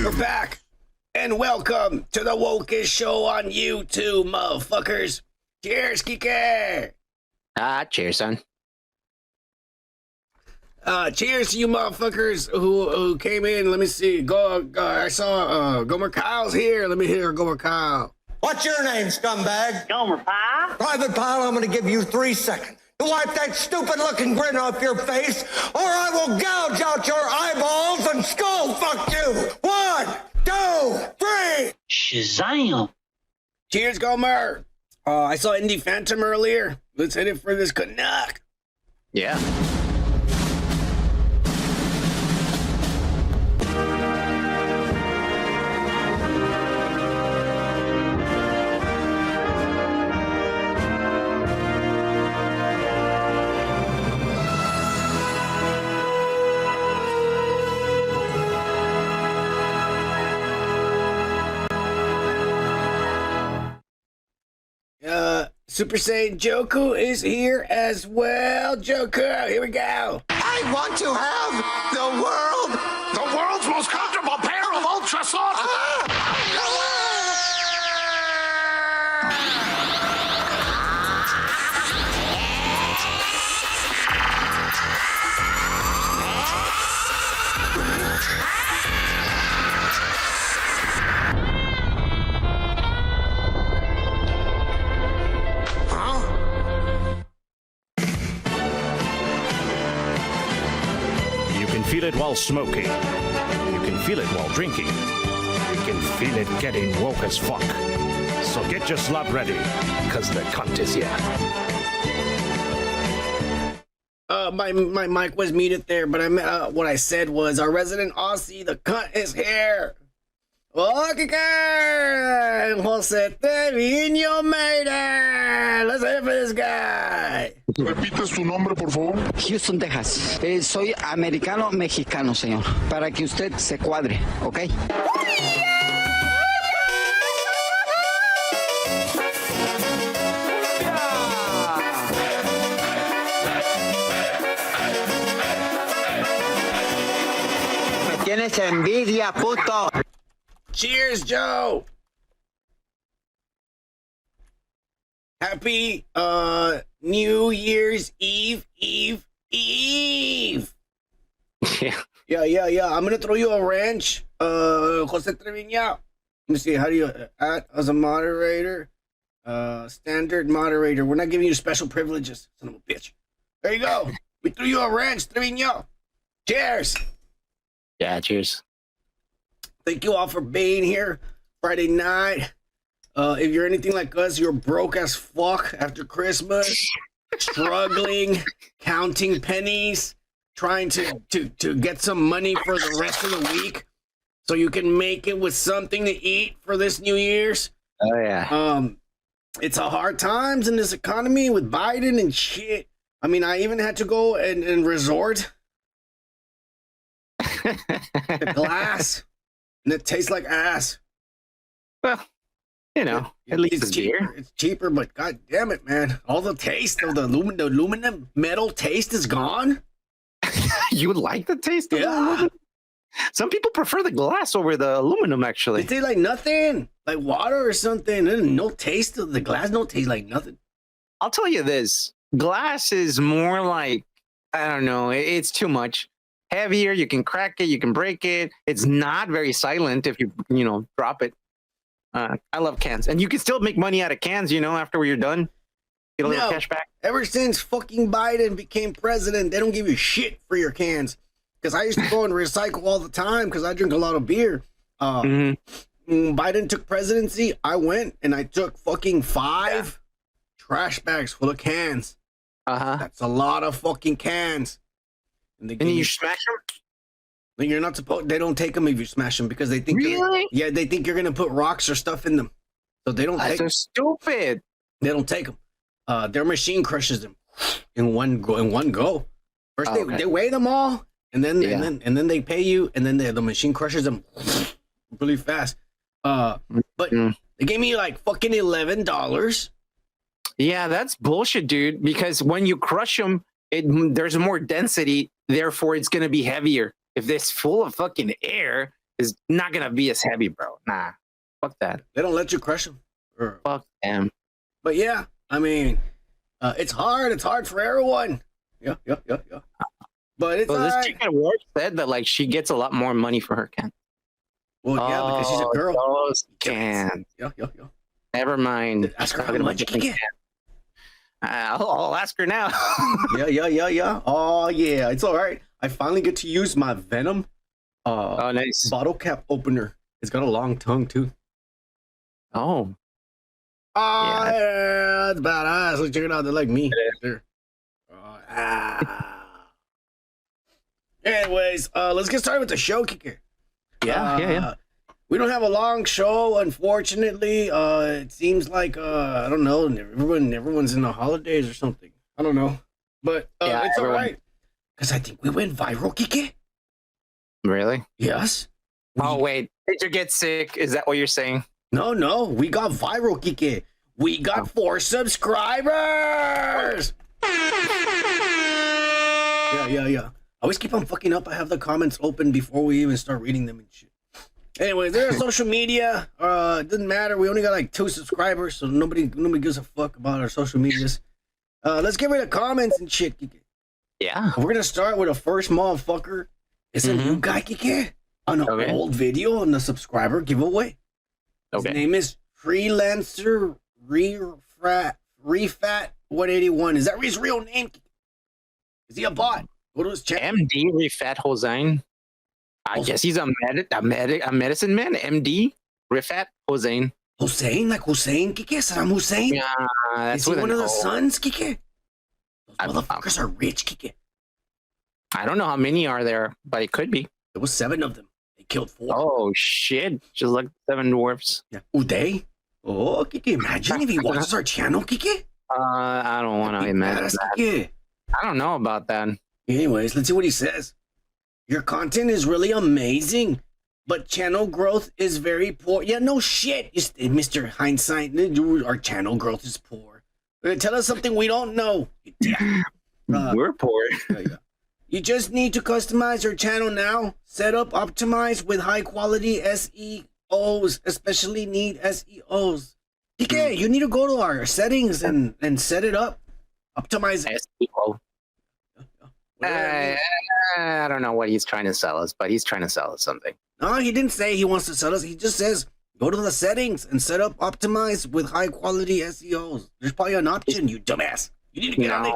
We're back, and welcome to the wokest show on YouTube, motherfuckers. Cheers, Kike. Cheers, son. Cheers to you motherfuckers who came in. Let me see. I saw Gomer Kyle's here. Let me hear Gomer Kyle. What's your name, scumbag? Gomer Pyle. Private Pyle, I'm gonna give you 3 seconds to wipe that stupid-looking grin off your face, or I will gouge out your eyeballs and skull fuck you. 1, 2, 3. Shazam. Cheers, Gomer. I saw Indie Phantom earlier. Let's hit it for this Canuck. Yeah. Super Saiyan Joku is here as well. Joku, here we go. I want to have the world's most comfortable pair of ultra soft. Feel it while smoking. You can feel it while drinking. You can feel it getting woke as fuck. So get your slop ready, cause the cunt is here. My mic was muted there, but what I said was our resident Aussie, the cunt is here. Okay, Jose Trevino made it. Let's hear for this guy. Repite su nombre, por favor. Houston, Texas. Soy americano-mexicano, señor. Para que usted se cuadre, ¿ok? Me tienes envidia, puto. Cheers, Joe. Happy New Year's Eve. Yeah. I'm gonna throw you a wrench. Jose Trevino. Let me see. How do you add as a moderator? Standard moderator. We're not giving you special privileges, son of a bitch. There you go. We threw you a wrench, Trevino. Cheers. Yeah, cheers. Thank you all for being here Friday night. If you're anything like us, you're broke as fuck after Christmas, struggling, counting pennies, trying to get some money for the rest of the week so you can make it with something to eat for this New Year's. Oh, yeah. It's a hard times in this economy with Biden and shit. I mean, I even had to go and resort to glass. And it tastes like ass. Well, you know, at least it's cheaper. beer. It's cheaper, but god damn it, man. All the taste of the aluminum metal taste is gone. You like the taste of the Yeah. aluminum? Some people prefer the glass over the aluminum, actually. It tastes like nothing. Like water or something. There's no taste of the glass. No taste like nothing. I'll tell you this. Glass is more like, I don't know, it's too much. Heavier, you can crack it, you can break it. It's not very silent if you drop it. I love cans. And you can still make money out of cans, after you're done. Get a little cash back. Ever since fucking Biden became president, they don't give you shit for your cans. Because I used to go and recycle all the time because I drink a lot of beer. When Biden took presidency, I went and I took fucking 5 trash bags full of cans. Uh-huh. That's a lot of fucking cans. And, And you smash them? you're not supposed. They don't take them if you smash them because they think. Really? Yeah, they think you're gonna put rocks or stuff in them, so they don't. That's so stupid. They don't take them. Their machine crushes them in one go. First, they weigh them all, and then they pay you, and then the machine crushes them really fast. But they gave me like fucking $11. Yeah, that's bullshit, dude. Because when you crush them, there's more density. Therefore, it's gonna be heavier. If this full of fucking air, is not gonna be as heavy, bro. Nah, fuck that. They don't let you crush them. Fuck them. But yeah, I mean, it's hard. It's hard for everyone. Yeah. But it's this chick at work said that like she gets a lot more money for her can. Well, yeah, because she's a girl. Those cans. Yeah. Never mind. Ask her how much you can get. I'll ask her now. Yeah. Oh yeah, it's all right. I finally get to use my Venom. Nice bottle cap opener. It's got a long tongue too. Oh. Yeah, that's badass. Let's check it out. They're like me. Anyways, let's get started with the show, Kicker. Yeah. We don't have a long show, unfortunately. It seems like I don't know. Everyone's in the holidays or something. I don't know, but it's all right because I think we went viral, Kike. Really? Yes. Oh wait, did you get sick? Is that what you're saying? No, we got viral, Kike. We got 4 subscribers. Yeah. I always keep on fucking up. I have the comments open before we even start reading them and shit. Anyways, they're on social media. It doesn't matter. We only got like 2 subscribers, so nobody gives a fuck about our social medias. Let's get rid of comments and shit, Kike. Yeah. We're gonna start with the first motherfucker. It's a new guy, Kike, on an old video on the subscriber giveaway. Okay. His name is Freelancer Refat 181. Is that his real name? Is he a bot? Go to his channel. MD Rifat Hossein. I guess he's a medicine man. MD Rifat Hossein. Hussein, like Hussein, Kike? Saddam Hussein? Yeah, that's Is he one of the sons, Kike? Those motherfuckers are rich, Kike. I don't know how many are there, but it could be. There was 7 of them. They killed 4. Oh shit! Just like 7 dwarfs. Yeah. Uday? Oh, Kike, imagine if he watches our channel, Kike. I don't want to imagine that. Kike. I don't know about that. Anyways, let's see what he says. Your content is really amazing, but channel growth is very poor. Yeah, no shit, Mr. Hindsight. Our channel growth is poor. Tell us something we don't know. We're poor. Yeah. You just need to customize your channel now. Set up, optimize with high quality SEOs, especially need SEOs. DK, you need to go to our settings and set it up. Optimize it. SEO. I don't know what he's trying to sell us, but he's trying to sell us something. No, he didn't say he wants to sell us. He just says go to the settings and set up optimize with high quality SEOs. There's probably an option, you dumbass. You need to get on it.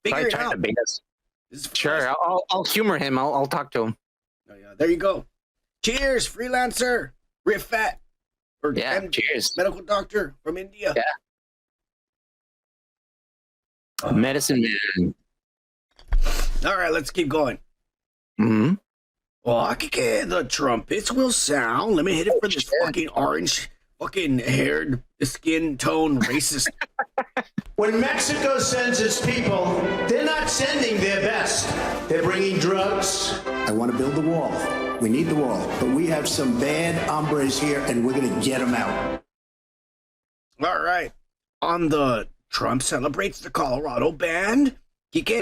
Figure it out. Sure, I'll humor him. I'll talk to him. Oh, yeah, there you go. Cheers, freelancer Rifat. Cheers. Medical doctor from India. Yeah. Medicine man. All right, let's keep going. Mm-hmm. Oh, the trumpets will sound. Let me hit it for this fucking orange, fucking haired, skin tone racist. When Mexico sends its people, they're not sending their best. They're bringing drugs. I want to build the wall. We need the wall. But we have some bad hombres here, and we're going to get them out. All right. On the Trump celebrates the Colorado band. Kike,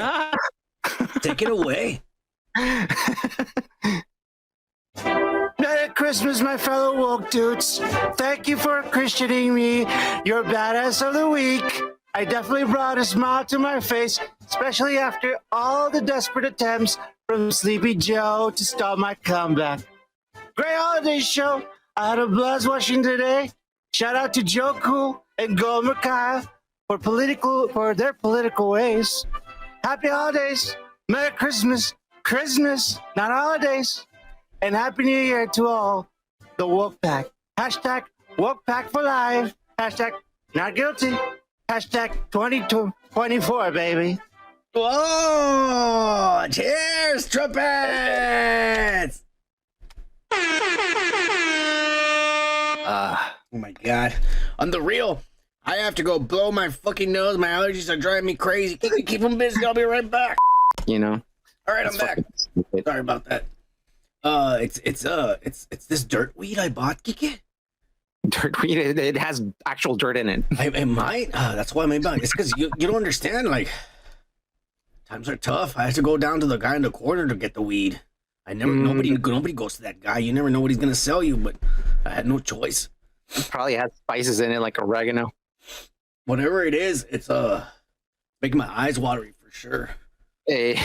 take it away. Merry Christmas, my fellow woke dudes. Thank you for Christianing me. You're badass of the week. I definitely brought a smile to my face, especially after all the desperate attempts from Sleepy Joe to stop my comeback. Great holiday show. I had a blast watching today. Shout out to Joe Cool and Gomer Kyle for their political ways. Happy holidays. Merry Christmas. Christmas, not holidays. And Happy New Year to all the woke pack. Hashtag woke pack for life. Hashtag not guilty. Hashtag 2024, baby. Whoa! Cheers, trumpets! Oh my god. On the real, I have to go blow my fucking nose. My allergies are driving me crazy. Keep them busy. I'll be right back. You know. All right, I'm back. Sorry about that. It's this dirt weed I bought, Kike. Dirt weed. It has actual dirt in it. It might. That's why I'm buying. It's because you don't understand. Like, times are tough. I have to go down to the guy in the corner to get the weed. Nobody goes to that guy. You never know what he's gonna sell you. But I had no choice. It probably has spices in it like oregano. Whatever it is, it's making my eyes watery for sure. Hey.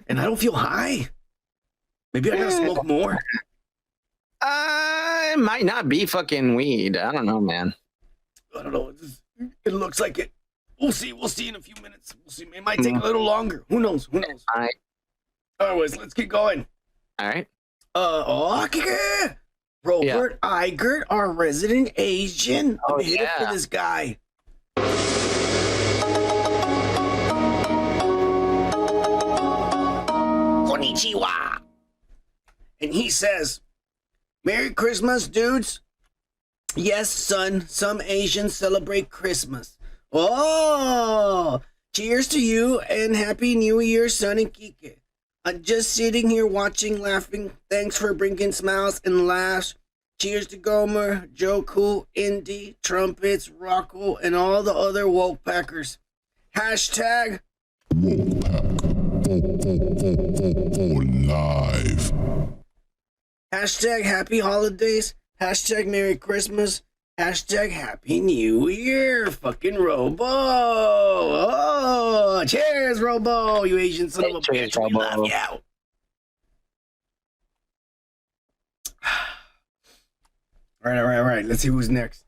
And I don't feel high. Maybe I gotta smoke more. It might not be fucking weed. I don't know, man. I don't know. It looks like it. We'll see. We'll see in a few minutes. We'll see. It might take a little longer. Who knows? Who knows? All right. Anyways, let's keep going. All right. Robert Igert, our resident Asian. I'm hit it for this guy. Konnichiwa. And he says, Merry Christmas, dudes. Yes, son, some Asians celebrate Christmas. Oh, cheers to you and Happy New Year, son and Kike. I'm just sitting here watching, laughing. Thanks for bringing smiles and laughs. Cheers to Gomer, Joku, Indy, Trumpets, Rocco, and all the other woke packers. Hashtag live. Hashtag Happy Holidays. Hashtag Merry Christmas. Hashtag Happy New Year. Fucking Robo. Oh, cheers, Robo. You Asian son of a bitch. We love you. All right. Let's see who's next.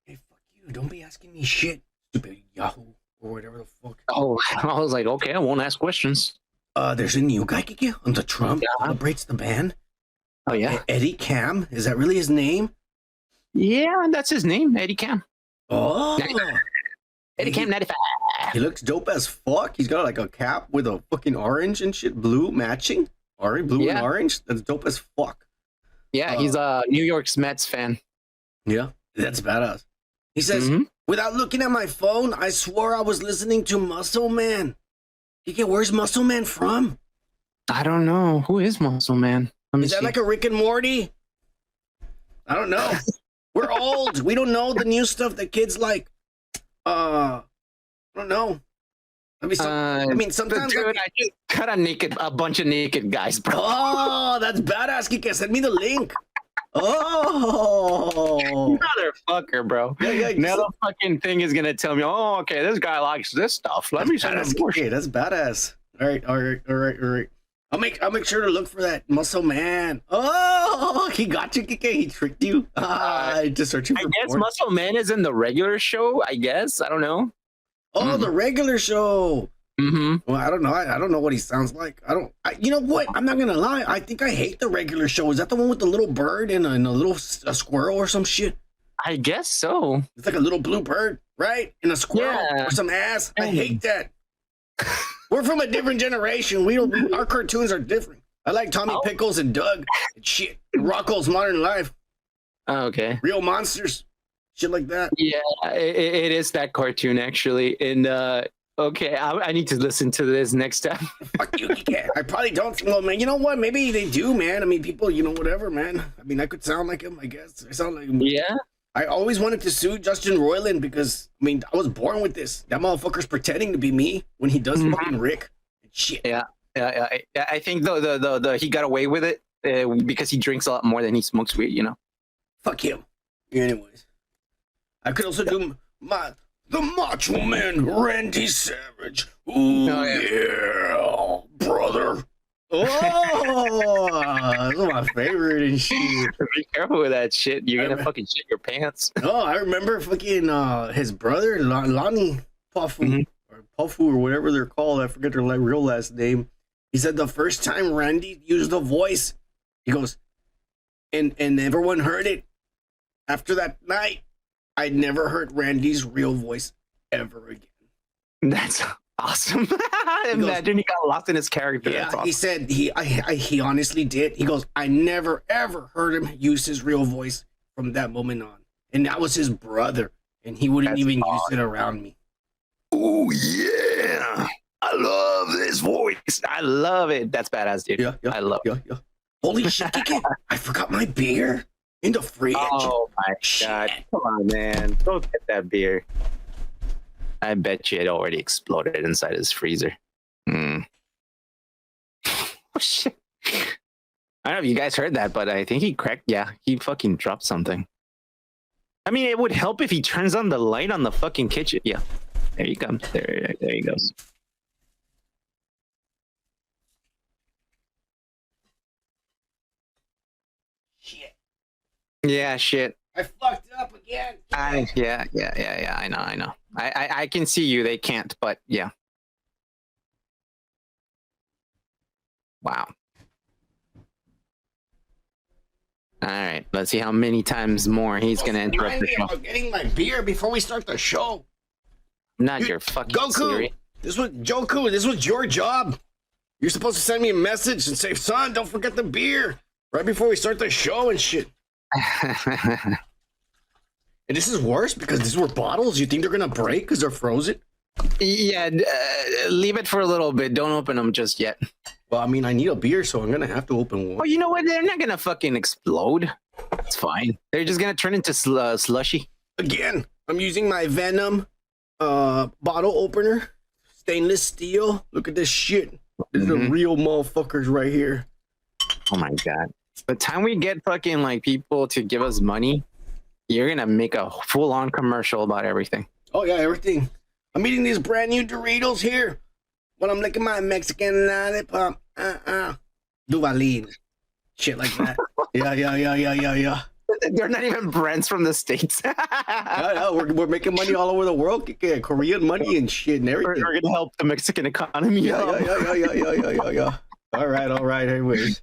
Hey, fuck you. Don't be asking me shit, stupid Yahoo or whatever the fuck. Oh, I was like, okay, I won't ask questions. There's a new guy on the Trump celebrates the band. Oh yeah, Eddie Cam. Is that really his name? Yeah, that's his name, Eddie Cam. Oh, Eddie Cam 95. He looks dope as fuck. He's got like a cap with a fucking orange and shit, blue matching. Orange, blue and orange. That's dope as fuck. Yeah, he's a New York Mets fan. Yeah, that's badass. He says, without looking at my phone, I swore I was listening to Muscle Man. Where's Muscle Man from? I don't know. Who is Muscle Man? Is that like a Rick and Morty? I don't know. We're old. We don't know the new stuff that kids like. I don't know. I mean, sometimes. Dude, I just cut a bunch of naked guys, bro. Oh, that's badass, Kike. Send me the link. Oh, motherfucker, bro. Yeah. Now the fucking thing is gonna tell me, oh, okay, this guy likes this stuff. Let me send him more shit. That's badass. All right. I'll make sure to look for that Muscle Man. Oh, he got you, Kike. He tricked you. Just searching for I guess porn. Muscle Man is in the regular show. I guess I don't know. Oh, the regular show. Mm-hmm. Well, I don't know. I don't know what he sounds like. You know what? I'm not gonna lie. I think I hate the regular show. Is that the one with the little bird and a little squirrel or some shit? I guess so. It's like a little blue bird, right? And a squirrel or some ass. I hate that. We're from a different generation. Our cartoons are different. I like Tommy Pickles and Doug and shit. Rocco's Modern Life. Oh, okay. Real monsters. Shit like that. Yeah, it is that cartoon actually. And okay, I need to listen to this next time. Fuck you, Kike. I probably don't. Well, man, you know what? Maybe they do, man. I mean, people, whatever, man. I mean, I could sound like him, I guess. I sound like him. Yeah. I always wanted to sue Justin Roiland because, I mean, I was born with this. That motherfucker's pretending to be me when he does fucking Rick and shit. Yeah. I think the he got away with it because he drinks a lot more than he smokes weed, Fuck him. Anyways. I could also do the Macho Man Randy Savage. Ooh, yeah, brother. Oh, that's my favorite and shit. Be careful with that shit. You're gonna fucking shit your pants. Oh, I remember fucking his brother, Lonnie Puffu, or Puffu, or whatever they're called. I forget their real last name. He said the first time Randy used the voice, he goes, and everyone heard it. After that night, I never heard Randy's real voice ever again. That's Awesome. Imagine he got lost in his character. Yeah, That's awesome. he said he honestly did. He goes, I never ever heard him use his real voice from that moment on, and that was his brother, and he wouldn't even use it around me. Oh yeah, I love this voice. I love it. That's badass, dude. Yeah, I love it. Yeah. Holy shit, Kike, I forgot my beer in the fridge. Oh my god! Come on, man. Go get that beer. I bet you it already exploded inside his freezer. Oh shit! I don't know if you guys heard that, but I think he cracked. Yeah, he fucking dropped something. I mean, it would help if he turns on the light on the fucking kitchen. Yeah, there you go. There he goes. Shit. Yeah, shit. I fucked up again. Yeah. I know. I can see you. They can't, but yeah. Wow. All right. Let's see how many times more he's gonna interrupt the show. I'm getting my beer before we start the show. Not your fucking Goku. Siri. This was your job. You're supposed to send me a message and say, son, don't forget the beer right before we start the show and shit. And this is worse because these were bottles. You think they're gonna break because they're frozen? Yeah, leave it for a little bit. Don't open them just yet. Well, I mean, I need a beer, so I'm gonna have to open one. Oh, you know what? They're not gonna fucking explode. It's fine. They're just gonna turn into slushy. Again, I'm using my Venom bottle opener, stainless steel. Look at this shit. This is the real motherfuckers right here. Oh my god! By the time we get fucking like people to give us money, you're gonna make a full-on commercial about everything. Oh yeah, everything. I'm eating these brand new Doritos here when I'm licking my Mexican lollipop. Duvalin. Shit like that. Yeah. They're not even brands from the States. Yeah, we're making money all over the world. Yeah, Korean money and shit and everything. We're gonna help the Mexican economy. Yeah. All right. Anyways,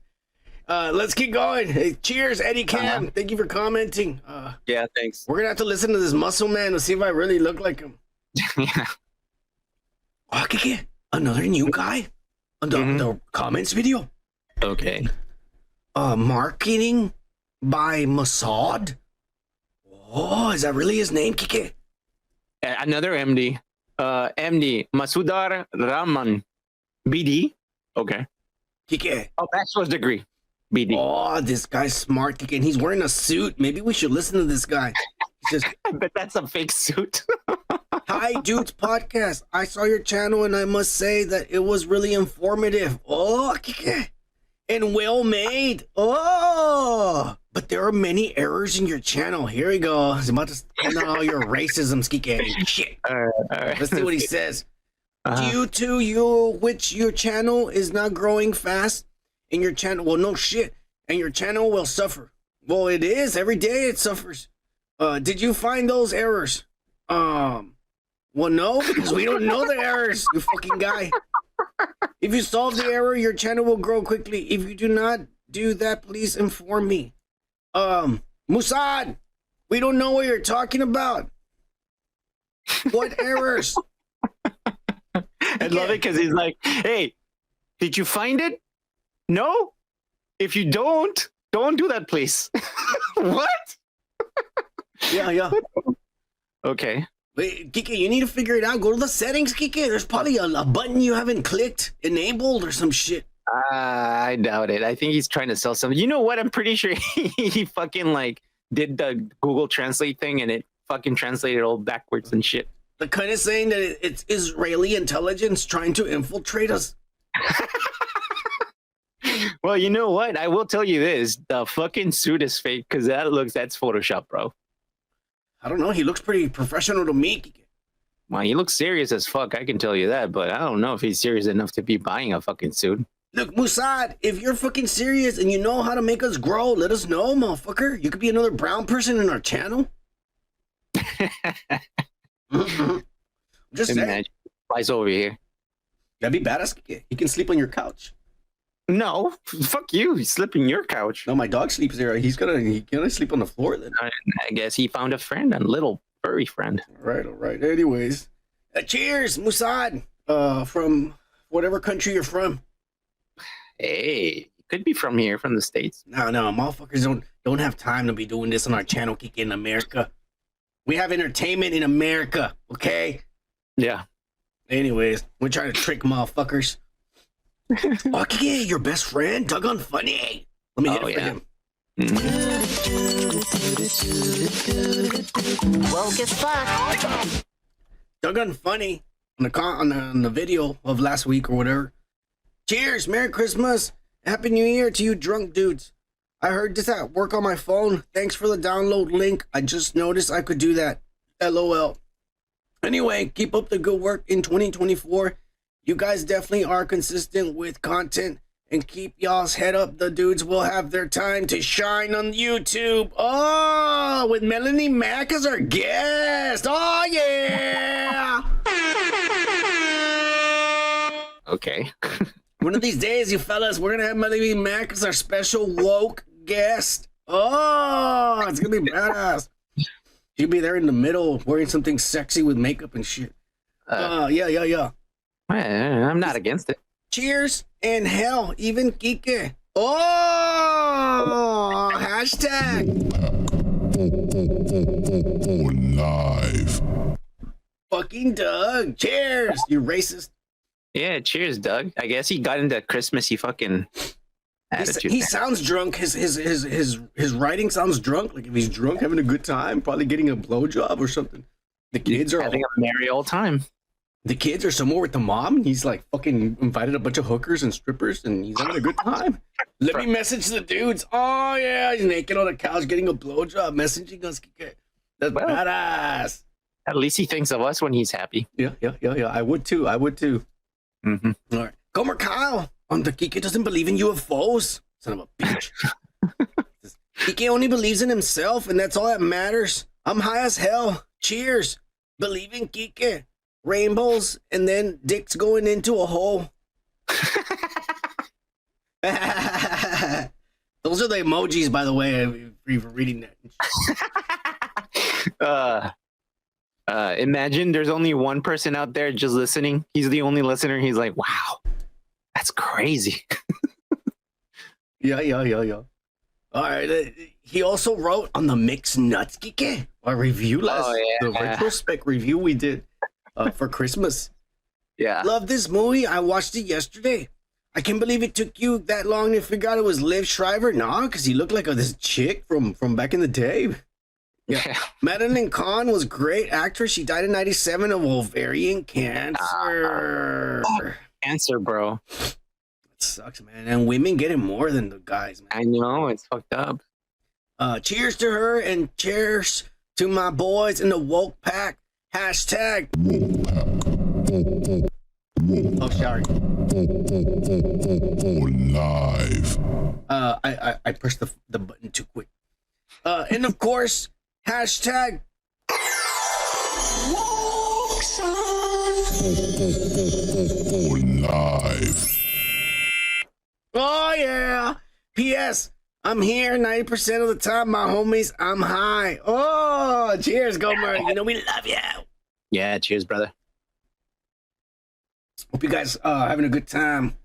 let's keep going. Hey, cheers, Eddie Cam. Thank you for commenting. Yeah, thanks. We're gonna have to listen to this muscle man to see if I really look like him. Yeah. Oh, Kike, another new guy on the comments video. Okay. Marketing by Mossad. Oh, is that really his name, Kike? Another MD. MD Masudar Rahman. BD. Okay. Kike. Oh, bachelor's degree. BD. Oh, this guy's smart, Kike, and he's wearing a suit. Maybe we should listen to this guy. Just, I bet that's a fake suit. Hi, Dudes Podcast. I saw your channel, and I must say that it was really informative. Oh, Kike. And well made. Oh, but there are many errors in your channel. Here we go. He's about to point out all your racism, Kike. Shit. All right. Let's see what he says. Due to your channel is not growing fast, and your channel, well, no shit, and your channel will suffer. Well, it is. Every day it suffers. Did you find those errors? Well, no, because we don't know the errors, you fucking guy. If you solve the error, your channel will grow quickly. If you do not do that, please inform me. Mossad, we don't know what you're talking about. What errors? I love it because he's like, hey, did you find it? No? If you don't do that, please. What? Yeah. Okay. Wait, Kike, you need to figure it out. Go to the settings, Kike. There's probably a button you haven't clicked, enabled, or some shit. I doubt it. I think he's trying to sell something. You know what? I'm pretty sure he fucking like did the Google Translate thing and it fucking translated all backwards and shit. The kind of saying that it's Israeli intelligence trying to infiltrate us. Well, you know what? I will tell you this: the fucking suit is fake because that's Photoshop, bro. I don't know. He looks pretty professional to me. Well, he looks serious as fuck. I can tell you that, but I don't know if he's serious enough to be buying a fucking suit. Look, Mossad, if you're fucking serious and you know how to make us grow, let us know, motherfucker. You could be another brown person in our channel. Just saying. Flies over here. That'd be badass. He can sleep on your couch. No, fuck you. He's sleeping your couch. No, my dog sleeps there. He can sleep on the floor then. I guess he found a friend, a little furry friend. All right. Anyways, cheers, Mossad. from whatever country you're from. Hey, could be from here, from the States. No, motherfuckers don't have time to be doing this on our channel, Kike, in America. We have entertainment in America, okay? Yeah. Anyways, we're trying to trick motherfuckers. Oh, Kike, your best friend, Doggone Funny. Let me hit it for him. Woke as fuck. Doggone Funny on the video of last week or whatever. Cheers, Merry Christmas, Happy New Year to you drunk dudes. I heard this at work on my phone. Thanks for the download link. I just noticed I could do that. LOL. Anyway, keep up the good work in 2024. You guys definitely are consistent with content. And keep y'all's head up. The dudes will have their time to shine on YouTube. Oh, with Melanie Mack as our guest. Oh, yeah. Okay. One of these days, you fellas, we're going to have Melanie Mack as our special woke guest. Oh, it's going to be badass. She'll be there in the middle wearing something sexy with makeup and shit. Yeah. I'm not against it. Cheers and hell, even Kike. Oh, hashtag. Live. Fucking Doug. Cheers, you racist. Yeah, cheers, Doug. I guess he got into Christmassy fucking attitude. He sounds drunk. His writing sounds drunk. Like if he's drunk, having a good time, probably getting a blowjob or something. The kids are having a merry old time. The kids are somewhere with the mom, and he's like fucking invited a bunch of hookers and strippers, and he's having a good time. Let me message the dudes. Oh yeah, he's naked on the couch getting a blowjob, messaging us. That's badass. At least he thinks of us when he's happy. Yeah. I would too. Mm-hmm. All right, Gomer Kyle on the Kike doesn't believe in UFOs. Son of a bitch. Kike only believes in himself, and that's all that matters. I'm high as hell. Cheers. Believe in Kike. Rainbows and then dicks going into a hole. Those are the emojis, by the way, if you're reading that. Imagine there's only one person out there just listening. He's the only listener. He's like, wow, that's crazy. Yeah. All right. He also wrote on the Mixed Nuts Kike, our review the retrospect review we did. For Christmas. Yeah. Love this movie. I watched it yesterday. I can't believe it took you that long to figure out it was Liv Schreiber. Nah, because he looked like this chick from back in the day. Yeah. Madeline Kahn was great actress. She died in 1997 of ovarian cancer. Cancer, bro. It sucks, man. And women get it more than the guys, man. I know. It's fucked up. Cheers to her and cheers to my boys in the woke pack. Hashtag. Oh, sorry. Live. I pressed the button too quick. And of course, hashtag. Live. Oh yeah. P.S. I'm here 90% of the time, my homies. I'm high. Oh, cheers, Gomer. You know we love you. Yeah, cheers, brother. Hope you guys having a good time.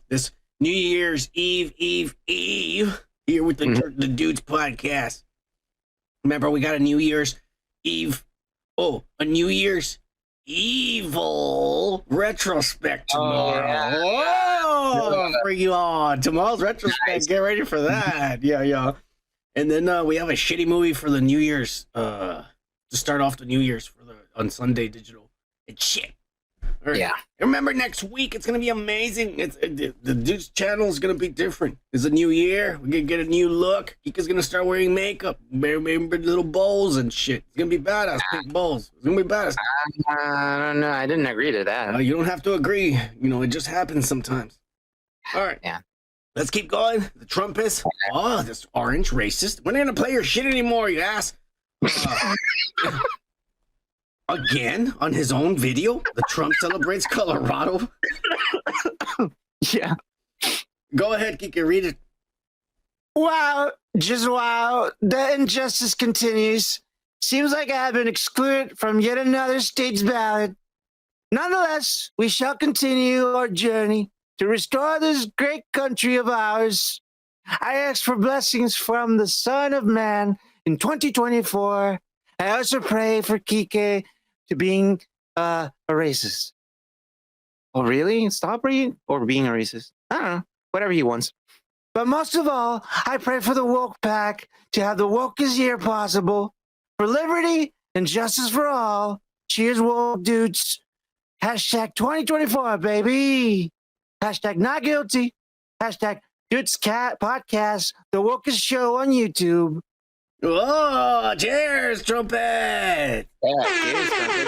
This New Year's Eve here with the Dudes Podcast. Remember, we got a New Year's Eve. Oh, a New Year's Evil retrospect tomorrow. Oh, for you all. Tomorrow's retrospect. Nice. Get ready for that. Yeah. And then we have a shitty movie for the New Year's. To start off the New Year's on Sunday Digital. It's shit. Right. Yeah. Remember, next week it's gonna be amazing. The Dude's channel is gonna be different. It's a new year. We're gonna get a new look. Kika's gonna start wearing makeup, remember little bowls and shit. It's gonna be badass. Pink bowls. It's gonna be badass. I don't know. I didn't agree to that. You don't have to agree. You know, it just happens sometimes. All right. Yeah. Let's keep going. The Trumpist. Oh, this orange racist. We're not gonna play your shit anymore, you ass. Again, on his own video, the Trump celebrates Colorado. Yeah. Go ahead, Kike, read it. Wow, just wow. The injustice continues. Seems like I have been excluded from yet another state's ballot. Nonetheless, we shall continue our journey to restore this great country of ours. I ask for blessings from the Son of Man in 2024. I also pray for Kike to being a racist. Oh, really? Stop being a racist? I don't know. Whatever he wants. But most of all, I pray for the woke pack to have the wokest year possible, for liberty and justice for all. Cheers, woke dudes. Hashtag 2024, baby. Hashtag not guilty. Hashtag Dudes Cat Podcast, the wokest show on YouTube. Whoa, cheers, trumpet. Cheers, trumpet.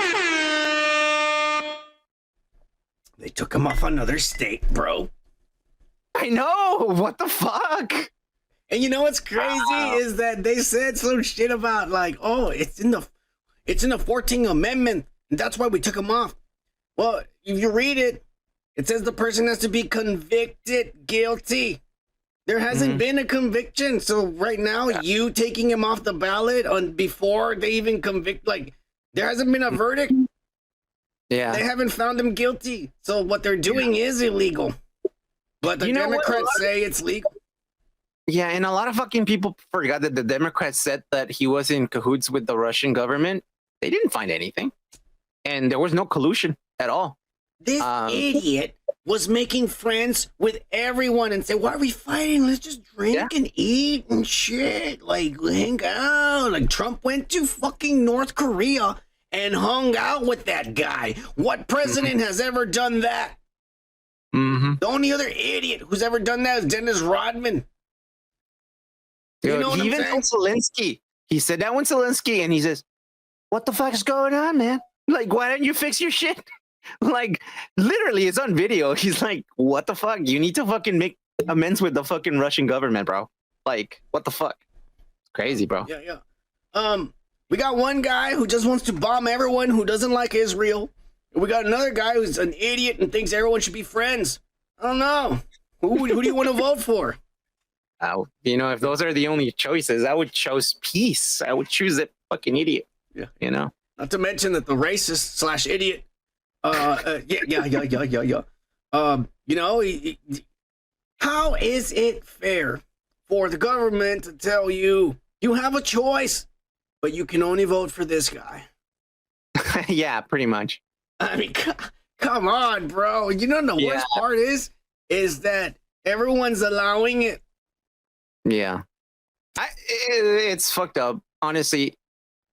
They took him off another state, bro. I know. What the fuck? And you know what's crazy is that they said some shit about like, oh, it's in the 14th Amendment, and that's why we took him off. Well, if you read it, it says the person has to be convicted guilty. There hasn't been a conviction, so right now you taking him off the ballot on before they even convict, like there hasn't been a verdict. Yeah, they haven't found him guilty. So what they're doing is illegal, but the Democrats say it's legal. Yeah, and a lot of fucking people forgot that the Democrats said that he was in cahoots with the Russian government. They didn't find anything, and there was no collusion at all. This idiot was making friends with everyone and said, why are we fighting? Let's just drink and eat and shit. Like, hang out. Like, Trump went to fucking North Korea and hung out with that guy. What president has ever done that? The only other idiot who's ever done that is Dennis Rodman. Dude, he even told Zelensky. He said that when Zelensky, and he says, what the fuck is going on, man? Like, why don't you fix your shit? Like, literally, it's on video. He's like, what the fuck? You need to fucking make amends with the fucking Russian government, bro. Like, what the fuck? It's crazy, bro. Yeah. We got one guy who just wants to bomb everyone who doesn't like Israel. And we got another guy who's an idiot and thinks everyone should be friends. I don't know. Who do you want to vote for? You know, if those are the only choices, I would choose peace. I would choose that fucking idiot. Yeah. You know? Not to mention that the racist / idiot. Yeah. You know, how is it fair for the government to tell you you have a choice, but you can only vote for this guy? Yeah, pretty much. I mean, come on, bro. You know the worst part is that everyone's allowing it. Yeah. It's fucked up, honestly.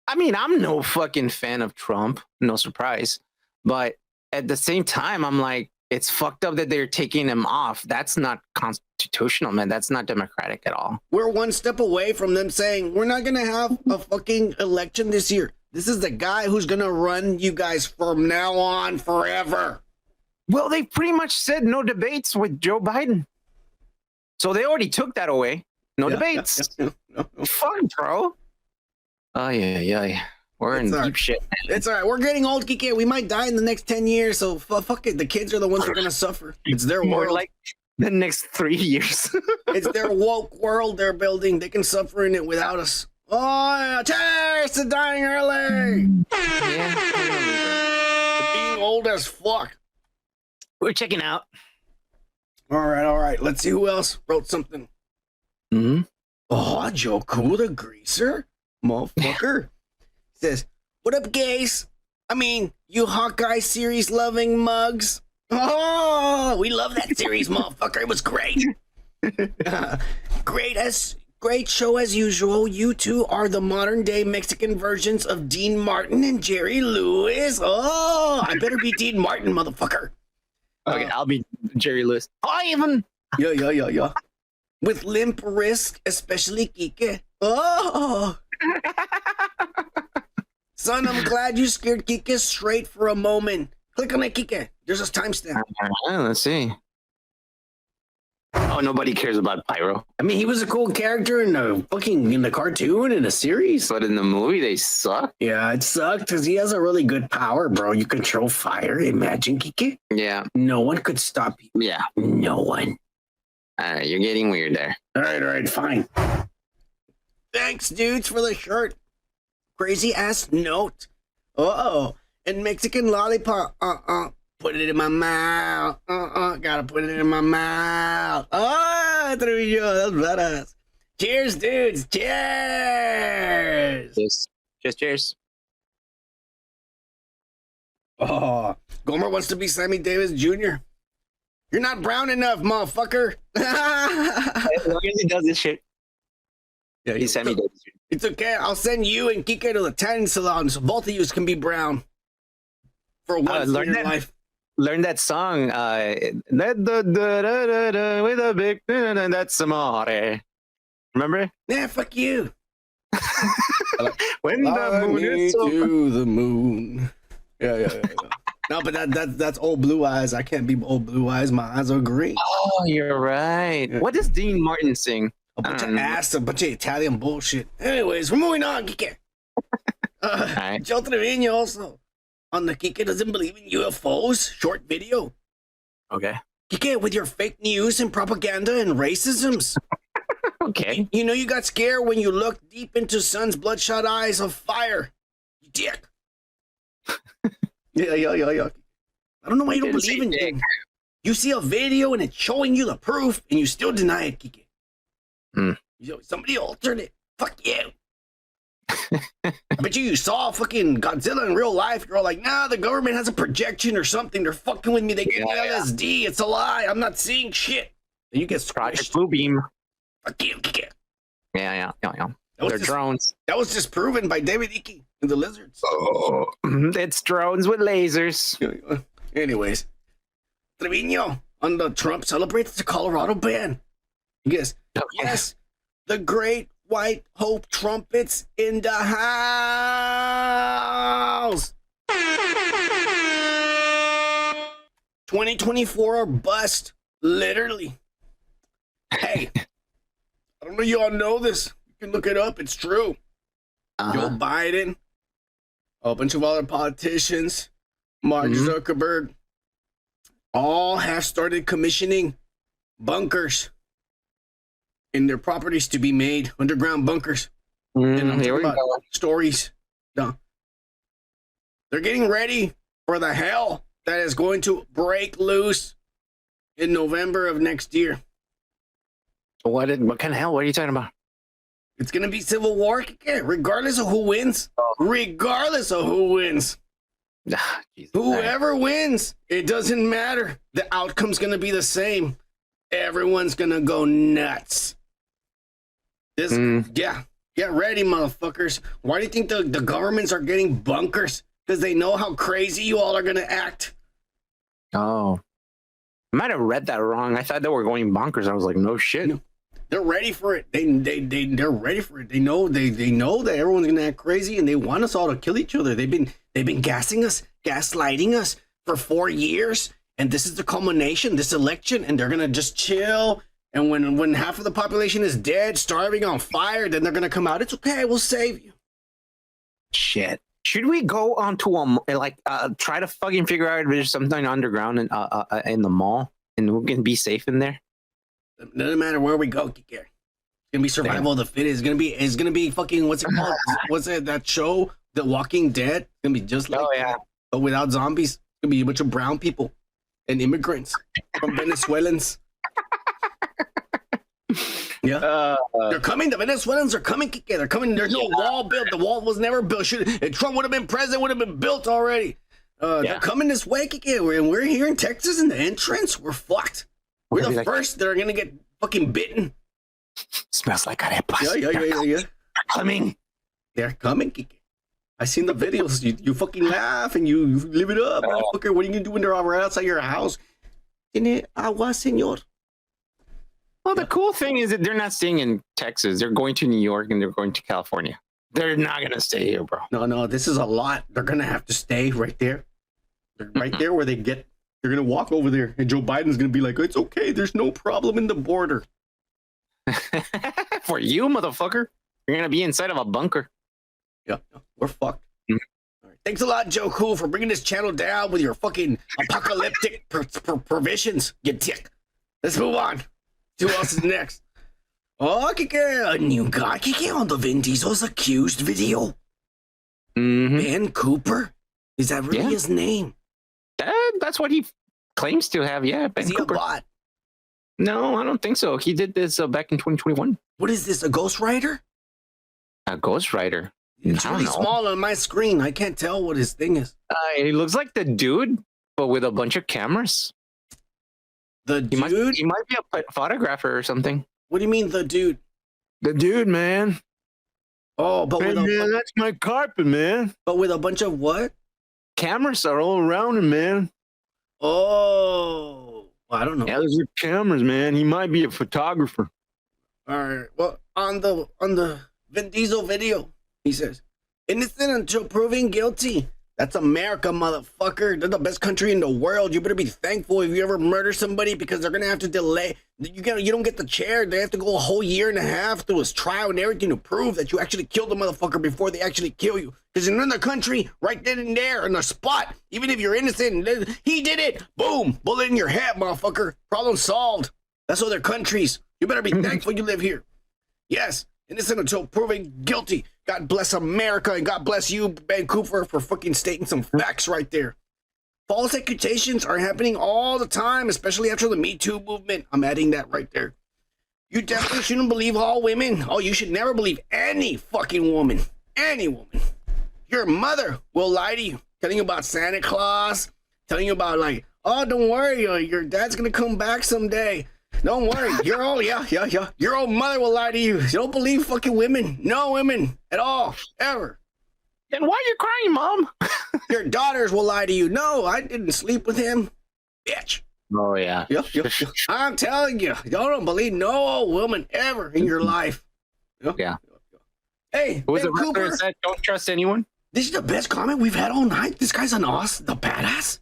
I mean, I'm no fucking fan of Trump, no surprise. But at the same time, I'm like, it's fucked up that they're taking him off. That's not constitutional, man. That's not democratic at all. We're one step away from them saying, we're not going to have a fucking election this year. This is the guy who's going to run you guys from now on forever. Well, they pretty much said no debates with Joe Biden. So they already took that away. No debates. No. Fuck, bro. Oh, yeah. We're in deep shit, man. It's all right. We're getting old, Kike. We might die in the next 10 years, so fuck it. The kids are the ones who are going to suffer. It's their More world. like the next 3 years. It's their woke world they're building. They can suffer in it without us. Oh, cheers to dying early. Yeah. To being old as fuck. We're checking out. All right. Let's see who else wrote something. Oh, Joe Cool the Greaser? Motherfucker. Says, what up, gays? I mean, you Hawkeye series loving mugs. Oh, we love that series, motherfucker. It was great. Great show as usual. You two are the modern day Mexican versions of Dean Martin and Jerry Lewis. Oh, I better be Dean Martin, motherfucker. Okay, I'll be Jerry Lewis. Yeah. With limp wrist, especially Kike. Oh. Son, I'm glad you scared Kike straight for a moment. Click on it, Kike. There's a timestamp. Let's see. Oh, nobody cares about Pyro. I mean, he was a cool character in the cartoon and a series. But in the movie, they suck. Yeah, it sucked because he has a really good power, bro. You control fire. Imagine, Kike. Yeah. No one could stop you. Yeah. No one. All right, you're getting weird there. All right, fine. Thanks, dudes, for the shirt. Crazy ass note. And and Mexican lollipop. Put it in my mouth. Gotta put it in my mouth. Trujillo, that's badass. Cheers, dudes. Cheers. Cheers. Oh, Gomer wants to be Sammy Davis Jr. You're not brown enough, motherfucker. As long as he does this shit. Yeah, He's Sammy Davis Jr. It's okay. I'll send you and Kike to the tanning salon so both of you can be brown for once in your life. Learn that song. With a big that's amore. Remember? Yeah, fuck you. When the moon is to the moon. Yeah. No, but that's old blue eyes. I can't be old blue eyes. My eyes are green. Oh, you're right. Yeah. What does Dean Martin sing? A bunch of ass, a bunch of Italian bullshit. Anyways, we're moving on, Kike. Right. Joe Trevino also on the Kike Doesn't Believe in UFOs short video. Okay. Kike, with your fake news and propaganda and racisms. Okay. You know you got scared when you looked deep into Sun's bloodshot eyes of fire. You dick. Yeah. I don't know why you don't believe in it. You see a video and it's showing you the proof and you still deny it, Kike. Somebody altered it. Fuck you. I bet you saw fucking Godzilla in real life. You're all like, nah, the government has a projection or something. They're fucking with me. They gave me LSD. It's a lie. I'm not seeing shit. And you get Project Blue Beam. Fuck you, Kike. Yeah. They're drones. That was just proven by David Icke and the lizards. Oh, it's drones with lasers. Anyways, Trevino on the Trump celebrates the Colorado ban. Yes, yes, the great white hope trumpets in the house. 2024 or bust, literally. Hey, I don't know you all know this. You can look it up. It's true. Joe Biden, a bunch of other politicians, Mark Zuckerberg, all have started commissioning bunkers in their properties to be made, underground bunkers. And I'm talking about stories. No. They're getting ready for the hell that is going to break loose in November of next year. What kind of hell? What are you talking about? It's going to be civil war, regardless of who wins. Regardless of who wins. Whoever wins, it doesn't matter. The outcome's going to be the same. Everyone's going to go nuts. Get ready, motherfuckers. Why do you think the governments are getting bunkers? Because they know how crazy you all are going to act. Oh. I might have read that wrong. I thought they were going bonkers. I was like, no shit. No. They're ready for it. They're ready for it. They know that everyone's gonna act crazy, and they want us all to kill each other. They've been gassing us, gaslighting us for 4 years, and this is the culmination, this election, and they're gonna just chill. And when half of the population is dead, starving, on fire, then they're gonna come out. It's okay. We'll save you. Shit. Should we go onto try to fucking figure out if there's something underground in the mall, and we can be safe in there? It doesn't matter where we go, Kike. It's gonna be survival of the fittest. It's gonna be fucking, what's it called? What's it, that show, The Walking Dead? It's gonna be just like that, but without zombies. It's gonna be a bunch of brown people and immigrants from Venezuelans. Yeah, they're coming. The Venezuelans are coming, Kike. They're coming. There's no wall built. The wall was never built. If Trump would have been president, would have been built already. They're coming this way, Kike. And we're here in Texas in the entrance. We're fucked. We're the first that are gonna get fucking bitten. Smells like arepas. Yeah. They're coming. They're coming, Kike. I seen the videos. You fucking laugh and you live it up, motherfucker. What are you gonna do when they're right outside your house? Tiene agua, señor. Well, the cool thing is that they're not staying in Texas. They're going to New York and they're going to California. They're not gonna stay here, bro. No. This is a lot. They're gonna have to stay right there. They're right there where they get. They're going to walk over there, and Joe Biden's going to be like, it's okay, there's no problem in the border. For you, motherfucker. You're going to be inside of a bunker. Yeah, we're fucked. All right. Thanks a lot, Joe Cool, for bringing this channel down with your fucking apocalyptic provisions, you dick. Let's move on. See who else is next. Oh, Kike, a new guy. Kike on the Vin Diesel's accused video. Ben Cooper Is that really his name? That's what he claims to have. Yeah, Ben Is he Cooper. a bot? No, I don't think so. He did this back in 2021. What is this? A ghostwriter? A ghostwriter. It's really small on my screen. I can't tell what his thing is. He looks like the dude, but with a bunch of cameras. The dude? He might be a photographer or something. What do you mean, the dude? The dude, man. Oh, but man, that's my carpet, man. But with a bunch of what? Cameras are all around him, man. Oh, well, I don't know. Yeah, those are cameras, man. He might be a photographer. All right. Well, on the Vin Diesel video, he says, "Innocent until proven guilty." That's America, motherfucker. They're the best country in the world. You better be thankful if you ever murder somebody, because they're gonna have to delay. You don't get the chair. They have to go a whole year and a half through his trial and everything to prove that you actually killed the motherfucker before they actually kill you. Because in another country, right then and there, in the spot, even if you're innocent, he did it. Boom, bullet in your head, motherfucker. Problem solved. That's other countries. You better be thankful you live here. Yes. Innocent until proven guilty. God bless America, and God bless you, Ben Cooper, for fucking stating some facts right there. False accusations are happening all the time, especially after the Me Too movement. I'm adding that right there. You definitely shouldn't believe all women. Oh, you should never believe any fucking woman. Any woman. Your mother will lie to you, telling you about Santa Claus, telling you about like, oh, don't worry, your dad's gonna come back someday. Don't worry, your old your old mother will lie to you. You don't believe fucking women. No women at all, ever. Then why are you crying, Mom? Your daughters will lie to you. No, I didn't sleep with him. Bitch. Oh, yeah. Yep. I'm telling you, y'all don't believe no woman ever in your life. Yeah. Hey, Who was Ben the wrestler Cooper, that said, don't trust anyone? this is the best comment we've had all night. This guy's an the badass.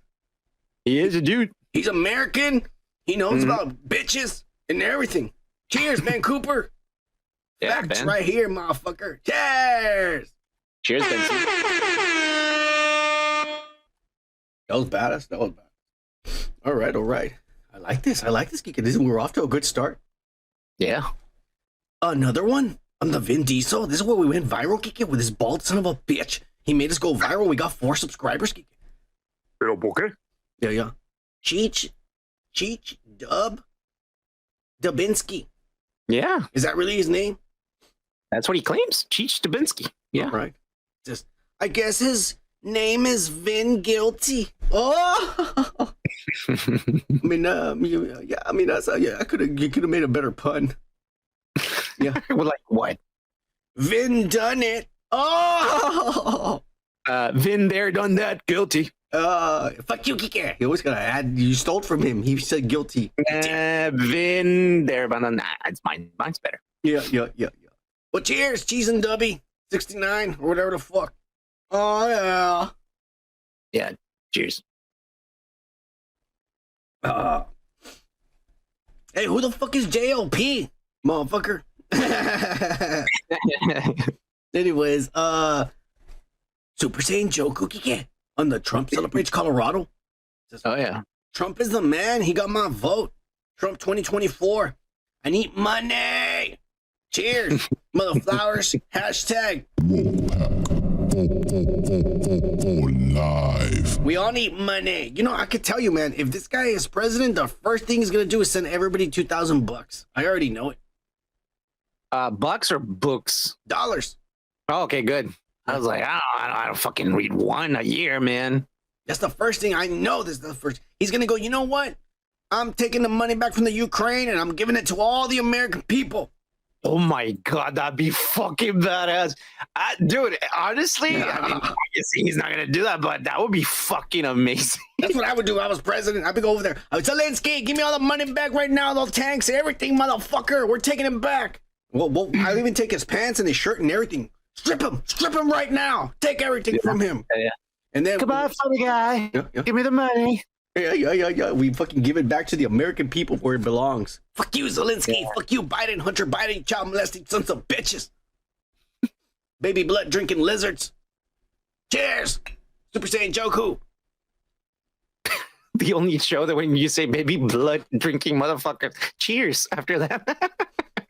He is a dude. He's American. He knows about bitches and everything. Cheers, Ben Cooper. Yeah, Facts Ben. right here, motherfucker. Cheers. Cheers, Benson. That was badass. All right. I like this, Geek. We're off to a good start. Yeah. Another one on the Vin Diesel. This is where we went viral, Geek, with this bald son of a bitch. He made us go viral. We got 4 subscribers, Geek. Pero por qué? Yeah. Cheech Dubinsky. Yeah. Is that really his name? That's what he claims. Cheech Dubinsky. Yeah. Right. Just, I guess his name is Vin Guilty. Oh. I mean, you could have made a better pun. Yeah. Well, like what? Vin done it. Oh. Vin there, done that, guilty. Fuck you, Kike. You always gotta add. You stole from him. He said guilty. Vin there, but nah, it's mine. Mine's better. Yeah. Well, cheers, Cheese and Dubby 69 or whatever the fuck. Oh yeah. Yeah. Cheers. Hey, who the fuck is JLP, motherfucker? Anyways, Super Saiyan Joe Kike on the Trump Celebrates Colorado. Says, oh yeah. Trump is the man. He got my vote. Trump 2024. I need money. Cheers, mother flowers. Hashtag. Live. We all need money. You know, I could tell you, man, if this guy is president, the first thing he's going to do is send everybody $2,000. I already know it. Bucks or books? Dollars. Oh, okay, good. I was like, I don't fucking read one a year, man. That's the first thing I know. This is the first. He's going to go, you know what? I'm taking the money back from the Ukraine and I'm giving it to all the American people. Oh my God, that'd be fucking badass. Dude, honestly, I mean, obviously he's not going to do that, but that would be fucking amazing. That's what I would do if I was president. I'd be go over there. I would tell Zelensky, give me all the money back right now, those tanks, everything, motherfucker. We're taking him back. Well, I'll even take his pants and his shirt and everything. Strip him right now. Take everything from him. Yeah. And then Come on, funny guy. Yeah. Give me the money. Yeah. We fucking give it back to the American people where it belongs. Fuck you, Zelensky. Yeah. Fuck you, Biden, Hunter Biden, child molesting sons of bitches. Baby blood drinking lizards. Cheers. Super Saiyan Joku. The only show that when you say baby blood drinking motherfucker, cheers after that.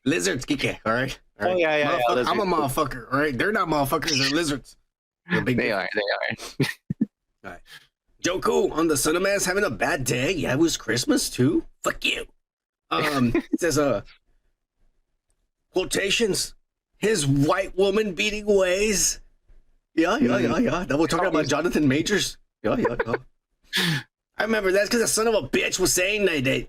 Lizards, Kike, all right? Oh, yeah. I'm a motherfucker, all right? They're not motherfuckers, they're lizards. They are. All right. Joku on the Son of Man's having a bad day. Yeah, it was Christmas too. Fuck you. It says quotations. His white woman beating ways. Yeah. That we're talking about Jonathan Majors. Yeah. I remember that's because the son of a bitch was saying that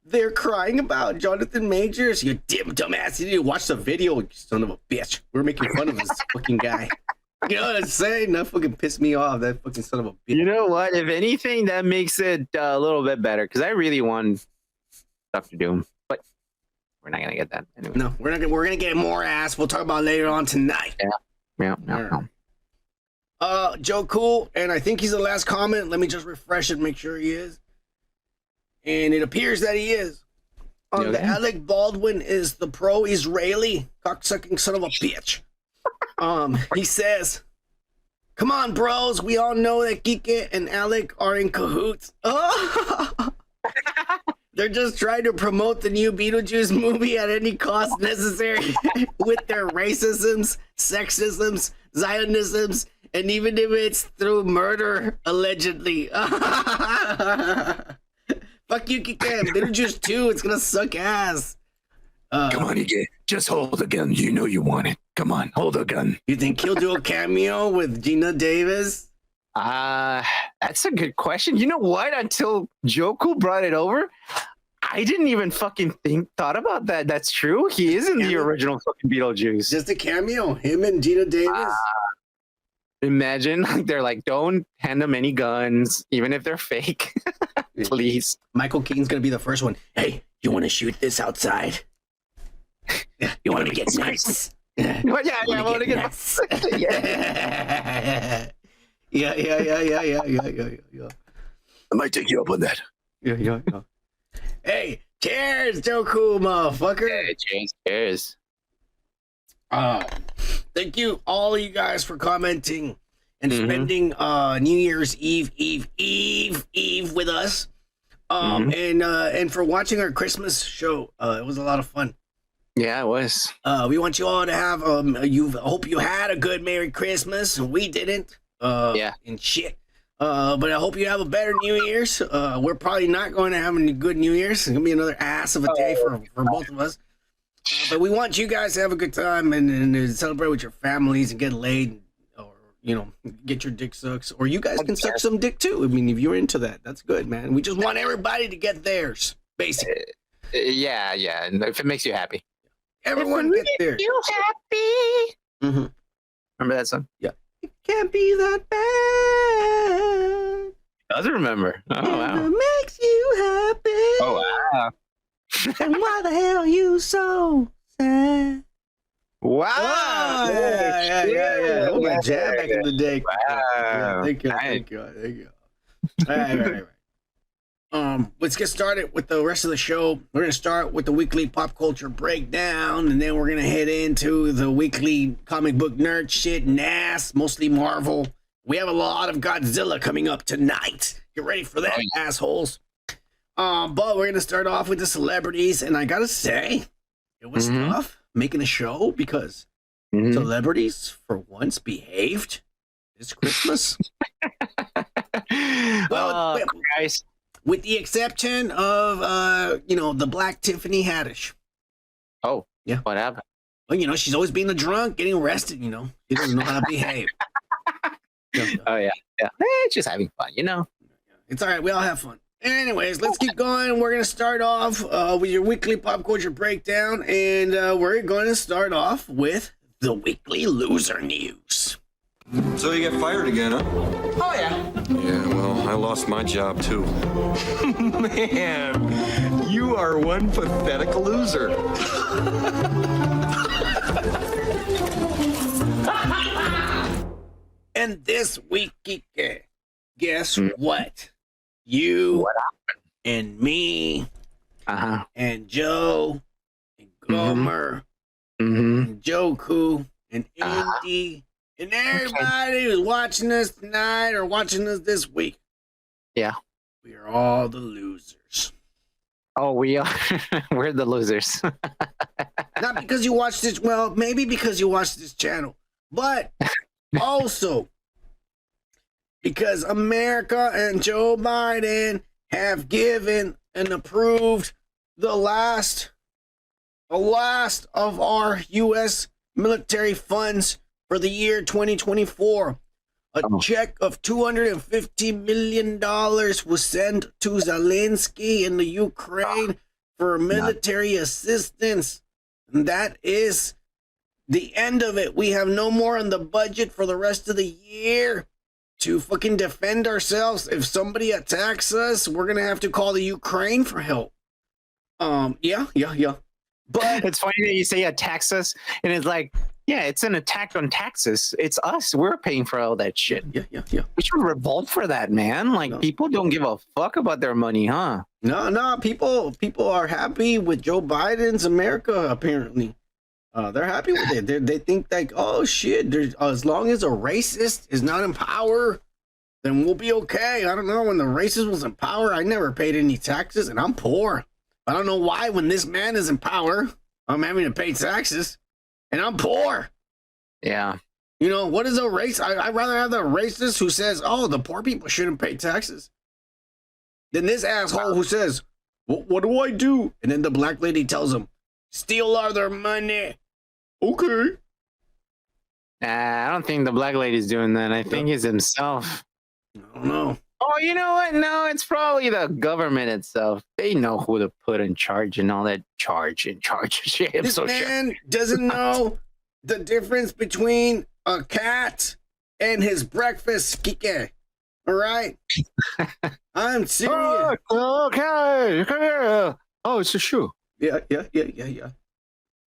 they're crying about Jonathan Majors. You dumbass. You need to watch the video, you son of a bitch. We're making fun of this fucking guy. You know what I'm saying? That fucking pissed me off. That fucking son of a bitch. You know what? If anything, that makes it a little bit better because I really want stuff to do, but we're not gonna get that anyway. No, we're gonna get more ass. We'll talk about it later on tonight. Yeah. Joe Cool, and I think he's the last comment. Let me just refresh it, make sure he is. And it appears that he is. The Alec Baldwin is the pro-Israeli cocksucking son of a bitch. He says, "Come on, bros. We all know that Kike and Alec are in cahoots. Oh, they're just trying to promote the new Beetlejuice movie at any cost necessary with their racisms, sexisms, Zionisms, and even if it's through murder, allegedly." Fuck you, Kike. Beetlejuice 2, it's gonna suck ass. Come on, Ige. Just hold the gun. You know you want it. Come on, hold the gun. You think he'll do a cameo with Gina Davis? That's a good question. You know what? Until Joku brought it over, I didn't even fucking thought about that. That's true. He is in the original fucking Beetlejuice. Just a cameo. Him and Gina Davis. Imagine they're like, don't hand them any guns, even if they're fake. Please. Michael Keaton's gonna be the first one. Hey, you want to shoot this outside? You want to get nice? I want to get nice. Yeah. I might take you up on that. Yeah. Hey, cheers, Joku, motherfucker. Yeah, cheers. Thank you, all of you guys, for commenting and spending New Year's Eve with us. And for watching our Christmas show. It was a lot of fun. Yeah, it was. We want you all to have hope you had a good Merry Christmas. We didn't. And shit. But I hope you have a better New Year's. We're probably not going to have a good New Year's. It's gonna be another ass of a day for both of us. But we want you guys to have a good time and celebrate with your families and get laid, or get your dick sucks, or you guys can suck some dick too. I mean, if you're into that, that's good, man. We just want everybody to get theirs, basically. Yeah. If it makes you happy, everyone get theirs. You happy? Mm-hmm. Remember that song? Yeah. It can't be that bad. Doesn't remember. Oh wow. It makes you happy. Oh wow. And why the hell are you so sad? Wow. Yeah. That was my jam back in the day. Wow. Thank you. All right. Let's get started with the rest of the show. We're going to start with the weekly pop culture breakdown, and then we're going to head into the weekly comic book nerd shit and ass, mostly Marvel. We have a lot of Godzilla coming up tonight. Get ready for that, assholes. But we're going to start off with the celebrities, and I got to say, it was tough making a show because celebrities, for once, behaved this Christmas. Well, guys. With the exception of, the Black Tiffany Haddish. Oh, yeah. What happened? Well, she's always being a drunk, getting arrested, She doesn't know how to behave. Oh, yeah. It's just having fun, It's all right. We all have fun. Anyways, let's keep going. We're going to start off with your weekly pop culture breakdown, and we're going to start off with the weekly loser news. So you get fired again, huh? Oh, yeah. Yeah, well, I lost my job, too. Man, you are one pathetic loser. And this week, guess what? You and me and Joe and Gomer and Joku and Indy and everybody who's watching us tonight or watching us this week. Yeah. We are all the losers. Oh, we are. We're the losers. Not because you watched this. Well, maybe because you watched this channel, but also because America and Joe Biden have given and approved the last of our U.S. military funds for the year 2024. A check of $250 million was sent to Zelensky in the Ukraine for military assistance. And that is the end of it. We have no more on the budget for the rest of the year to fucking defend ourselves. If somebody attacks us, we're going to have to call the Ukraine for help. Yeah. But it's funny that you say attacks us, and it's like, yeah, it's an attack on taxes. It's us. We're paying for all that shit. Yeah. We should revolt for that, man. Like, people don't give a fuck about their money, huh? No. People are happy with Joe Biden's America, apparently. They're happy with it. They think like, oh, shit, as long as a racist is not in power, then we'll be okay. I don't know. When the racist was in power, I never paid any taxes, and I'm poor. I don't know why when this man is in power, I'm having to pay taxes. And I'm poor. Yeah. You know, what is a race? I'd rather have the racist who says, oh, the poor people shouldn't pay taxes, than this asshole who says, what do I do? And then the black lady tells him, steal all their money. Okay. I don't think the black lady's doing that. I think it's himself. I don't know. Oh, you know what? No, it's probably the government itself. They know who to put in charge and all that charge shit. This man doesn't know the difference between a cat and his breakfast, Kike. All right? I'm serious. Okay, come here. Oh, it's a shoe. Yeah.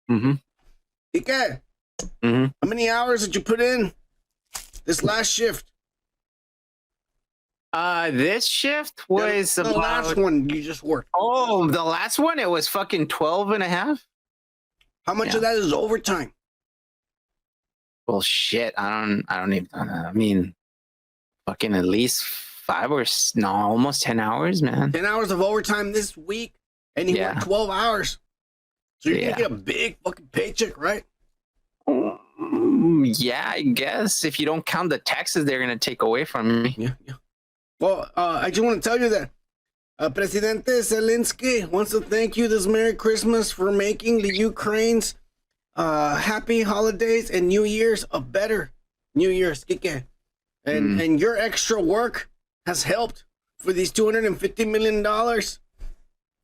Mm-hmm. Kike, how many hours did you put in this last shift? This shift was the last one you just worked. Oh, the last one, it was fucking 12 and a half. How much of that is overtime? Well, shit, I don't even know. I mean, fucking at least almost 10 hours, man. 10 hours of overtime this week, and you worked 12 hours. So you're gonna get a big fucking paycheck, right? Yeah, I guess. If you don't count the taxes they're gonna take away from me. Yeah. Well, I just want to tell you that Presidente Zelensky wants to thank you this Merry Christmas for making the Ukraine's happy holidays and New Year's a better New Year's, Kike. And your extra work has helped for these $250 million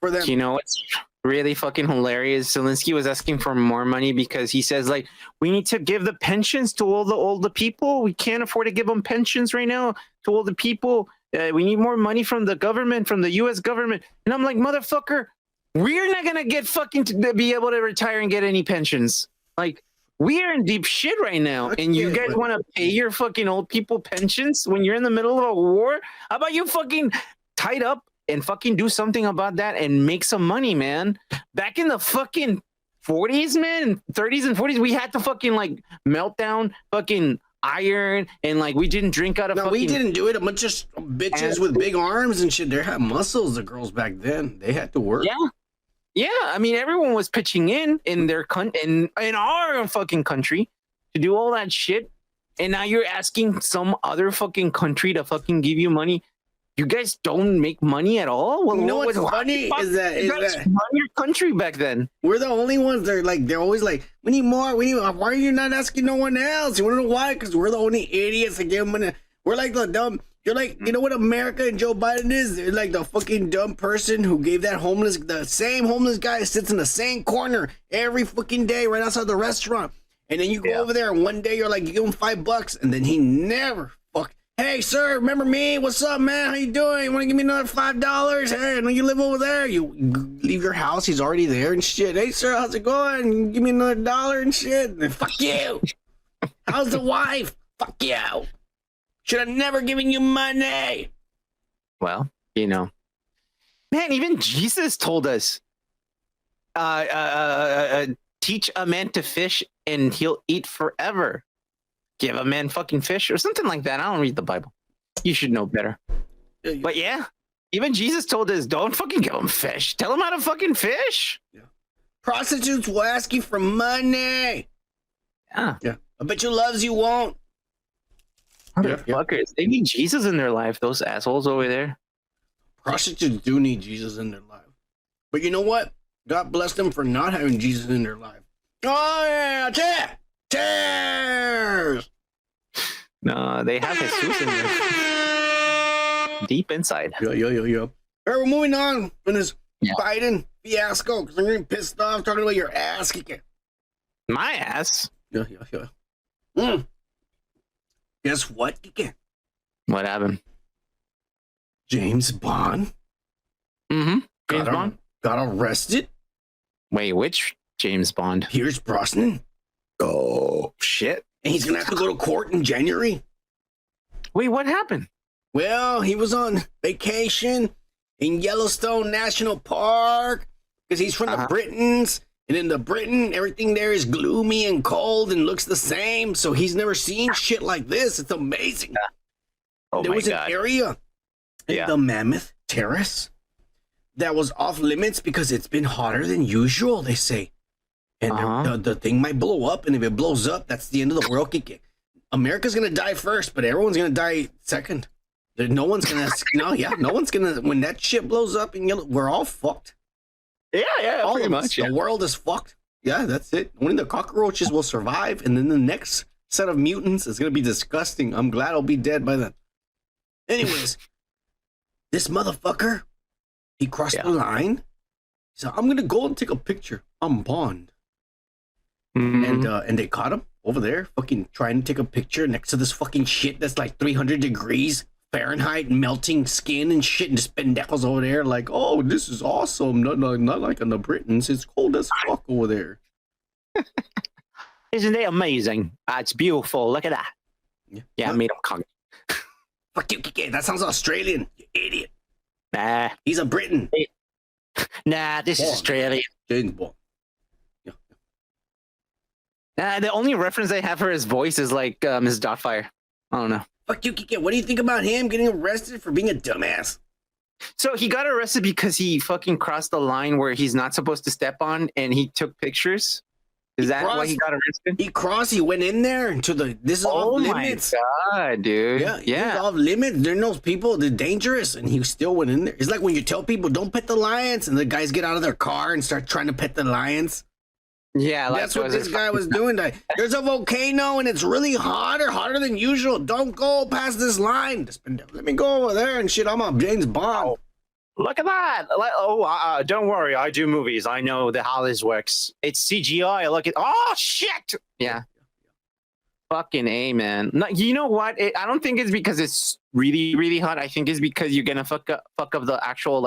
for them. You know what's really fucking hilarious? Zelensky was asking for more money because he says, like, we need to give the pensions to all the older people. We can't afford to give them pensions right now to all the people. We need more money from the government, from the U.S. government. And I'm like, motherfucker, we're not going to get fucking to be able to retire and get any pensions. Like, we are in deep shit right now. And you guys want to pay your fucking old people pensions when you're in the middle of a war? How about you fucking tied up and fucking do something about that and make some money, man? Back in the fucking 40s, man, 30s and 40s, we had to fucking like melt down fucking iron, and like we didn't drink out of we didn't do it. A bunch of bitches with big arms and shit. They had muscles, the girls back then. They had to work. Yeah. I mean, everyone was pitching in their in our fucking country to do all that shit. And now you're asking some other fucking country to fucking give you money. You guys don't make money at all? Well, you know what's funny is that run your country back then. We're the only ones that they're always like, we need more. Why are you not asking no one else? You want to know why? Because we're the only idiots that give money. We're like the dumb. You're like, you know what America and Joe Biden is? They're like the fucking dumb person who gave the same homeless guy sits in the same corner every fucking day right outside the restaurant. And then you go over there and one day you're like, you give him $5 and then he never hey, sir, remember me? What's up, man? How you doing? You want to give me another $5? Hey, I know you live over there. You leave your house. He's already there and shit. Hey, sir, how's it going? Give me another $1 and shit. And fuck you. How's the wife? Fuck you. Should have never given you money. Well, you know. Man, even Jesus told us, teach a man to fish and he'll eat forever. Give a man fucking fish or something like that. I don't read the Bible. You should know better. But yeah, even Jesus told us, don't fucking give him fish. Tell him how to fucking fish. Yeah. Prostitutes will ask you for money. Yeah. I bet you loves you won't. Motherfuckers. They need Jesus in their life, those assholes over there. Prostitutes do need Jesus in their life. But you know what? God bless them for not having Jesus in their life. Oh, yeah. Cheers! No, they have Jesus in there. Deep inside. Yo. All right, we're moving on from this Biden fiasco because I'm getting pissed off talking about your ass kicking. My ass? Yeah. Guess what, Kike? What happened? James Bond. Mm-hmm. James Bond? Got arrested. Wait, which James Bond? Pierce Brosnan. Oh, shit. And he's going to have to go to court in January. Wait, what happened? Well, he was on vacation in Yellowstone National Park because he's from the Britons. And in the Britain, everything there is gloomy and cold and looks the same. So he's never seen shit like this. It's amazing. Oh, there was an area in the Mammoth Terrace that was off limits because it's been hotter than usual, they say. And the thing might blow up. And if it blows up, that's the end of the world. America's going to die first, but everyone's going to die second. No one's going to, no one's going to, when that shit blows up and we're all fucked. Yeah, all pretty much. The world is fucked. Yeah, that's it. Only the cockroaches will survive, and then the next set of mutants is gonna be disgusting. I'm glad I'll be dead by then. Anyways, this motherfucker, he crossed the line. So I'm gonna go and take a picture. I'm Bond. And they caught him over there, fucking trying to take a picture next to this fucking shit that's like 300 degrees Fahrenheit, melting skin and shit, and just pendejos over there like, oh, this is awesome. Not like in the Britons. It's cold as fuck over there. Isn't it amazing? It's beautiful. Look at that. Yeah, I made him cock. Fuck you, Kike. That sounds Australian. You idiot. Nah. He's a Briton. Nah, this is Australian. James Bond. The only reference I have for his voice is like Miss Doubtfire. I don't know. Fuck you, Kike. What do you think about him getting arrested for being a dumbass? So he got arrested because he fucking crossed the line where he's not supposed to step on, and he took pictures. Is that why he got arrested? He crossed. He went in there into the. This is off limits. Oh my god, dude! Yeah. Off limits. There are no people. They're dangerous, and he still went in there. It's like when you tell people don't pet the lions, and the guys get out of their car and start trying to pet the lions. Yeah, that's what this guy was doing. There's a volcano and it's really hotter than usual. Don't go past this line. Let me go over there and shit. I'm a James Bond. Look at that. Don't worry. I do movies. I know how this works. It's CGI. Look at. Oh shit. Yeah. Fucking A, man. No, you know what? I don't think it's because it's really, really hot. I think it's because you're gonna fuck up the actual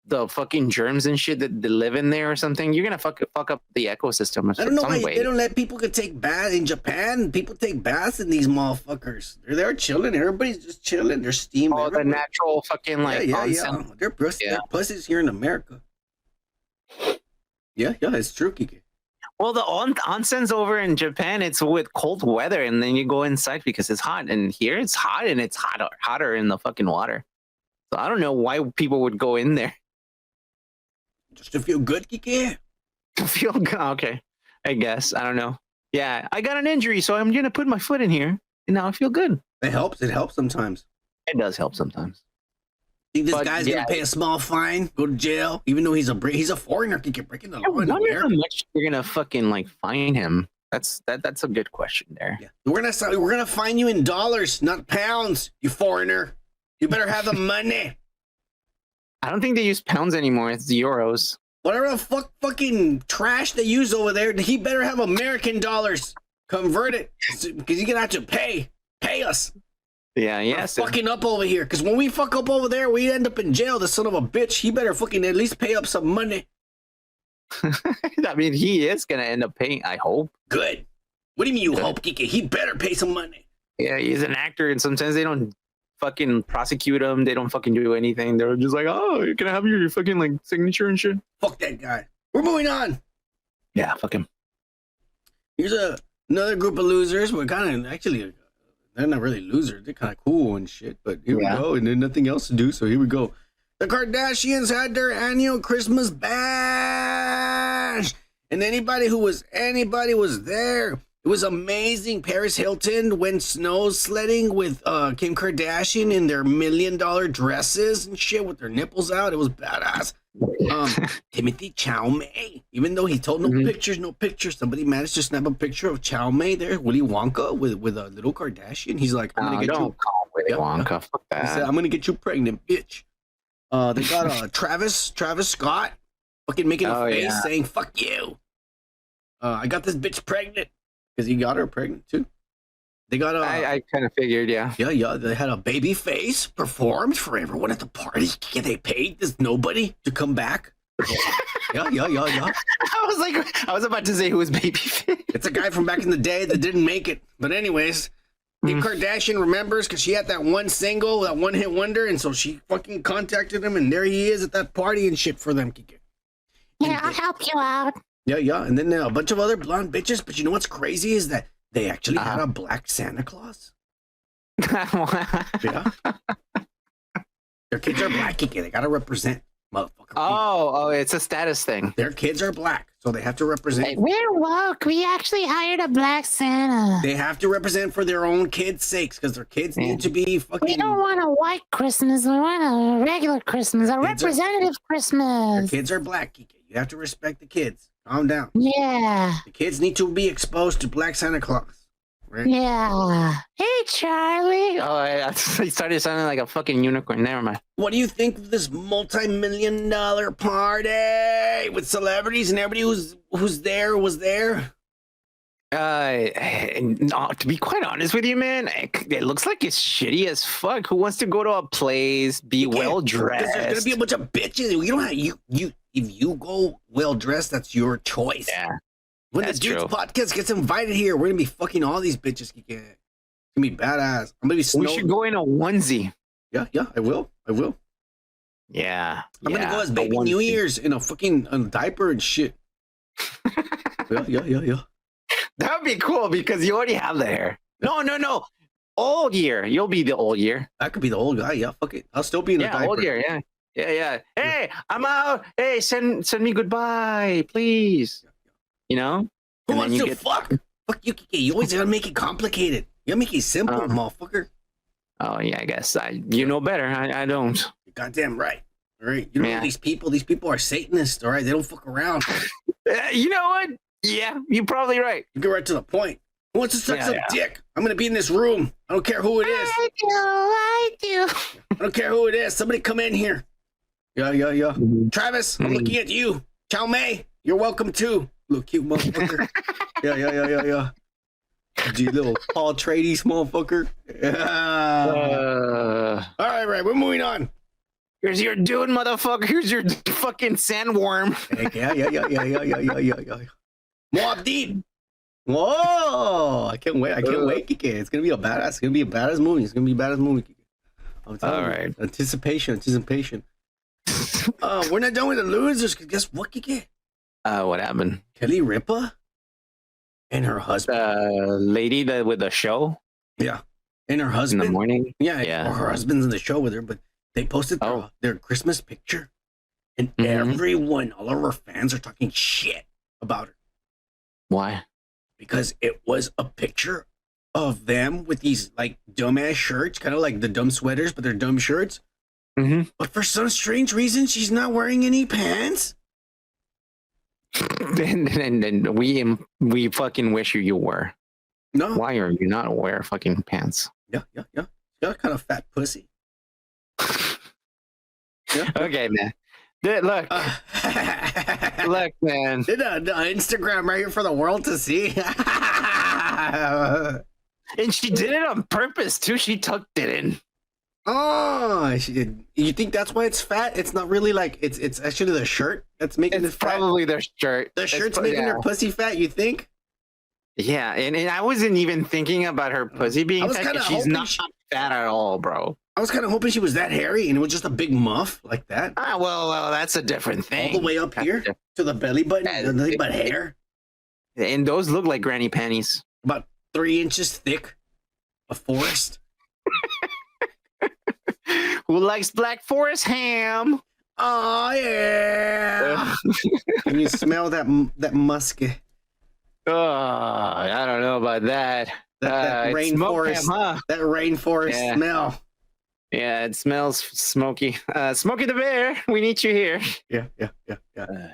the fucking germs and shit that live in there or something. You're gonna fuck up the ecosystem. I don't know why they don't let people take baths in Japan. People take baths in these motherfuckers. They're there chilling. Everybody's just chilling. They're steam. Oh, the natural fucking onsen. They're pussies here in America. Yeah, it's true, Kike. Well, the onsen's over in Japan. It's with cold weather, and then you go inside because it's hot. And here it's hot, and it's hotter in the fucking water. So I don't know why people would go in there. Just to feel good, Kike? To feel good? Okay. I guess. I don't know. Yeah, I got an injury, so I'm going to put my foot in here, and now I feel good. It helps. It helps sometimes. It does help sometimes. Think this guy's going to pay a small fine, go to jail, even though he's a foreigner, he can break in the law in America. How much you're going to fucking, fine him? That's a good question there. Yeah. We're gonna fine you in dollars, not pounds, you foreigner. You better have the money. I don't think they use pounds anymore. It's euros. Whatever the fucking trash they use over there, he better have American dollars. Convert it, because you're gonna have to pay us. Yeah. We're fucking up over here, because when we fuck up over there, we end up in jail. The son of a bitch. He better fucking at least pay up some money. I mean, he is gonna end up paying. I hope. Good. What do you mean you hope, Kike? He better pay some money. Yeah, he's an actor, and sometimes they don't fucking prosecute him. They don't fucking do anything. They're just like, oh, you're gonna have your fucking signature and shit. Fuck that guy. We're moving on. Yeah, fuck him. Here's another group of losers. We're kind of actually, they're not really losers. They're kind of cool and shit. But here we go, and there's nothing else to do. So here we go. The Kardashians had their annual Christmas bash, and anybody was there. It was amazing. Paris Hilton went snow sledding with Kim Kardashian in their $1 million dresses and shit with their nipples out. It was badass. Timothy Chalamet, even though he told no pictures, somebody managed to snap a picture of Chalamet there, Willy Wonka with a little Kardashian. He's like, I'm gonna get you. Call Willy Wonka. Fuck that. He said, I'm gonna get you pregnant, bitch. They got Travis Scott fucking making a face saying fuck you. I got this bitch pregnant because he got her pregnant too. They got I kind of figured, yeah. Yeah. They had a baby face performed for everyone at the party. They paid this nobody to come back. Yeah. I was about to say who was Babyface. It's a guy from back in the day that didn't make it. But anyways, Kim Kardashian remembers because she had that one single, that one hit wonder, and so she fucking contacted him, and there he is at that party and shit for them. Yeah, I'll help you out. Yeah. And then a bunch of other blonde bitches. But you know what's crazy is that they actually had a black Santa Claus. Yeah. Their kids are black. They gotta represent, motherfucker. Oh, it's a status thing. Their kids are black, so they have to represent. We're woke. We actually hired a black Santa. They have to represent for their own kids' sakes, because their kids need to be fucking. We don't want a white Christmas. We want a regular Christmas, a representative Christmas. Their kids are black, Kike. You have to respect the kids. Calm down. Yeah. The kids need to be exposed to Black Santa Claus. Right? Yeah. Hey, Charlie. Oh, I started sounding like a fucking unicorn. Never mind. What do you think of this multi-million-dollar party with celebrities and everybody who's there was there? To be quite honest with you, man, it looks like it's shitty as fuck. Who wants to go to a place, be well dressed? There's gonna be a bunch of bitches. You don't have you. If you go well dressed, that's your choice. Yeah. When the Dudes podcast gets invited here, we're gonna be fucking all these bitches. It's gonna be badass. I'm gonna be. We should go in a onesie. Yeah. I will. Yeah. I'm gonna go as Baby New Year's in a fucking diaper and shit. Yeah. That would be cool because you already have the hair. No. Old year. You'll be the old year. I could be the old guy. Yeah, fuck it. I'll still be in a diaper. Old year. Yeah. Hey, I'm out. Hey, send me goodbye, please. You know? Who wants to fuck? Fuck you, Kike. You always gotta make it complicated. You gotta make it simple, motherfucker. Oh yeah, I guess you know better. I don't. You're goddamn right. All right. You know these people are Satanists. All right. They don't fuck around. You know what? Yeah, you're probably right. You get right to the point. Who wants to suck some dick? I'm gonna be in this room. I don't care who it is. I do. I don't care who it is. Somebody come in here. Yeah. Travis, I'm looking at you. Chow May, you're welcome too. Little cute motherfucker. Yeah. You little Paul Trades motherfucker. All right. We're moving on. Here's your dude, motherfucker. Here's your fucking sandworm. Yeah. Mob Deep. Whoa! I can't wait, Kike. It's gonna be a badass. Movie. I'm telling you. Anticipation. We're not done with the losers. Guess what, Kike? What happened? Kelly Ripa and her husband. Lady with the show. Yeah, and her husband in the morning. Yeah. Or her husband's in the show with her, but they posted their Christmas picture, and everyone, all of her fans, are talking shit about her. Why? Because it was a picture of them with these like dumbass shirts, kind of like the dumb sweaters, but they're dumb shirts. Mm-hmm. But for some strange reason, she's not wearing any pants. And we fucking wish you were. No. Why are you not wearing fucking pants? Yeah. She got kind of fat pussy. Yeah. Okay, man. Look, man. Did a Instagram right here for the world to see. And she did it on purpose too. She tucked it in. Oh, you think that's why it's fat? It's not really like it's actually the shirt that's making it fat. Probably their shirt. The shirt's making her pussy fat. You think? Yeah, and I wasn't even thinking about her pussy being fat. She's not fat at all, bro. I was kind of hoping she was that hairy and it was just a big muff like that. Well, that's a different thing. All the way up here to the belly button, nothing but hair. And those look like granny panties. About 3 inches thick. A forest. Who likes Black Forest ham? Oh yeah. Can you smell that musky? I don't know about that. That It's smoke rainforest, him, huh? that rainforest smell. Yeah, it smells smoky. Smokey the Bear, we need you here. Yeah.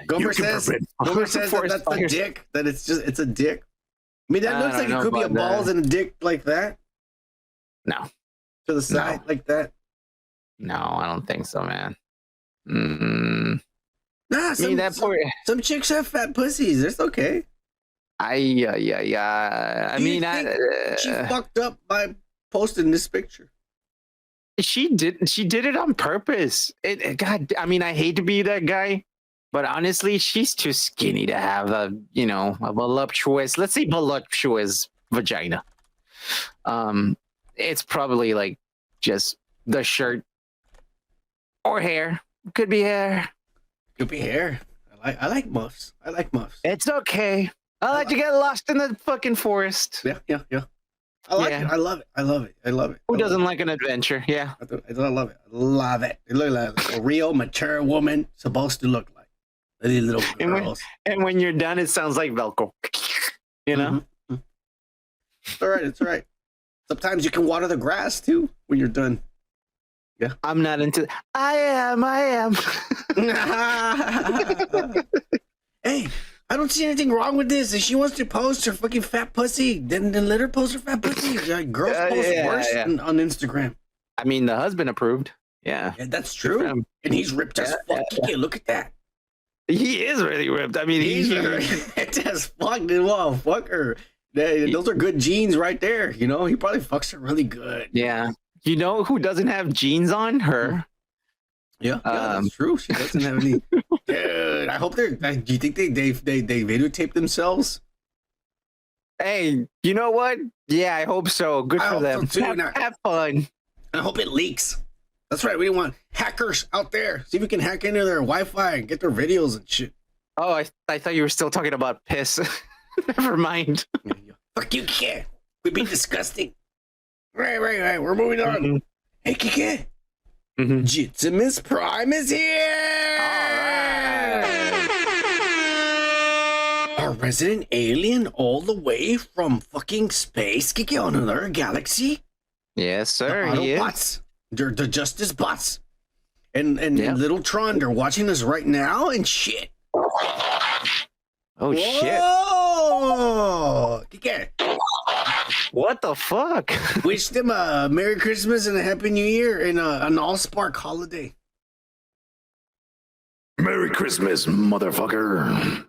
Gomer says that that's a dick. That it's a dick. I mean, that looks like it could be a balls and a dick like that. No. To the side like that. No, I don't think so, man. Nah, some chicks have fat pussies. It's okay. She fucked up by posting this picture. She did it on purpose. God, I mean, I hate to be that guy, but honestly, she's too skinny to have a voluptuous, let's say voluptuous vagina. It's probably like just the shirt or hair. Could be hair. Could be hair. I like muffs. It's okay. I like to get lost in the fucking forest. Yeah. I like it. I love it. Who doesn't like an adventure? Yeah. I love it. Love it. It looks like a real mature woman supposed to look like. These little girls. And when you're done, it sounds like Velcro. You know? Mm-hmm. It's all right. Sometimes you can water the grass too when you're done. Yeah. I'm not into I am. Hey, I don't see anything wrong with this. If she wants to post her fucking fat pussy, then let her post her fat pussy. Like, girls post worse on Instagram. I mean, the husband approved. Yeah, that's true. And he's ripped as fuck. Yeah, look at that. He is really ripped. I mean, he's ripped as fuck. Well, fuck her. Those are good genes right there. You know, he probably fucks her really good. Yeah. You know who doesn't have jeans on? Her. Yeah, that's true. She doesn't have any. Dude, I hope they're. Do you think they videotape themselves? Hey, you know what? Yeah, I hope so. Good for them. So have fun. I hope it leaks. That's right. We want hackers out there. See if we can hack into their Wi-Fi and get their videos and shit. Oh, I thought you were still talking about piss. Never mind. Fuck you, Kike. We'd be disgusting. Right. We're moving on. Mm-hmm. Hey, Kike. Jitzimus Prime is here! Alright! Our resident alien all the way from fucking space, Kike, on another galaxy? Yes, sir. The Autobots. They're Justice Bots. And Little Tron, they're watching us right now and shit. Oh, shit. Whoa! Kike. What the fuck? Wish them a Merry Christmas and a Happy New Year and an all-spark holiday. Merry Christmas, motherfucker.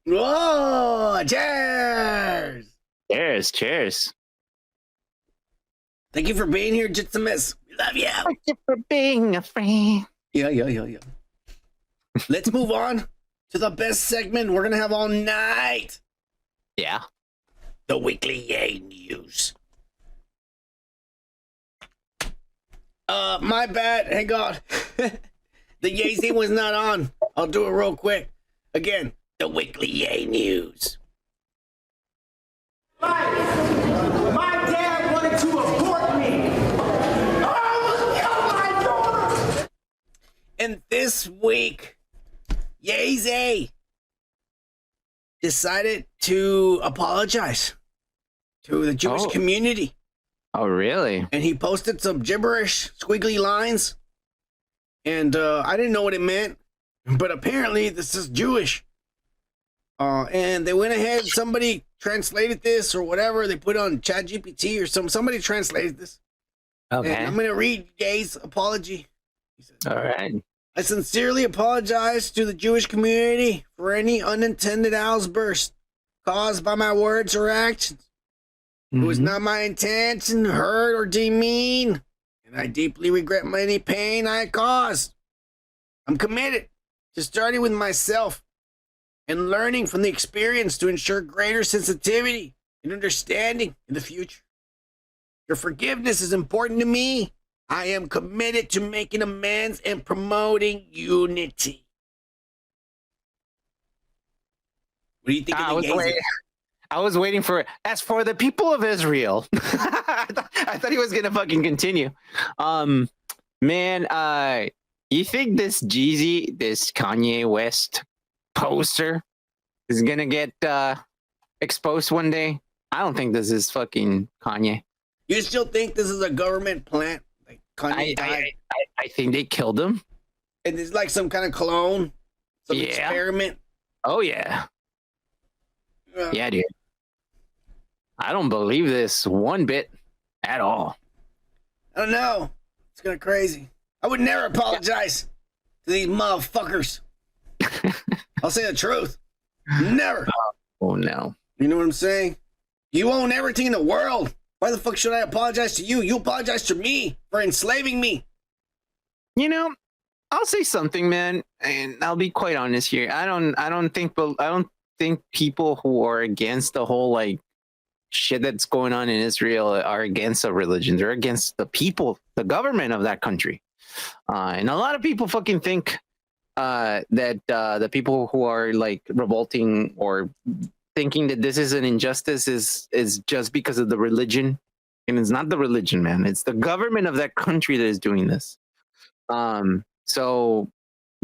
Whoa! Cheers! Cheers. Thank you for being here, Jitzimus. We love you. Thank you for being a friend. Yeah. Let's move on to the best segment we're going to have all night. Yeah. The Weekly Yay News. My bad. Hang on. The Yay thing was not on. I'll do it real quick. Again, the Weekly Yay News. My dad wanted to abort me. I was my daughter. And this week, Yay decided to apologize to the Jewish community. Oh, really? And he posted some gibberish, squiggly lines. And I didn't know what it meant, but apparently this is Jewish. And they went ahead, somebody translated this or whatever. They put on ChatGPT or somebody translated this. Okay. And I'm going to read Yay's apology. He said, all right. I sincerely apologize to the Jewish community for any unintended outburst caused by my words or actions. It was not my intention to hurt or demean, and I deeply regret any pain I caused. I'm committed to starting with myself and learning from the experience to ensure greater sensitivity and understanding in the future. Your forgiveness is important to me. I am committed to making amends and promoting unity. What do you think of the I was waiting for it. As for the people of Israel, I thought he was gonna fucking continue. Man, you think this Jeezy, this Kanye West poster, is gonna get exposed one day, I don't think this is fucking Kanye. You still think this is a government plant? Like Kanye died? I think they killed him. And it's like some kind of clone? Some Yeah. experiment? Oh, yeah. Yeah, dude. I don't believe this one bit at all. I don't know. It's kind of crazy. I would never apologize to these motherfuckers. I'll say the truth. Never. Oh, no. You know what I'm saying? You own everything in the world. Why the fuck should I apologize to you? You apologize to me for enslaving me. You know, I'll say something, man, and I'll be quite honest here. I don't think people who are against the whole like shit that's going on in Israel are against a religion. They're against the people, the government of that country. And a lot of people fucking think that the people who are like revolting or thinking that this is an injustice is just because of the religion. And it's not the religion, man. It's the government of that country that is doing this. So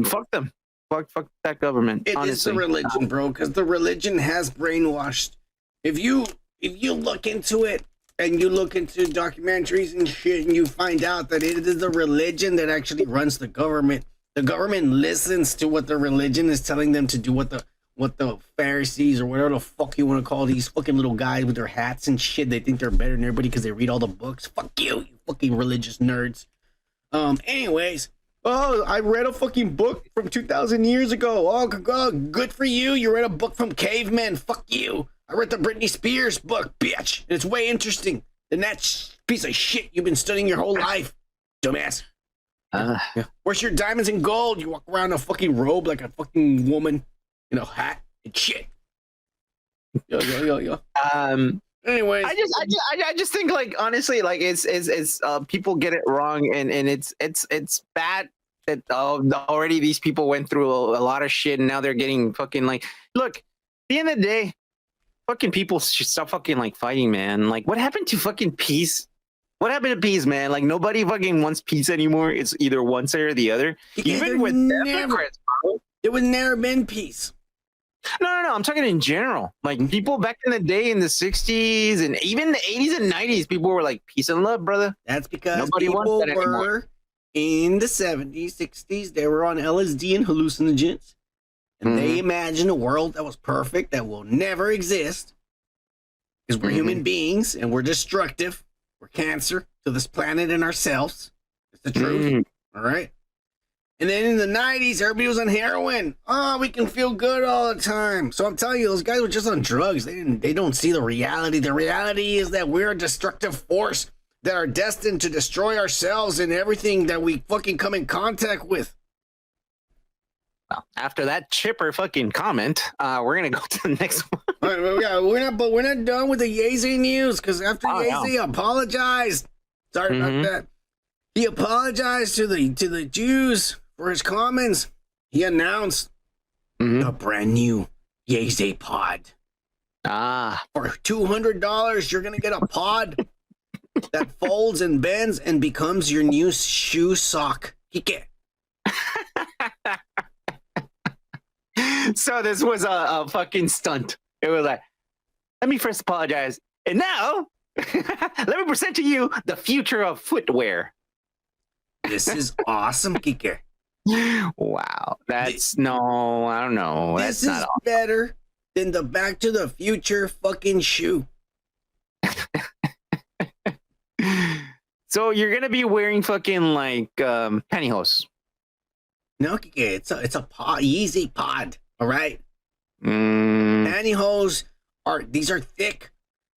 fuck them. Fuck that government. It honestly. is the religion, bro, because the religion has brainwashed. If you look into it and you look into documentaries and shit, and you find out that it is the religion that actually runs the government. The government listens to what the religion is telling them to do. What the Pharisees or whatever the fuck you want to call these fucking little guys with their hats and shit. They think they're better than everybody because they read all the books. Fuck you fucking religious nerds. Anyways. Oh, I read a fucking book from 2,000 years ago. Oh, good for you. You read a book from cavemen. Fuck you. I read the Britney Spears book, bitch. And it's way interesting than that piece of shit you've been studying your whole life, dumbass. Yeah. Where's your diamonds and gold? You walk around in a fucking robe like a fucking woman in a hat and shit. Yo. Anyways, I just think like honestly, like it's people get it wrong, and it's bad that already these people went through a lot of shit, and now they're getting fucking like, look, at the end of the day, fucking people should stop fucking like fighting, man. Like, what happened to fucking peace? What happened to peace, man? Like, nobody fucking wants peace anymore. It's either one side or the other. Even with Democrats, bro. It would never been peace. No. I'm talking in general. Like people back in the day in the 60s and even the 80s and 90s, people were like, peace and love, brother. That's because nobody people wants that were anymore. In the 70s, 60s, they were on LSD and hallucinogens. And they imagined a world that was perfect, that will never exist. Because we're human beings and we're destructive. We're cancer to this planet and ourselves. It's the truth. All right. And then in the 90s, everybody was on heroin. Oh, we can feel good all the time. So I'm telling you, those guys were just on drugs. They don't see the reality. The reality is that we're a destructive force that are destined to destroy ourselves and everything that we fucking come in contact with. Well, after that chipper fucking comment, we're gonna go to the next one. Yeah, we're not done with the Yeezy news, because after Yeezy apologized. Sorry about that. He apologized to the Jews for his comments. He announced a brand new Yeezy pod. For $200, you're gonna get a pod that folds and bends and becomes your new shoe sock. Kike. So this was a fucking stunt. It was like, let me first apologize, and now let me present to you the future of footwear. This is awesome, Kike. Wow, that's no, I don't know. This That's not is awesome. better than the Back to the Future fucking shoe. So you're gonna be wearing fucking like pantyhose. No, Kike, it's a pod, Yeezy pod. All right. Pantyhose are thick.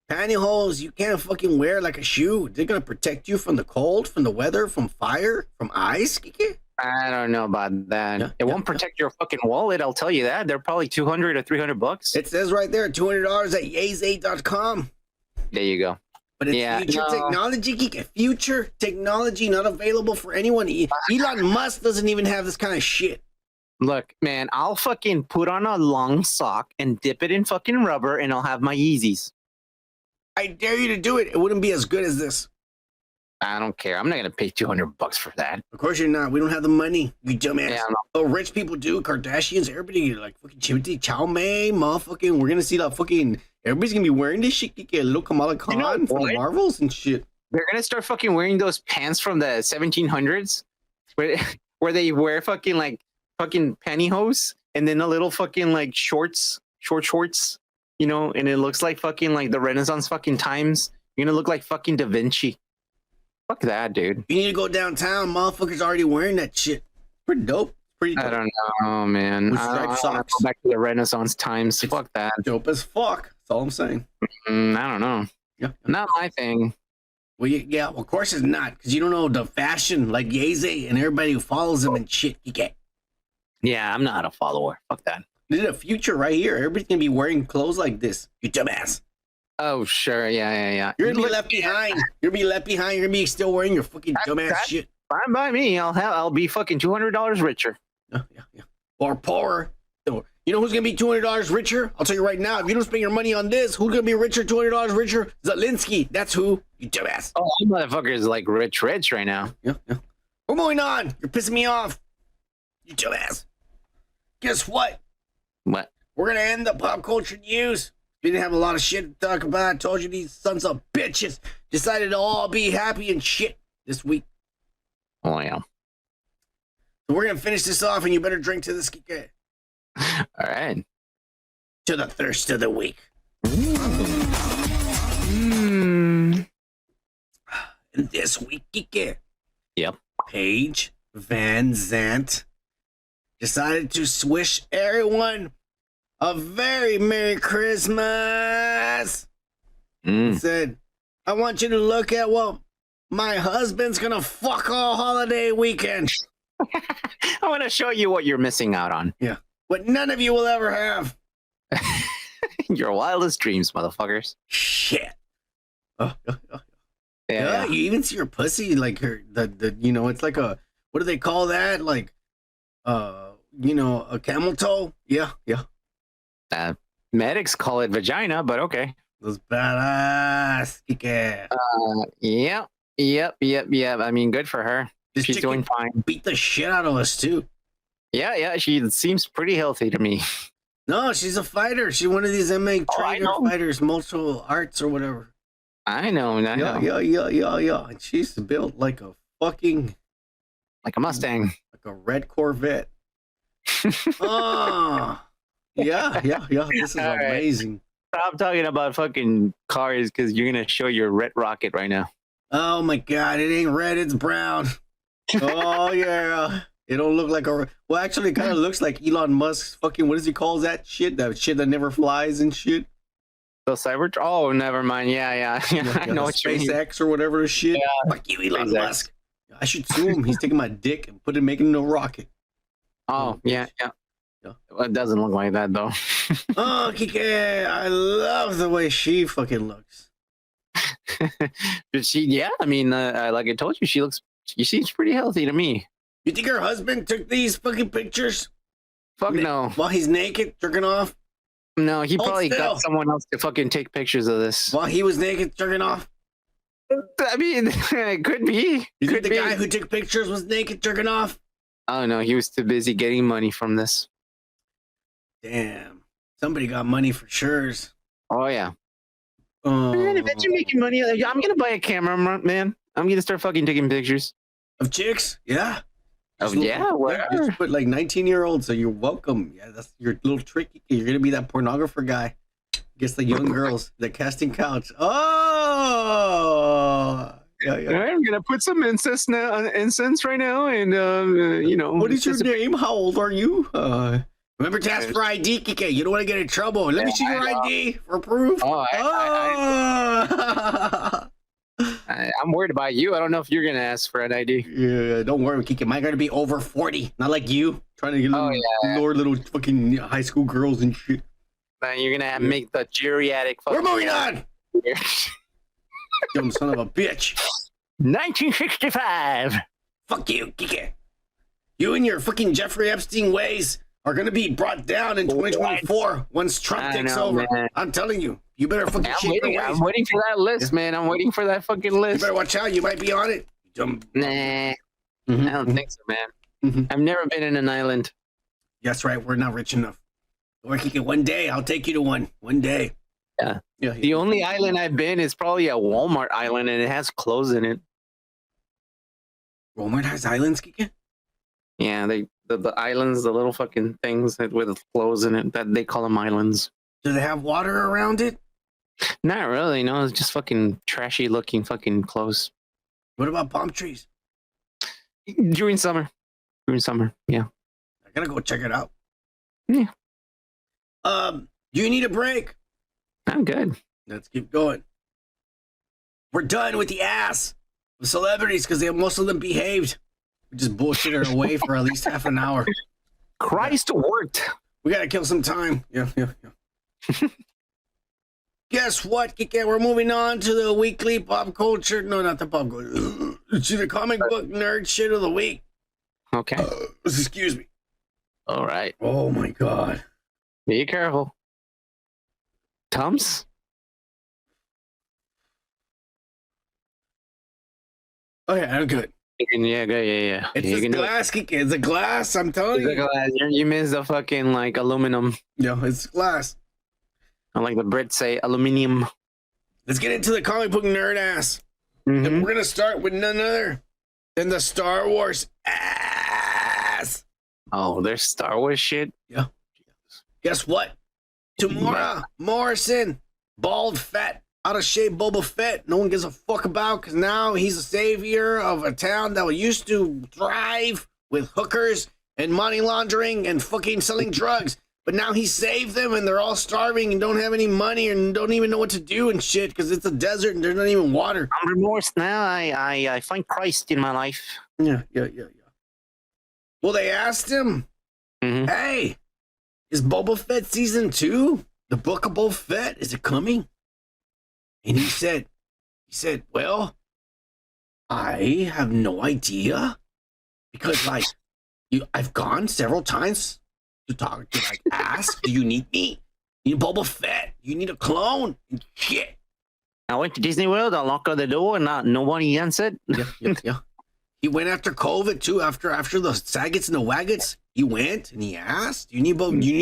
Pantyhose you can't fucking wear like a shoe. They're gonna protect you from the cold, from the weather, from fire, from ice, Kike. I don't know about that. It won't protect your fucking wallet. I'll tell you that. They're probably $200 or $300. It says right there, $200 at yeezy.com. There you go. But it's future technology, Kike. Future technology not available for anyone. Elon Musk doesn't even have this kind of shit. Look, man, I'll fucking put on a long sock and dip it in fucking rubber, and I'll have my Yeezys. I dare you to do it. It wouldn't be as good as this. I don't care. I'm not gonna pay $200 for that. Of course you're not. We don't have the money, you dumbass. Yeah, oh, rich people do. Kardashians, everybody, like fucking Timothy Chalamet, motherfucking. We're gonna see the fucking Everybody's gonna be wearing this shit. Kike, a little Kamala Khan from the Marvels and shit. They're gonna start fucking wearing those pants from the 1700s, where they wear fucking pantyhose and then a little fucking like short shorts, you know, and it looks like fucking like the Renaissance fucking times. You're gonna look like fucking Da Vinci. Fuck that, dude. You need to go downtown. Motherfuckers already wearing that shit. Pretty dope. Pretty dope. I don't know, man. With I striped don't socks. go back to the Renaissance times. Fuck that. Dope as fuck. That's all I'm saying. I don't know. Yeah. Not my thing. Well, yeah, of course it's not, because you don't know the fashion like Yeze and everybody who follows him and shit. You get. Yeah, I'm not a follower. Fuck that. This is the future right here. Everybody's gonna be wearing clothes like this. You dumbass. Oh, sure. Yeah. You're gonna be left behind. You're gonna be left behind. You're gonna be still wearing your fucking dumbass shit. Fine by me. I'll be fucking $200 richer. Yeah. Or poorer. You know who's gonna be $200 richer? I'll tell you right now. If you don't spend your money on this, who's gonna be richer? $200 richer? Zelensky. That's who. You dumbass. Oh, that motherfucker is like rich right now. Yeah. We're moving on. You're pissing me off. You dumbass. Guess what? What? We're gonna end the pop culture news. We didn't have a lot of shit to talk about. I told you these sons of bitches decided to all be happy and shit this week. Oh, yeah. So we're gonna finish this off, and you better drink to this, Kike. All right. To the thirst of the week. Mm. And this week, Kike. Yep. Paige VanZant decided to wish everyone a very Merry Christmas. Said, I want you to look at what my husband's gonna fuck all holiday weekend. I want to show you what you're missing out on. Yeah. What none of you will ever have. Your wildest dreams, motherfuckers. Shit. Yeah. You even see her pussy, like the you know, it's like a, what do they call that? Like, you know, a camel toe. Yeah. Medics call it vagina, but okay. Those badass. Yep. I mean, good for her. She's doing fine. Beat the shit out of us too. Yeah. She seems pretty healthy to me. No, she's a fighter. She's one of these MMA trainer fighters, martial arts or whatever. I know. Yeah. And she's built like a fucking, like a Mustang, like a red Corvette. Oh, yeah. This is amazing. Stop talking about fucking cars because you're gonna show your red rocket right now. Oh my god, it ain't red, it's brown. Oh yeah. It don't look like a, well, actually it kind of looks like Elon Musk's fucking, what does he call that shit? That shit that never flies and shit. The Cybertruck? Oh, never mind. Yeah. I know what you mean. SpaceX or whatever the shit. Yeah. Fuck you, Elon Musk. I should sue him. He's taking my dick and making it a rocket. Oh, yeah. Well, it doesn't look like that though. Oh, Kike, I love the way she fucking looks. But I mean, like I told you, she seems pretty healthy to me. You think her husband took these fucking pictures? Fuck no. While he's naked, jerking off? No, he probably got someone else to fucking take pictures of this. While he was naked, jerking off? I mean, it could be. You think the guy who took pictures was naked, jerking off? Oh no, he was too busy getting money from this. Damn. Somebody got money for sure. Oh yeah. Man, I bet you're making money. I'm gonna buy a camera, man. I'm gonna start fucking taking pictures. Of chicks? Yeah. Whatever. Just put like 19-year-olds, so you're welcome. Yeah, that's your little trick. You're gonna be that pornographer guy. Gets the young girls, the casting couch. Oh, yeah. I'm gonna put some incense right now, and you know. What is your name? How old are you? Remember to ask for ID, Kike. You don't want to get in trouble. Let me see your ID for proof. I'm worried about you. I don't know if you're gonna ask for an ID. Yeah, don't worry, Kike. Mine gonna be over 40, not like you trying to get little fucking high school girls and shit. You're gonna make the geriatric. We're moving on. Dumb son of a bitch. 1965. Fuck you, Kike. You and your fucking Jeffrey Epstein ways are gonna be brought down in 2024 once Trump takes over. Man. I'm telling you, you better fucking shape your ways. I'm waiting for that list, man. I'm waiting for that fucking list. You better watch out. You might be on it. Nah, I don't think so, man. I've never been in an island. That's right. We're not rich enough. Or Kike, one day I'll take you to one. One day. Yeah. Yeah. The only island I've been is probably a Walmart island, and it has clothes in it. Walmart has islands, Kike? Yeah, the islands, the little fucking things with clothes in it, that they call them islands. Do they have water around it? Not really. No, it's just fucking trashy looking fucking clothes. What about palm trees? During summer. Yeah. I gotta go check it out. Yeah. You need a break? I'm good. Let's keep going. We're done with the ass of celebrities because most of them behaved. We just bullshitted away for at least half an hour. Christ worked. We gotta kill some time. Yeah. Guess what, Kike? We're moving on to the weekly pop culture. No, not the pop culture. To the comic book nerd shit of the week. Okay. Excuse me. All right. Oh my God. Be careful. Tums? Okay, I'm good. Yeah, good. Yeah. It's a glass, Kike. It's a glass. I'm telling you. Glass. You missed the fucking like aluminum. No, it's glass. I like the Brits say aluminium. Let's get into the comic book nerd ass. Mm-hmm. And we're gonna start with none other than the Star Wars ass. Oh, there's Star Wars shit. Yeah. Guess what? Tamora Morrison, bald, fat, out of shape Boba Fett. No one gives a fuck about because now he's a savior of a town that used to thrive with hookers and money laundering and fucking selling drugs. But now he saved them and they're all starving and don't have any money and don't even know what to do and shit because it's a desert and there's not even water. I'm remorse now. I find Christ in my life. Yeah. Well, they asked him, hey, is Boba Fett season 2? The book of Boba Fett, is it coming? And he said, well, I have no idea because I've gone several times to ask, do you need me? You need Boba Fett? You need a clone? And shit. I went to Disney World, I locked on the door, and nobody answered. Yeah. He went after COVID too. After the Saggets and the Waggets, he went and he asked, "You need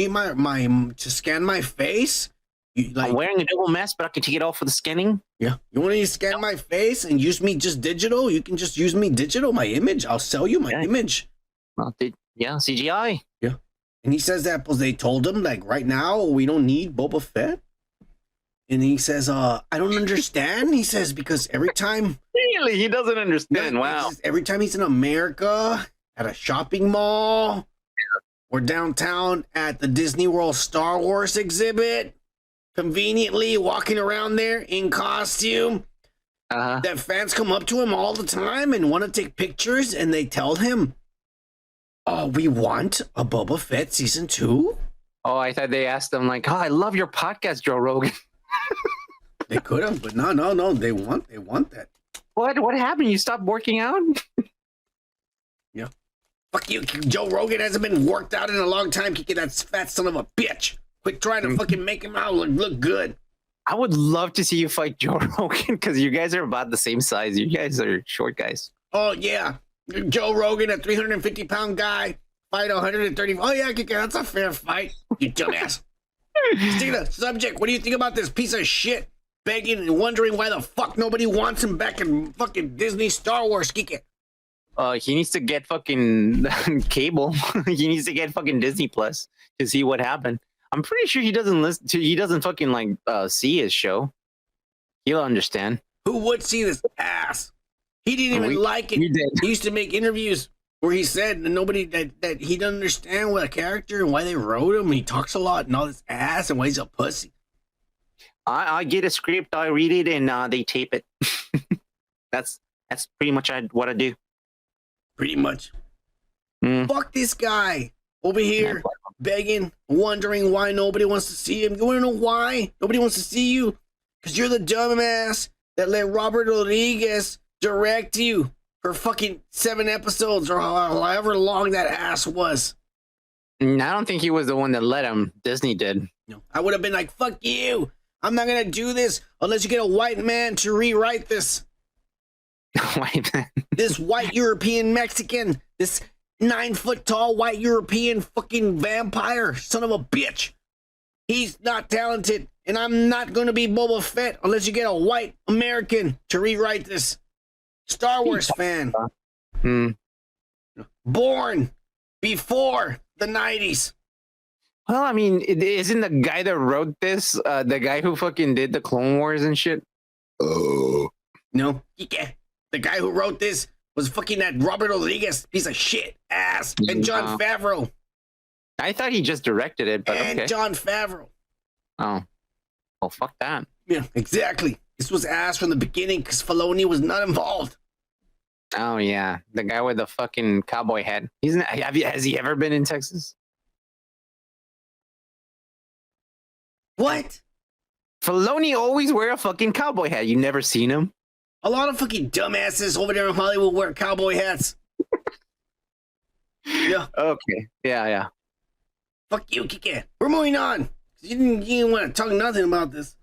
my to scan my face?" I'm wearing a double mask, but I can take it off for the scanning. Yeah, you want to scan my face and use me just digital? You can just use me digital, my image. I'll sell you my image. Yeah, CGI. Yeah, and he says that because they told him right now we don't need Boba Fett. And he says, I don't understand. He says, because every time... Really? He doesn't understand. Wow. Every time he's in America, at a shopping mall, or downtown at the Disney World Star Wars exhibit, conveniently walking around there in costume, that fans come up to him all the time and want to take pictures, and they tell him, we want a Boba Fett season 2? Oh, I thought they asked him, I love your podcast, Joe Rogan. They could have, but no. They want that. What happened? You stopped working out? Yeah. Fuck you. Joe Rogan hasn't been worked out in a long time. Kicking that fat son of a bitch. Quit trying to fucking make him out look good. I would love to see you fight Joe Rogan because you guys are about the same size. You guys are short guys. Oh yeah, Joe Rogan, a 350-pound guy, fight 130. Oh yeah, that's a fair fight. You dumbass. Speaking of subject, what do you think about this piece of shit begging and wondering why the fuck nobody wants him back in fucking Disney Star Wars, Kike? He needs to get fucking cable. He needs to get fucking Disney Plus to see what happened. I'm pretty sure he doesn't listen to. He doesn't fucking see his show. He'll understand. Who would see this ass? He didn't even like it. He used to make interviews where he said that he doesn't understand what a character and why they wrote him. And he talks a lot and all this ass and why he's a pussy. I get a script, I read it, and they tape it. That's pretty much what I do. Pretty much. Fuck this guy over here begging, wondering why nobody wants to see him. You want to know why nobody wants to see you? Because you're the dumbass that let Robert Rodriguez direct you for fucking 7 episodes or however long that ass was. I don't think he was the one that let him. Disney did. No, I would have been like, fuck you. I'm not going to do this unless you get a white man to rewrite this. White man? This white European Mexican, this 9-foot-tall white European fucking vampire, son of a bitch. He's not talented. And I'm not going to be Boba Fett unless you get a white American to rewrite this. Star Wars fan. Born before the 90s. Well, I mean, isn't the guy that wrote this the guy who fucking did the Clone Wars and shit? Oh. No. The guy who wrote this was fucking that Robert Rodriguez piece of shit ass. And Jon Favreau. I thought he just directed it, but and okay. Jon Favreau. Oh. Well, fuck that. Yeah, exactly. This was ass from the beginning because Filoni was not involved. Oh, yeah. The guy with the fucking cowboy hat. He's not, has he ever been in Texas? What? Filoni always wear a fucking cowboy hat. You never seen him? A lot of fucking dumbasses over there in Hollywood wear cowboy hats. Yeah. Okay. Yeah. Fuck you, Kike. We're moving on. You didn't want to talk nothing about this.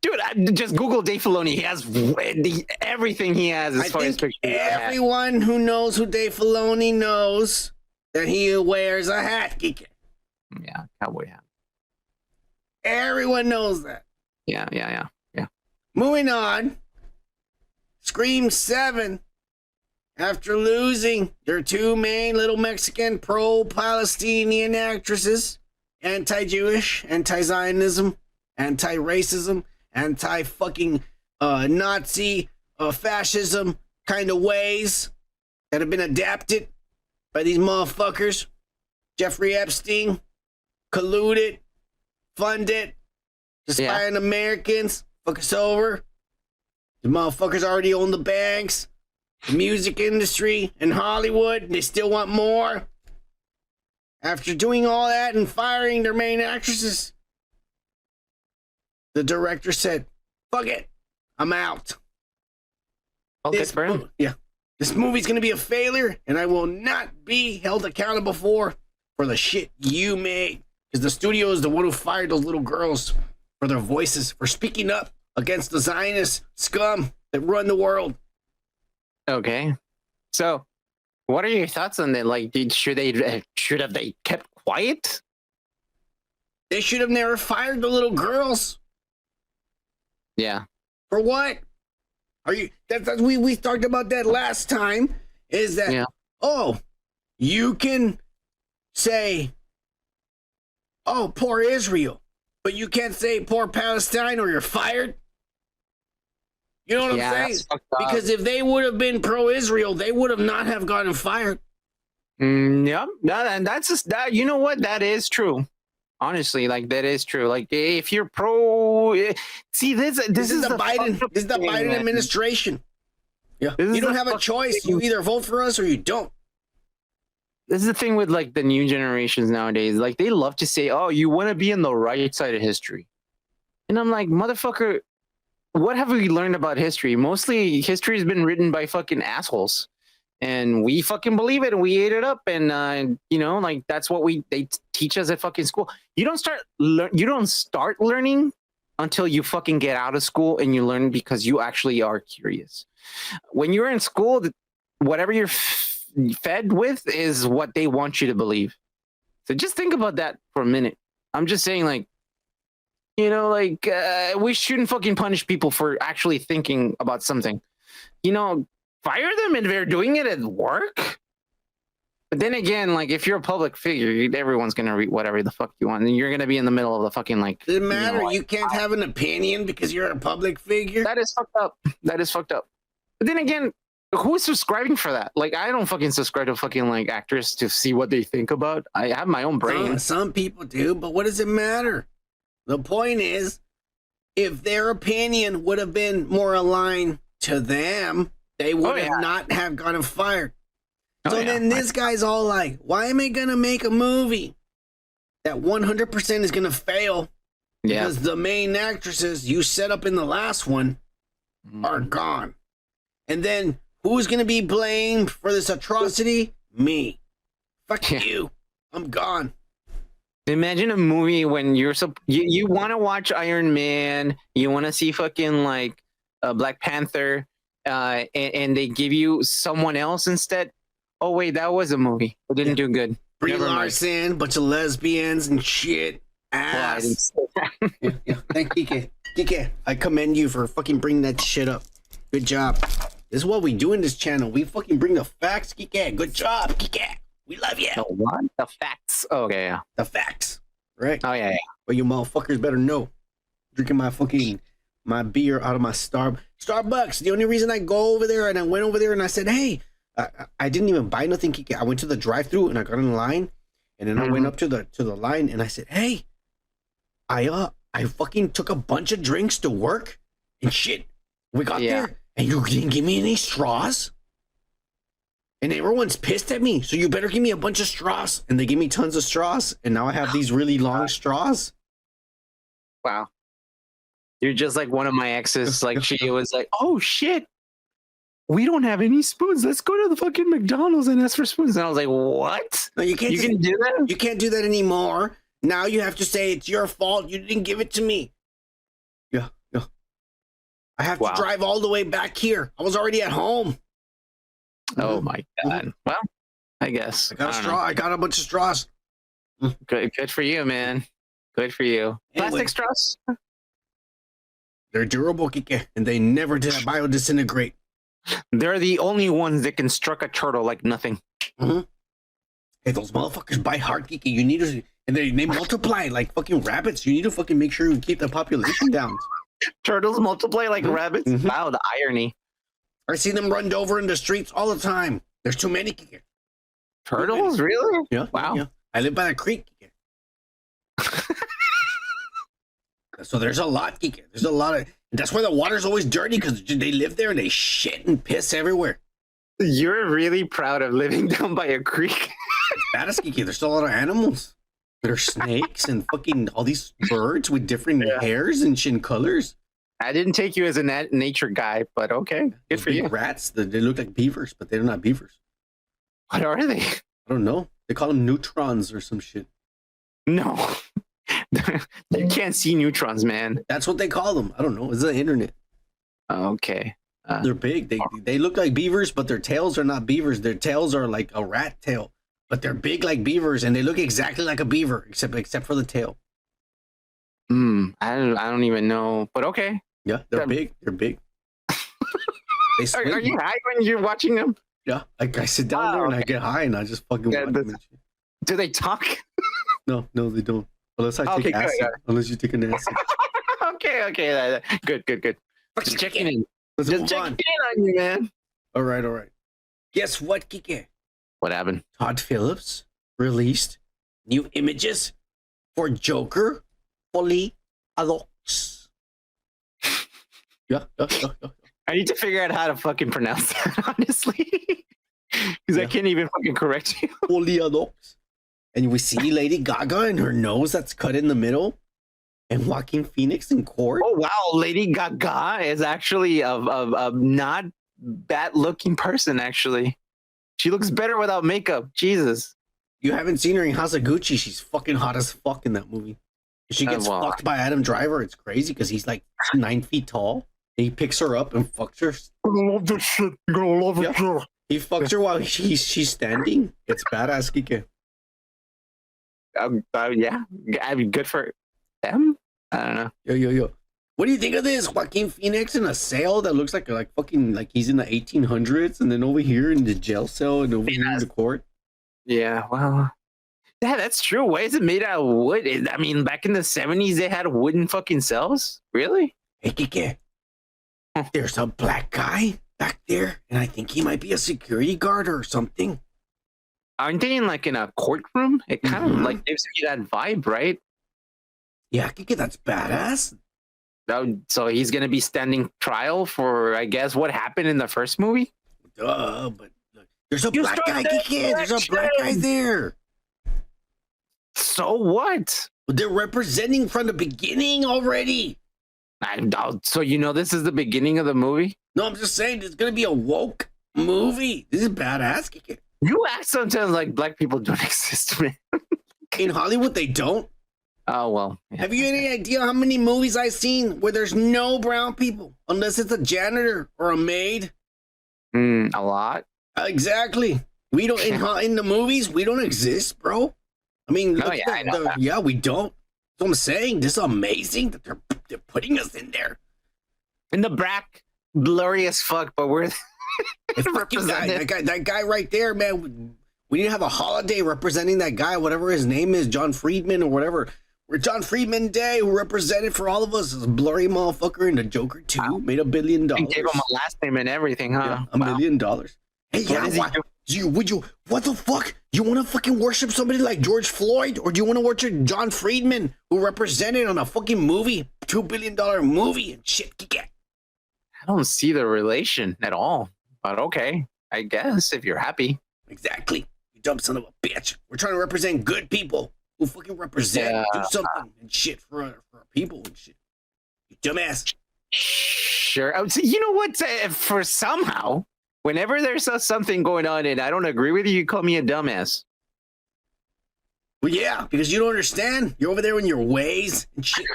Dude, I just Google Dave Filoni. He has everything he has as far as pictures. Everyone who knows who Dave Filoni knows that he wears a hat, Kike. Yeah, cowboy hat. Everyone knows that. Yeah. Moving on. Scream 7. After losing their two main little Mexican pro-Palestinian actresses, anti-Jewish, anti-Zionism, anti-racism, anti-fucking Nazi fascism kind of ways that have been adapted by these motherfuckers. Jeffrey Epstein colluded, funded, to spy on Americans, fuck us over. The motherfuckers already own the banks, the music industry, and Hollywood. They still want more. After doing all that and firing their main actresses, the director said, fuck it, I'm out. This movie's going to be a failure, and I will not be held accountable for the shit you made. Because the studio is the one who fired those little girls for their voices, for speaking up against the Zionist scum that run the world. Okay. So, what are your thoughts on that? Like, should have they kept quiet? They should have never fired the little girls. Yeah. For what? Are you? We talked about that last time. Is that you can say, oh, poor Israel, but you can't say poor Palestine or you're fired. You know what I'm saying? Because if they would have been pro-Israel, they would have not have gotten fired. Yep. And that's just that. You know what? That is true. Honestly, like that is true. Like if you're pro, see this is the Biden. This is the Biden administration. Yeah. You don't have a choice. You either vote for us or you don't. This is the thing with like the new generations nowadays. Like they love to say, "Oh, you want to be on the right side of history," and I'm like, "Motherfucker, what have we learned about history? Mostly, history has been written by fucking assholes, and we fucking believe it and we ate it up, and you know, like that's what they teach us at fucking school. You don't start learning until you fucking get out of school and you learn because you actually are curious. When you're in school, whatever you're fed with is what they want you to believe. So just think about that for a minute. I'm just saying, like, you know, like we shouldn't fucking punish people for actually thinking about something. You know, fire them if they're doing it at work. But then again, like if you're a public figure, everyone's gonna read whatever the fuck you want, and you're gonna be in the middle of the fucking like. Doesn't matter. You can't have an opinion because you're a public figure. That is fucked up. That is fucked up. But then again, who's subscribing for that? Like, I don't fucking subscribe to fucking like actors to see what they think about. I have my own brain. Some people do, but what does it matter? The point is, if their opinion would have been more aligned to them, they would have not have gotten fired. So then this guy's all like, why am I going to make a movie that 100% is going to fail? Because the main actresses you set up in the last one are gone. And then who's going to be blamed for this atrocity? Me. Fuck you. I'm gone. Imagine a movie when you want to watch Iron Man, you want to see fucking like Black Panther, and they give you someone else instead. Oh wait, that was a movie. It didn't do good. Brie Larson, bunch of lesbians and shit. Ass. Yeah. Thank Kike. Kike, I commend you for fucking bringing that shit up. Good job. This is what we do in this channel. We fucking bring the facts, Kike. Good job, Kike. We love you. The what? The facts. Oh, okay, yeah. The facts. Right? Oh, yeah. But you motherfuckers better know. Drinking my beer out of my Starbucks. The only reason I go over there and I went over there and I said, hey, I didn't even buy nothing, Kike. I went to the drive-thru and I got in line, and then I went up to the line and I said, hey, I fucking took a bunch of drinks to work and shit. We got there and you didn't give me any straws. And everyone's pissed at me. So you better give me a bunch of straws. And they give me tons of straws. And now I have these really long straws. Wow. You're just like one of my exes. Like she was like, oh shit, we don't have any spoons. Let's go to the fucking McDonald's and ask for spoons. And I was like, what? No, you can't. You can do that? You can't do that anymore. Now you have to say it's your fault. You didn't give it to me. Yeah. I have to drive all the way back here. I was already at home. Oh my God. Well, I guess. I got a straw. I got a bunch of straws. Good for you, man. Good for you. Anyway. Plastic straws? They're durable, Kike, and they never did biodisintegrate. They're the only ones that can struck a turtle like nothing. Hey, those motherfuckers bite hard, Kike. You need to, and they multiply like fucking rabbits. You need to fucking make sure you keep the population down. Turtles multiply like rabbits? Wow, the irony. I see them run over in the streets all the time. There's too many, Kike. Turtles? Really? Yeah. Wow. Yeah. I live by the creek, Kike. So there's a lot, Kike. There's a lot of. That's why the water's always dirty, because they live there and they shit and piss everywhere. You're really proud of living down by a creek. Badass, Kike. There's still a lot of animals. There's snakes and fucking all these birds with different hairs and shin colors. I didn't take you as a nature guy, but okay. Good for you. Rats, they look like beavers, but they're not beavers. What are they? I don't know. They call them neutrons or some shit. No. You can't see neutrons, man. That's what they call them. I don't know. It's the internet. Okay. They're big. They look like beavers, but their tails are not beavers. Their tails are like a rat tail, but they're big like beavers, and they look exactly like a beaver, except for the tail. I don't even know, but okay. Yeah, they're big. They're big. They are you high when you're watching them? Yeah, I sit down there and I get high and I just fucking watch them. Do they talk? No, they don't. Unless I take acid. Good. Unless you take an acid. Okay. Good. Just checking in. Just checking in on you, man. All right. Guess what, Kike? What happened? Todd Phillips released new images for Joker Fully Alox. Yeah. I need to figure out how to fucking pronounce that, honestly. Because I can't even fucking correct you. Fully Alox. And we see Lady Gaga and her nose that's cut in the middle. And Joaquin Phoenix in court. Oh, wow. Lady Gaga is actually a not bad looking person, actually. She looks better without makeup. Jesus. You haven't seen her in House of Gucci. She's fucking hot as fuck in that movie. She gets fucked by Adam Driver. It's crazy because he's like 9 feet tall. And he picks her up and fucks her. I'm gonna love this shit. I'm gonna love it. Yeah. He fucks her while she's standing. It's badass, Kike. Yeah. I mean, good for them. I don't know. Yo. What do you think of this? Joaquin Phoenix in a cell that looks like fucking like he's in the 1800s, and then over here in the jail cell and over here in the court. Yeah, well, that's true. Why is it made out of wood? I mean, back in the 70s, they had wooden fucking cells. Really? Hey, Kike. There's a black guy back there, and I think he might be a security guard or something. Aren't they in like in a courtroom? It kind of like gives me that vibe, right? Yeah, Kike, that's badass. So he's gonna be standing trial for, I guess, what happened in the first movie. But there's a black guy, Kike. There's a black guy there. So what? They're representing from the beginning already. So this is the beginning of the movie? No, I'm just saying it's gonna be a woke movie. This is badass, Kike. You act sometimes like black people don't exist, man. In Hollywood, they don't. Oh, well. Yeah. Have you any idea how many movies I've seen where there's no brown people? Unless it's a janitor or a maid. A lot. Exactly. We don't, in the movies, we don't exist, bro. I mean, we don't. So I'm saying this is amazing that they're putting us in there. In the back, blurry as fuck, but we're represented. That guy right there, man. We need to have a holiday representing that guy, whatever his name is, John Friedman or whatever. We're John Friedman Day, who represented for all of us. This blurry motherfucker in the Joker 2 made $1 billion. Gave him a last name and everything, huh? Yeah, $1 million. Hey, yeah, what the fuck? You want to fucking worship somebody like George Floyd, or do you want to worship John Friedman, who represented on a fucking movie, $2 billion movie and shit? I don't see the relation at all, but okay, I guess if you're happy. Exactly. You dumb son of a bitch. We're trying to represent good people who fucking represent, do something and shit for our people and shit. You dumbass. Sure. You know what? For somehow, whenever there's something going on and I don't agree with you, you call me a dumbass. Well, yeah, because you don't understand. You're over there in your ways and shit.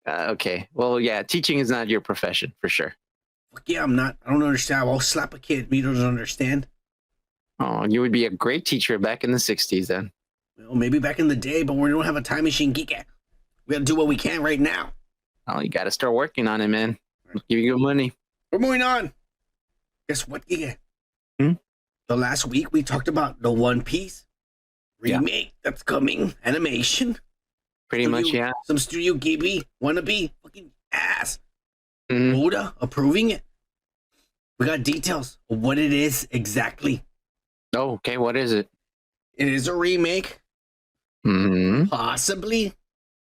Okay. Well, yeah, teaching is not your profession, for sure. Fuck yeah, I'm not. I don't understand. I'll slap a kid. Me doesn't understand. Oh, you would be a great teacher back in the 60s then. Well, maybe back in the day, but we don't have a time machine, geek. We gotta do what we can right now. Oh, you gotta start working on it, man. Give you good money. We're moving on. Guess what, geek? The last week we talked about the One Piece remake that's coming, animation. Pretty much, yeah. Some Studio Ghibli wannabe fucking ass. Oda approving it. We got details of what it is exactly. Oh, okay. What is it? It is a remake. Possibly.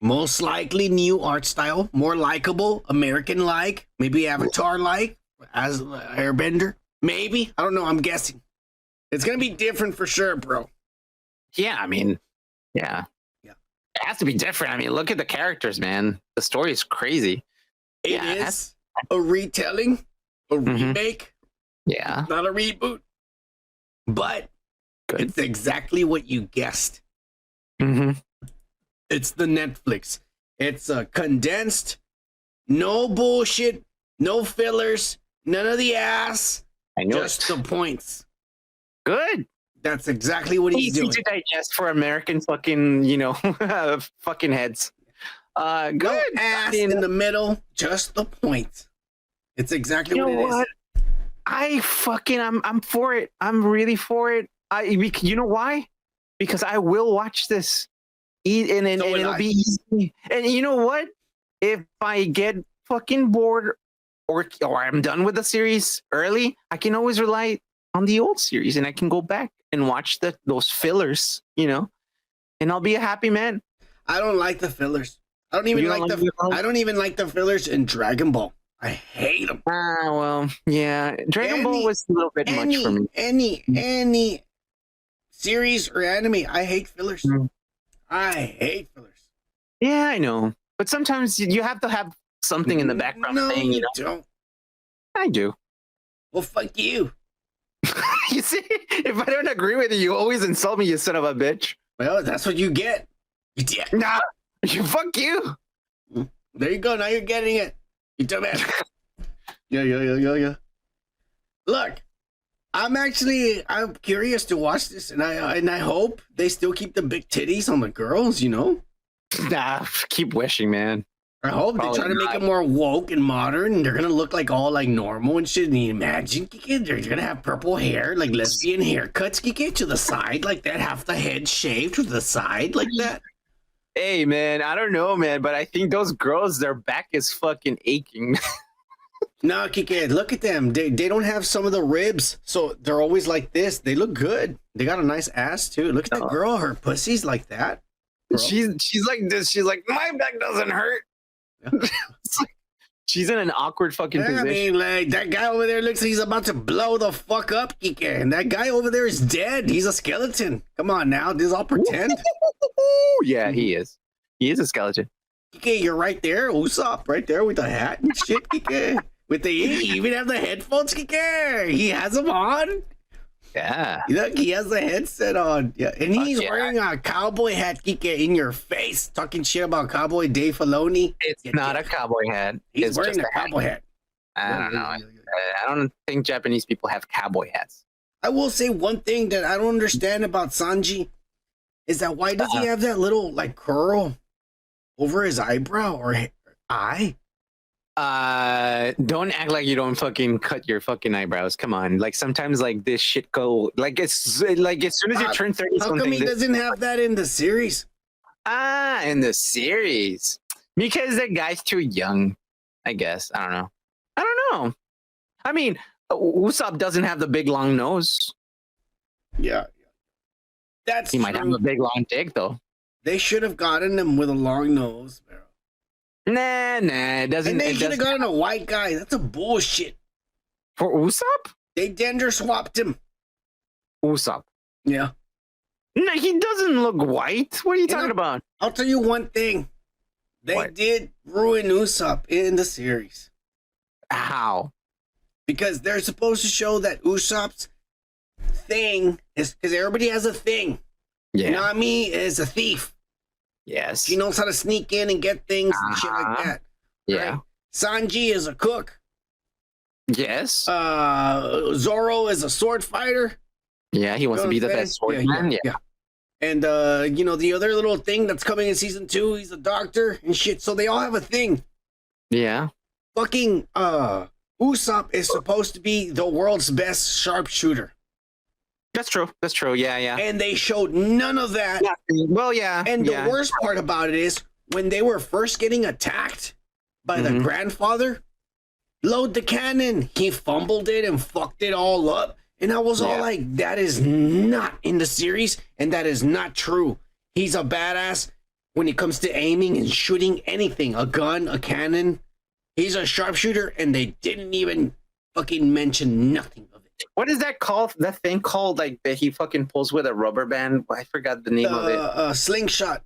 Most likely new art style. More likable. American-like. Maybe Avatar-like. As Airbender. Maybe. I don't know. I'm guessing. It's going to be different for sure, bro. Yeah, I mean, yeah. It has to be different. I mean, look at the characters, man. The story is crazy. It is a retelling, a remake. Yeah. Not a reboot. But it's exactly what you guessed. It's the Netflix. It's a condensed, no bullshit, no fillers, none of the ass. I know just the points. Good. That's exactly what he's doing. Easy to digest for American fucking, fucking heads. Good. No ass in the middle, just the points. It's exactly what it is. I'm for it. I'm really for it. You know why? Because I will watch this. And it'll be easy. And you know what? If I get fucking bored or I'm done with the series early, I can always rely on the old series and I can go back and watch those fillers, and I'll be a happy man. I don't like the fillers. I don't even like the fillers in Dragon Ball. I hate them. Well, yeah. Dragon Ball was a little bit much for me. Any series or anime, I hate fillers. I hate fillers. Yeah, I know. But sometimes you have to have something in the background. No, you don't. I do. Well, fuck you. You see, if I don't agree with you, you always insult me, you son of a bitch. Well, that's what you get. Nah, fuck you. There you go. Now you're getting it. You dumbass. Yeah. Look, I'm curious to watch this, and I hope they still keep the big titties on the girls. Nah, keep wishing, man. I hope they try to make it more woke and modern, and they're gonna look like all like normal and shit. And you imagine, they're gonna have purple hair, like lesbian haircuts, to the side like that, half the head shaved to the side like that. Hey, man, I don't know, man, but I think those girls, their back is fucking aching. No, Kike, look at them. They don't have some of the ribs, so they're always like this. They look good. They got a nice ass too. Look at that girl. Her pussy's like that. Bro. She's like this. She's like, my back doesn't hurt. She's in an awkward fucking position. I mean, like, that guy over there looks like he's about to blow the fuck up, Kike. And that guy over there is dead. He's a skeleton. Come on now. This is all pretend. Yeah, he is. He is a skeleton. Kike, you're right there. What's up? Right there with the hat and shit, Kike. He even have the headphones, Kike. He has them on. Yeah. Look, he has a headset on. Yeah, and he's wearing a cowboy hat, Kike, in your face, talking shit about Cowboy Dave Filoni. It's not a cowboy hat. He's wearing a cowboy hat. I don't know. I don't think Japanese people have cowboy hats. I will say one thing that I don't understand about Sanji is that why does he have that little like curl over his eyebrow or eye. Don't act like you don't fucking cut your fucking eyebrows. Come on, like sometimes like this shit go like it's like as soon as you turn 30 How something. come he doesn't have that in the series? In the series because the guy's too young. I guess I don't know. I mean, Usopp doesn't have the big long nose. Yeah, that's he might have a big long dick though. They should have gotten him with a long nose, bro. Nah, it doesn't. And they should have gotten a white guy. That's a bullshit. For Usopp? They gender swapped him. Usopp. Yeah. No, he doesn't look white. What are you talking about? I'll tell you one thing. They did ruin Usopp in the series. How? Because they're supposed to show that Usopp's thing is because everybody has a thing. Yeah. Nami is a thief. Yes. She knows how to sneak in and get things and shit like that. Yeah. Right? Sanji is a cook. Yes. Zoro is a sword fighter. Yeah, he wants to be the best swordsman. Yeah. And the other little thing that's coming in season 2, he's a doctor and shit. So they all have a thing. Yeah. Fucking Usopp is supposed to be the world's best sharpshooter. That's true. Yeah. And they showed none of that. Yeah. Well, yeah. And the worst part about it is when they were first getting attacked by the grandfather, load the cannon. He fumbled it and fucked it all up. And I was all like, that is not in the series, and that is not true. He's a badass when it comes to aiming and shooting anything, a gun, a cannon. He's a sharpshooter, and they didn't even fucking mention nothing of it. What is that called? That thing called like that he fucking pulls with a rubber band? I forgot the name of it. Slingshot.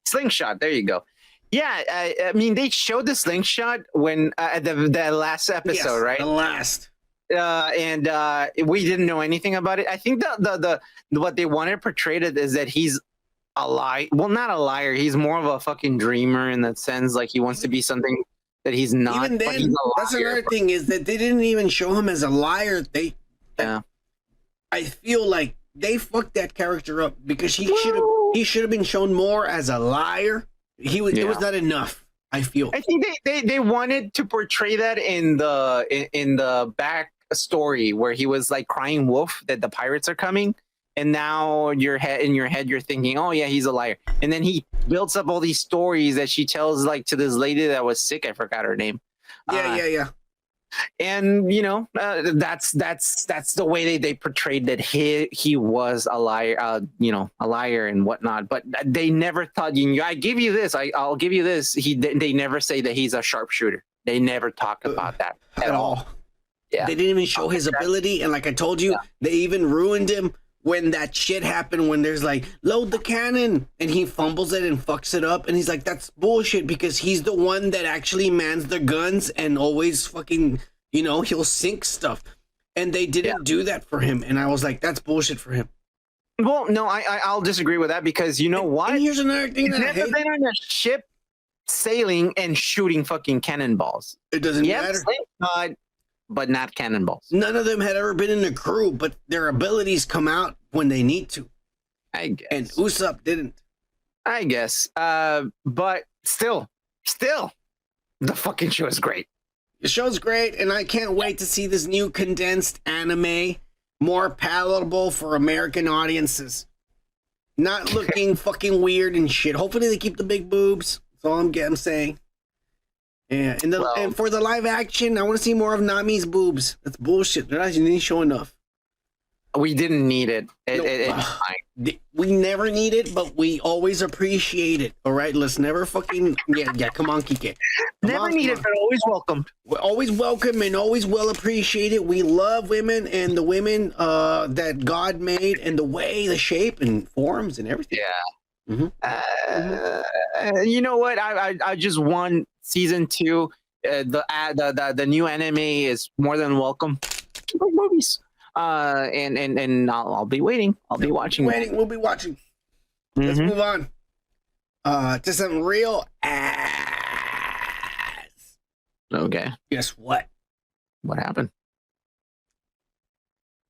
Slingshot. There you go. Yeah, I mean they showed the slingshot when at the last episode, right? The last. And we didn't know anything about it. I think the what they wanted portrayed it is that he's a liar. Well, not a liar. He's more of a fucking dreamer in that sense. Like he wants to be something that he's not. Even but then, he's a that's liar. another thing is that they didn't even show him as a liar. I feel like they fucked that character up because he should have been shown more as a liar. It was not enough. I feel. I think they wanted to portray that in the back story where he was like crying wolf that the pirates are coming, and now in your head you're thinking, oh yeah, he's a liar, and then he builds up all these stories that she tells like to this lady that was sick. I forgot her name. Yeah. And that's the way they portrayed that he was a liar, a liar and whatnot. But they never thought, I give you this, I'll give you this. They never say that he's a sharpshooter. They never talk about that at all. Yeah, they didn't even show his ability, and like I told you, they even ruined him when that shit happened. When there's like load the cannon, and he fumbles it and fucks it up, and he's like, that's bullshit because he's the one that actually mans the guns and always fucking, he'll sink stuff, and they didn't do that for him, and I was like, that's bullshit for him. Well, no, I'll disagree with that because you know what? And here's another thing that I hate. Never been on a ship sailing and shooting fucking cannonballs. It doesn't matter. But not cannonballs. None of them had ever been in the crew, but their abilities come out when they need to. I guess. And Usopp didn't. I guess. But still, the fucking show is great. The show's great, and I can't wait to see this new condensed anime, more palatable for American audiences. Not looking fucking weird and shit. Hopefully they keep the big boobs. That's all I'm saying. Yeah, and for the live action, I want to see more of Nami's boobs. That's bullshit. They're not even showing enough. We didn't need it. It's fine. We never need it, but we always appreciate it. All right, let's never fucking Come on, Kike. Never need it, but always welcomed. We're always welcome and always well appreciated. We love women and the women that God made and the way, the shape, and forms and everything. Yeah. You know what? I just won season 2. The new anime is more than welcome. Movies. And I'll be waiting. I'll be watching. We'll be watching. Let's move on. To some real ass. Okay. Guess what? What happened?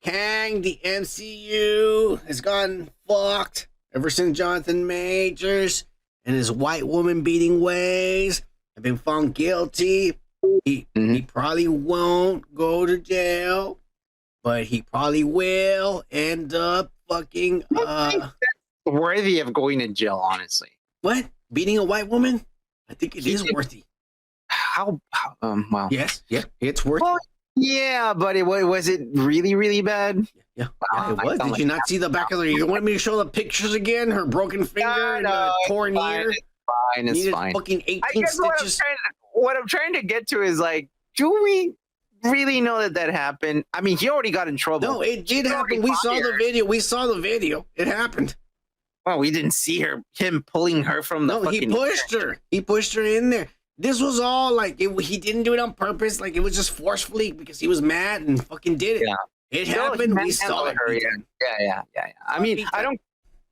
Kang, the MCU has gone fucked ever since Jonathan Majors and his white woman beating ways have been found guilty. He probably won't go to jail, but he probably will end up fucking worthy of going to jail, honestly. What? Beating a white woman? I think it is worthy. Well. Yes, yeah, it's worthy. Well, yeah, but was it really, really bad? Yeah, it was. Did you not see the back of her? You want me to show the pictures again? Her broken finger and torn ear? It's fine. Fucking 18 stitches. What I'm trying to get to is like, do we really know that happened? I mean, he already got in trouble. No, it did happen. We saw the video. We saw the video. It happened. Well, we didn't see him pulling her from the he pushed her. He pushed her in there. This was all like, he didn't do it on purpose. Like, it was just forcefully because he was mad and fucking did it. Yeah. It happened. We saw it. Yeah. I mean, I don't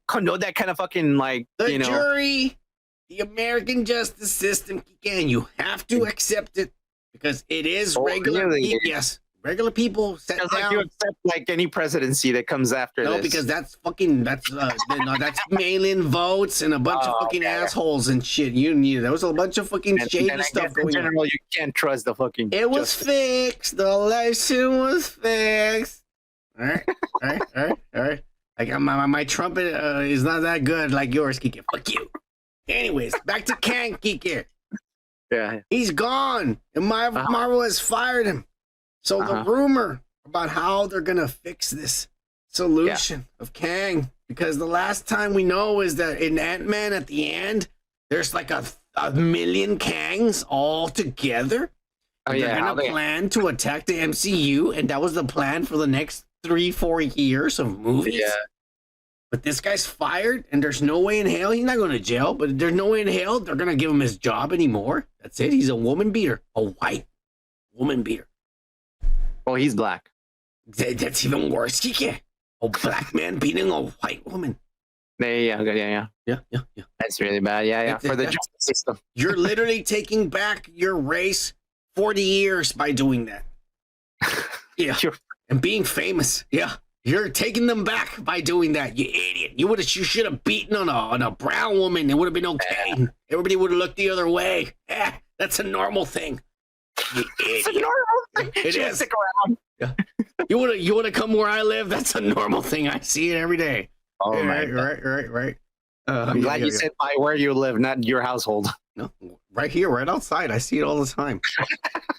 condone that kind of fucking, like, the jury, the American justice system, and you have to accept it because it is regular. Really? Yes. Regular people set down. Like you accept like any presidency that comes after this. No, because that's that's mail-in votes and a bunch of fucking assholes and shit. There was a bunch of fucking shady stuff going on. In general, you can't trust the fucking. It was fixed. The election was fixed. All right. I got my trumpet is not that good like yours, Kike. Fuck you. Anyways, back to Kang, Kike. Yeah. He's gone, and Marvel has fired him. So the rumor about how they're going to fix this solution of Kang, because the last time we know is that in Ant-Man at the end, there's like a million Kangs all together. They're going to plan to attack the MCU, and that was the plan for the next 3-4 years of movies. Yeah. But this guy's fired, and there's no way in hell he's not going to jail, but there's no way in hell they're going to give him his job anymore. That's it. He's a woman beater, a white woman beater. Oh, he's black. That's even worse. Kike. A black man beating a white woman. Yeah. That's really bad. Yeah. For the justice system. You're literally taking back your race 40 years by doing that. Yeah. And being famous. Yeah. You're taking them back by doing that, you idiot. You should have beaten on a brown woman. It would have been okay. Yeah. Everybody would have looked the other way. That's a normal thing. It's a normal thing. It is. Stick around. Yeah. You would have come where I live. That's a normal thing. I see it every day. Oh my right. I'm glad you said by where you live, not your household. No, right here, right outside. I see it all the time.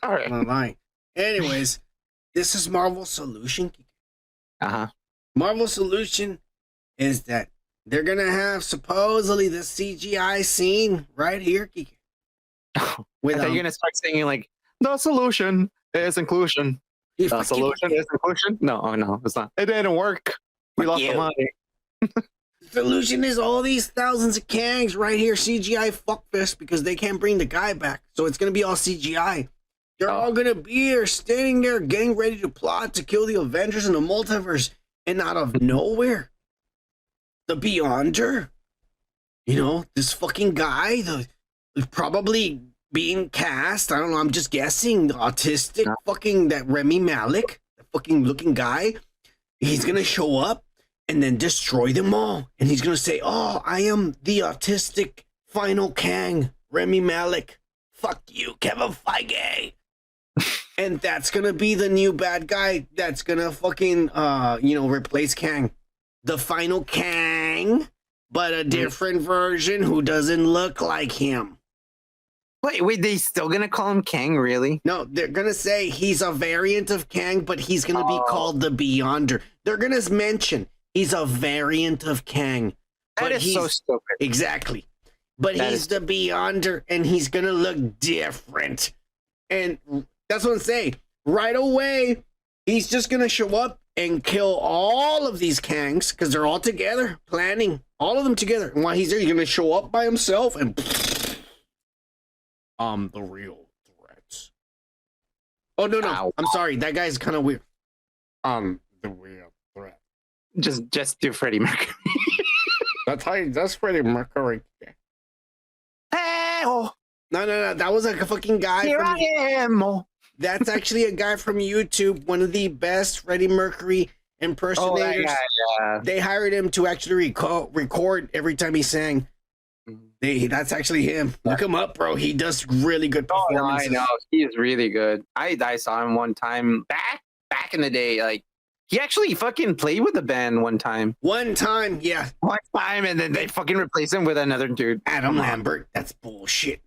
All right. I'm not lying. Anyways, this is Marvel's solution. Marvel's solution is that they're gonna have supposedly the CGI scene right here, Kike. You're gonna start singing like the solution is inclusion. The solution is inclusion. No, it's not. It didn't work. We lost the money. The solution is all these thousands of Kangs right here, CGI fuckfest, because they can't bring the guy back. So it's gonna be all CGI. They're all gonna be here, standing there, getting ready to plot to kill the Avengers in the multiverse, and out of nowhere, the Beyonder, this fucking guy, probably being cast, I don't know, I'm just guessing, the autistic fucking, that Remy Malek, the fucking looking guy, he's gonna show up and then destroy them all. And he's gonna say, oh, I am the autistic final Kang, Remy Malek. Fuck you, Kevin Feige. And that's gonna be the new bad guy that's gonna fucking, replace Kang. The final Kang, but a different version who doesn't look like him. Wait, they still gonna call him Kang, really? No, they're gonna say he's a variant of Kang, but he's gonna be called the Beyonder. They're gonna mention he's a variant of Kang. That is so stupid. Exactly. But he's the Beyonder, and he's gonna look different. And that's what I'm saying. Right away, he's just gonna show up and kill all of these Kangs, because they're all together, planning, all of them together. And while he's there, he's gonna show up by himself and the real threats. Oh no, Ow. I'm sorry. That guy's kind of weird. The real threat. Just do Freddie Mercury. That's Freddie Mercury. Hey, No. That was like a fucking guy. Here I am. That's actually a guy from YouTube, one of the best Freddie Mercury impersonators. Oh, yeah. They hired him to actually record every time he sang. That's actually him. Look him up, bro. He does really good performances. I know. He is really good. I saw him one time back in the day. Like, he actually fucking played with the band one time. One time, yeah. One time, and then they fucking replaced him with another dude. Adam Lambert. That's bullshit.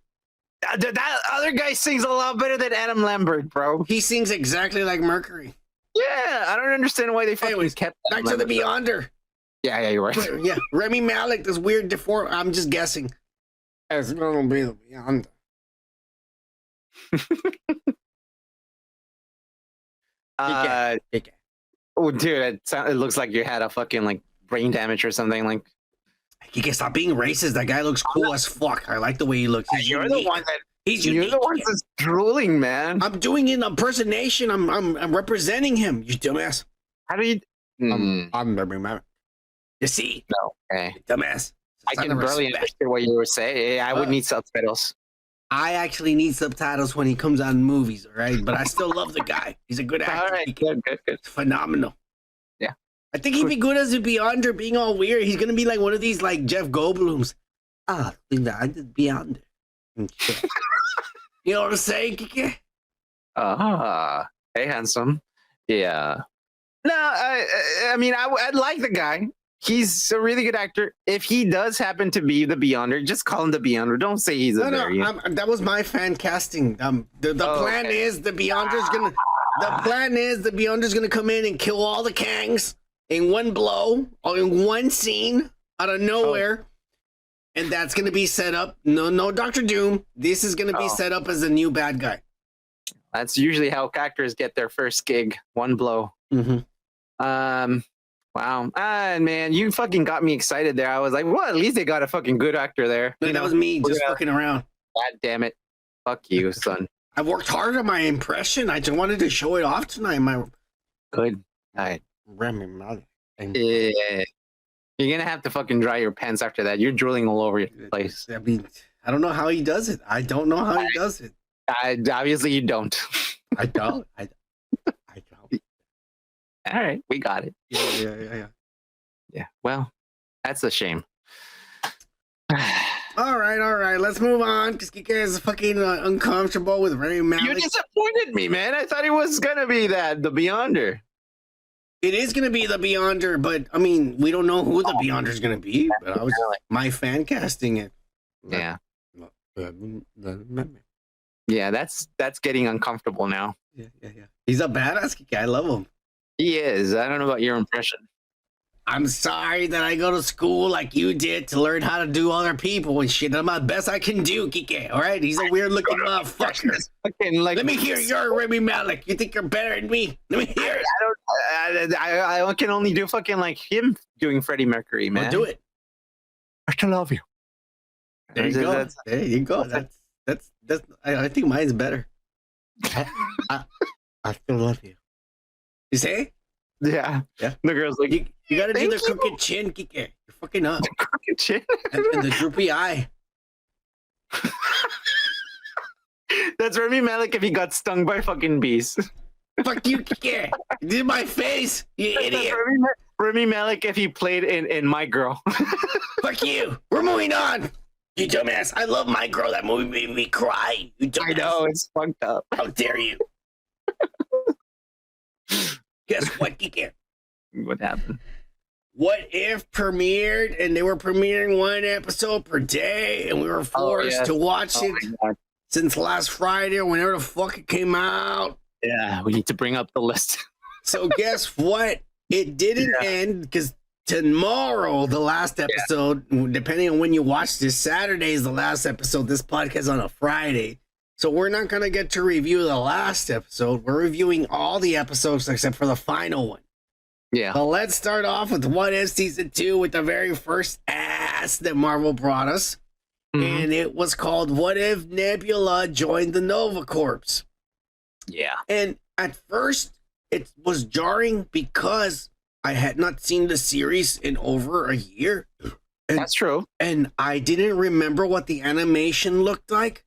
That other guy sings a lot better than Adam Lambert, bro. He sings exactly like Mercury. Yeah, I don't understand why they fucking kept back to the Beyonder. Yeah, you're right. Yeah, Remy Malik, this weird deform. I'm just guessing. It's gonna be the Beyonder. Oh, dude, it looks like you had a fucking like brain damage or something. Like, you can stop being racist. That guy looks cool as fuck. I like the way he looks. You're the one that. He's You're the one that's drooling, man. I'm doing an impersonation. I'm representing him. You dumbass. How do you? I'm Remy Malik. You see? No. Okay. Dumbass. I can barely understand what you were saying. I would need subtitles. I actually need subtitles when he comes out in movies, all right? But I still love the guy. He's a good actor. All right, good. Phenomenal. Yeah. I think he'd be good as a Beyonder, being all weird. He's going to be like one of these, like, Jeff Goldblums. I did Beyonder. You know what I'm saying, Kike? Hey, handsome. Yeah. No, I mean, I'd like the guy. He's a really good actor. If he does happen to be the Beyonder, just call him the Beyonder. Don't say he's a variant. That was my fan casting. The plan is the Beyonder's gonna. The plan is the Beyonder's gonna come in and kill all the Kangs in one blow or in one scene out of nowhere, and that's gonna be set up. No, Dr. Doom. This is gonna be set up as a new bad guy. That's usually how actors get their first gig. One blow. Mm-hmm. Wow. Man, you fucking got me excited there. I was like, well, at least they got a fucking good actor there. That was me just fucking around. God damn it. Fuck you, son. I've worked hard on my impression. I just wanted to show it off tonight. Good. All right. Remy Malik. Yeah. You're going to have to fucking dry your pants after that. You're drooling all over your place. I mean, I don't know how he does it. I don't know how he does it. Obviously, you don't. I don't. All right, we got it. Yeah. Well, that's a shame. All right. Let's move on because Kike is fucking uncomfortable with Remy Malik. You disappointed me, man. I thought it was gonna be the Beyonder. It is gonna be the Beyonder, but I mean, we don't know who the Beyonder is gonna be. But I was my fan casting it. Yeah. Yeah, that's getting uncomfortable now. Yeah. He's a badass Kike. I love him. He is. I don't know about your impression. I'm sorry that I go to school like you did to learn how to do other people and shit. I'm the best I can do, Kike. All right? He's a weird looking motherfucker. Let me hear your Remy Malik. You think you're better than me? Let me hear it. I can only do fucking like him doing Freddie Mercury, man. Well, do it. I still love you. There you go. That's. I think mine's better. I still love you. You say? Yeah. The girl's like, you gotta do the crooked chin, Kike. You're fucking up. The crooked chin? and the droopy eye. That's Remy Malik if he got stung by fucking bees. Fuck you, Kike. You did my face, you idiot. Remy Malik if he played in My Girl. Fuck you. We're moving on. You dumbass. I love My Girl. That movie made me cry. You dumbass. I know, it's fucked up. How dare you? Guess what, Kike? What happened? What If premiered, and they were premiering one episode per day, and we were forced to watch it since last Friday or whenever the fuck it came out. Yeah, we need to bring up the list. So guess what? It didn't end because tomorrow, the last episode, depending on when you watch this, Saturday is the last episode. This podcast on a Friday. So we're not going to get to review the last episode. We're reviewing all the episodes except for the final one. Yeah. So let's start off with What If Season 2 with the very first ass that Marvel brought us. Mm-hmm. And it was called What If Nebula Joined the Nova Corps. Yeah. And at first, it was jarring because I had not seen the series in over a year. And, that's true. And I didn't remember what the animation looked like.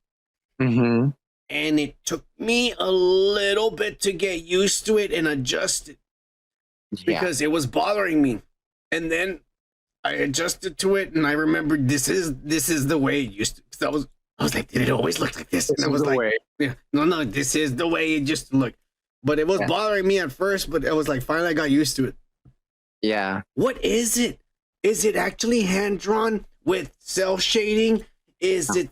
Mm-hmm. And it took me a little bit to get used to it and adjust it because it was bothering me. And then I adjusted to it, and I remembered this is the way it used to. Cause I was like, did it always look like this? And I was like, yeah, no, this is the way it just looked. But it was bothering me at first, but it was like finally I got used to it. Yeah. What is it? Is it actually hand drawn with cell shading? Is it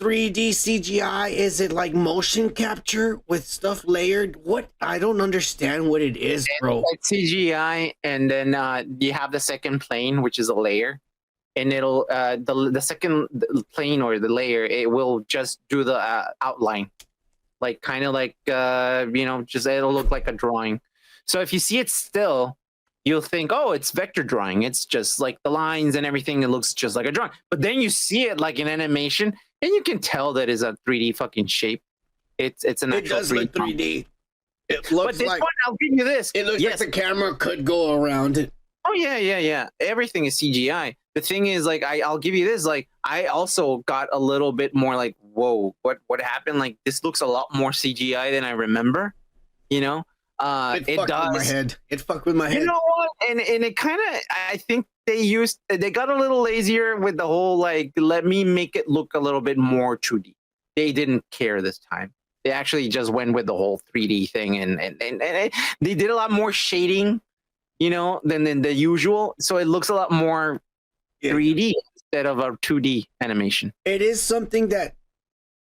3D CGI? Is it like motion capture with stuff layered? What? I don't understand what it is, bro. It's like CGI, and then you have the second plane, which is a layer, and it'll the second plane or the layer, it will just do the outline, like kind of like just it'll look like a drawing. So if you see it still, you'll think, oh, it's vector drawing. It's just like the lines and everything. It looks just like a drawing. But then you see it like an animation, and you can tell that it's a 3D fucking shape. It's an actual 3D. It does look 3D. It looks like. One, I'll give you this. It looks like the camera could go around it. Oh yeah. Everything is CGI. The thing is, like, I'll give you this. Like, I also got a little bit more like, whoa, what happened? Like, this looks a lot more CGI than I remember. It fucked with my head. It fucked with my head. You know what? And it kind of, I think they got a little lazier with the whole, like, let me make it look a little bit more 2D. They didn't care this time. They actually just went with the whole 3D thing, and they did a lot more shading, than the usual. So it looks a lot more 3D instead of a 2D animation. It is something that,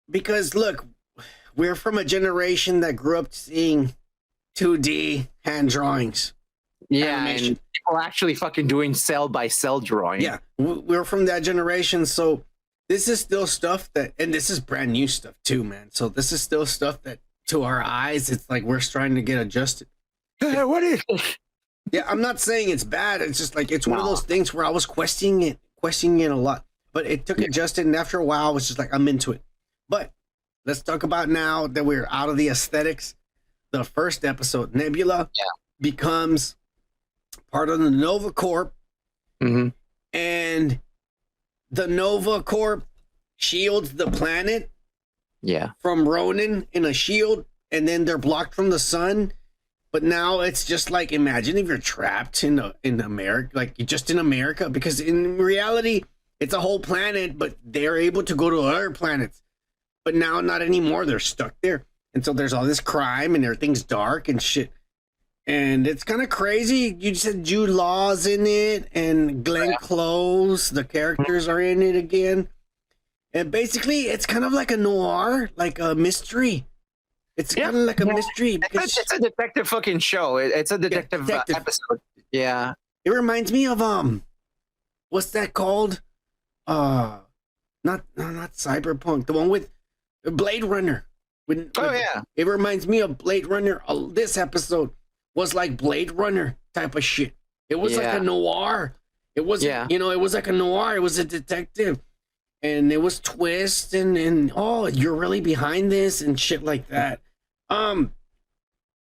because look, we're from a generation that grew up seeing 2D hand drawings. Yeah, animation. And people actually fucking doing cell by cell drawing. Yeah, we're from that generation, so this is still stuff that, and this is brand new stuff too, man. So this is still stuff that, to our eyes, it's like we're trying to get adjusted. What is? Yeah, I'm not saying it's bad. It's just like it's one of those things where I was questioning it a lot, but it took adjusted, and after a while, I was just like, I'm into it. But let's talk about now that we're out of the aesthetics. The first episode, Nebula becomes part of the Nova Corp, and the Nova Corp shields the planet from Ronan in a shield, and then they're blocked from the sun. But now it's just like, imagine if you're trapped in America, like just in America, because in reality, it's a whole planet, but they're able to go to other planets. But now not anymore. They're stuck there. And so there's all this crime and everything's dark and shit. And it's kind of crazy. You said Jude Law's in it and Glenn Close, the characters are in it again. And basically it's kind of like a noir, like a mystery. It's kind of like a mystery. Because it's a detective fucking show. It's a detective. Episode. Yeah. It reminds me of, what's that called? Not Cyberpunk. The one with Blade Runner. It reminds me of Blade Runner. This episode was like Blade Runner type of shit. It was like a noir. It wasn't, it was like a noir. It was a detective. And it was twist and oh, you're really behind this and shit like that.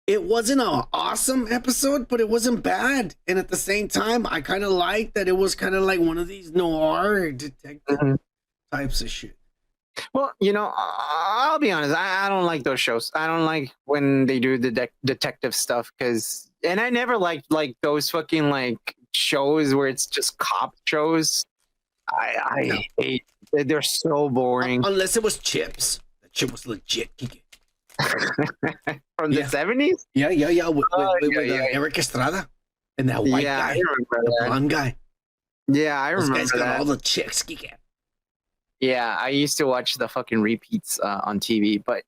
It wasn't an awesome episode, but it wasn't bad. And at the same time, I kind of liked that it was kind of like one of these noir detective types of shit. Well, I'll be honest. I don't like those shows. I don't like when they do the detective stuff and I never liked like those fucking like shows where it's just cop shows. I hate. They're so boring. Unless it was Chips. That shit was legit. From the 70s? Yeah. With Eric Estrada and that white guy, the blonde guy. Yeah, I remember guys that. Got all the chicks. Yeah, I used to watch the fucking repeats on TV, but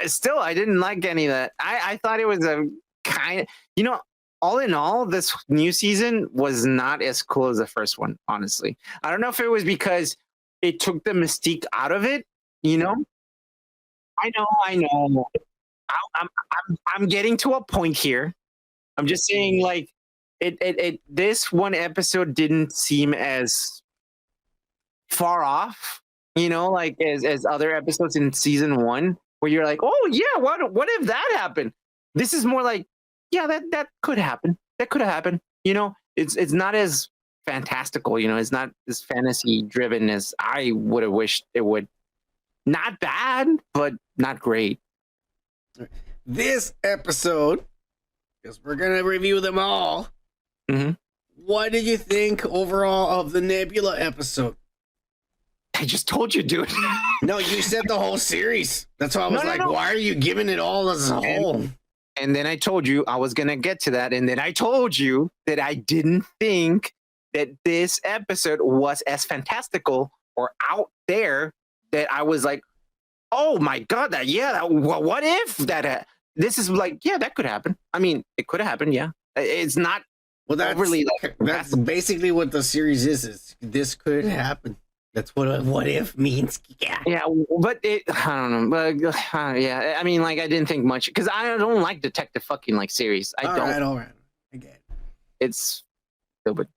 still, I didn't like any of that. I thought it was a kind of, all in all, this new season was not as cool as the first one, honestly. I don't know if it was because it took the mystique out of it, I know. I'm getting to a point here. I'm just saying, like, this one episode didn't seem as far off, like as other episodes in season one, where you're like, oh yeah, what if that happened? This is more like, yeah, that could happen. That could have happened. It's not as fantastical. It's not as fantasy driven as I would have wished it would. Not bad, but not great. This episode, because we're gonna review them all, what did you think overall of the Nebula episode? I just told you, dude. No, you said the whole series. That's why I was No. why are you giving it all as a whole? And then I told you I was going to get to that. And then I told you that I didn't think that this episode was as fantastical or out there that I was like, oh my God, what if that, this is like, yeah, that could happen. I mean, it could have happened. Yeah. It's not overly like, that's basically what the series is this could happen. That's what if means. Yeah, but I don't know. But yeah, I mean, like, I didn't think much because I don't like detective fucking like series. I don't. All right. I get it. It's stupid.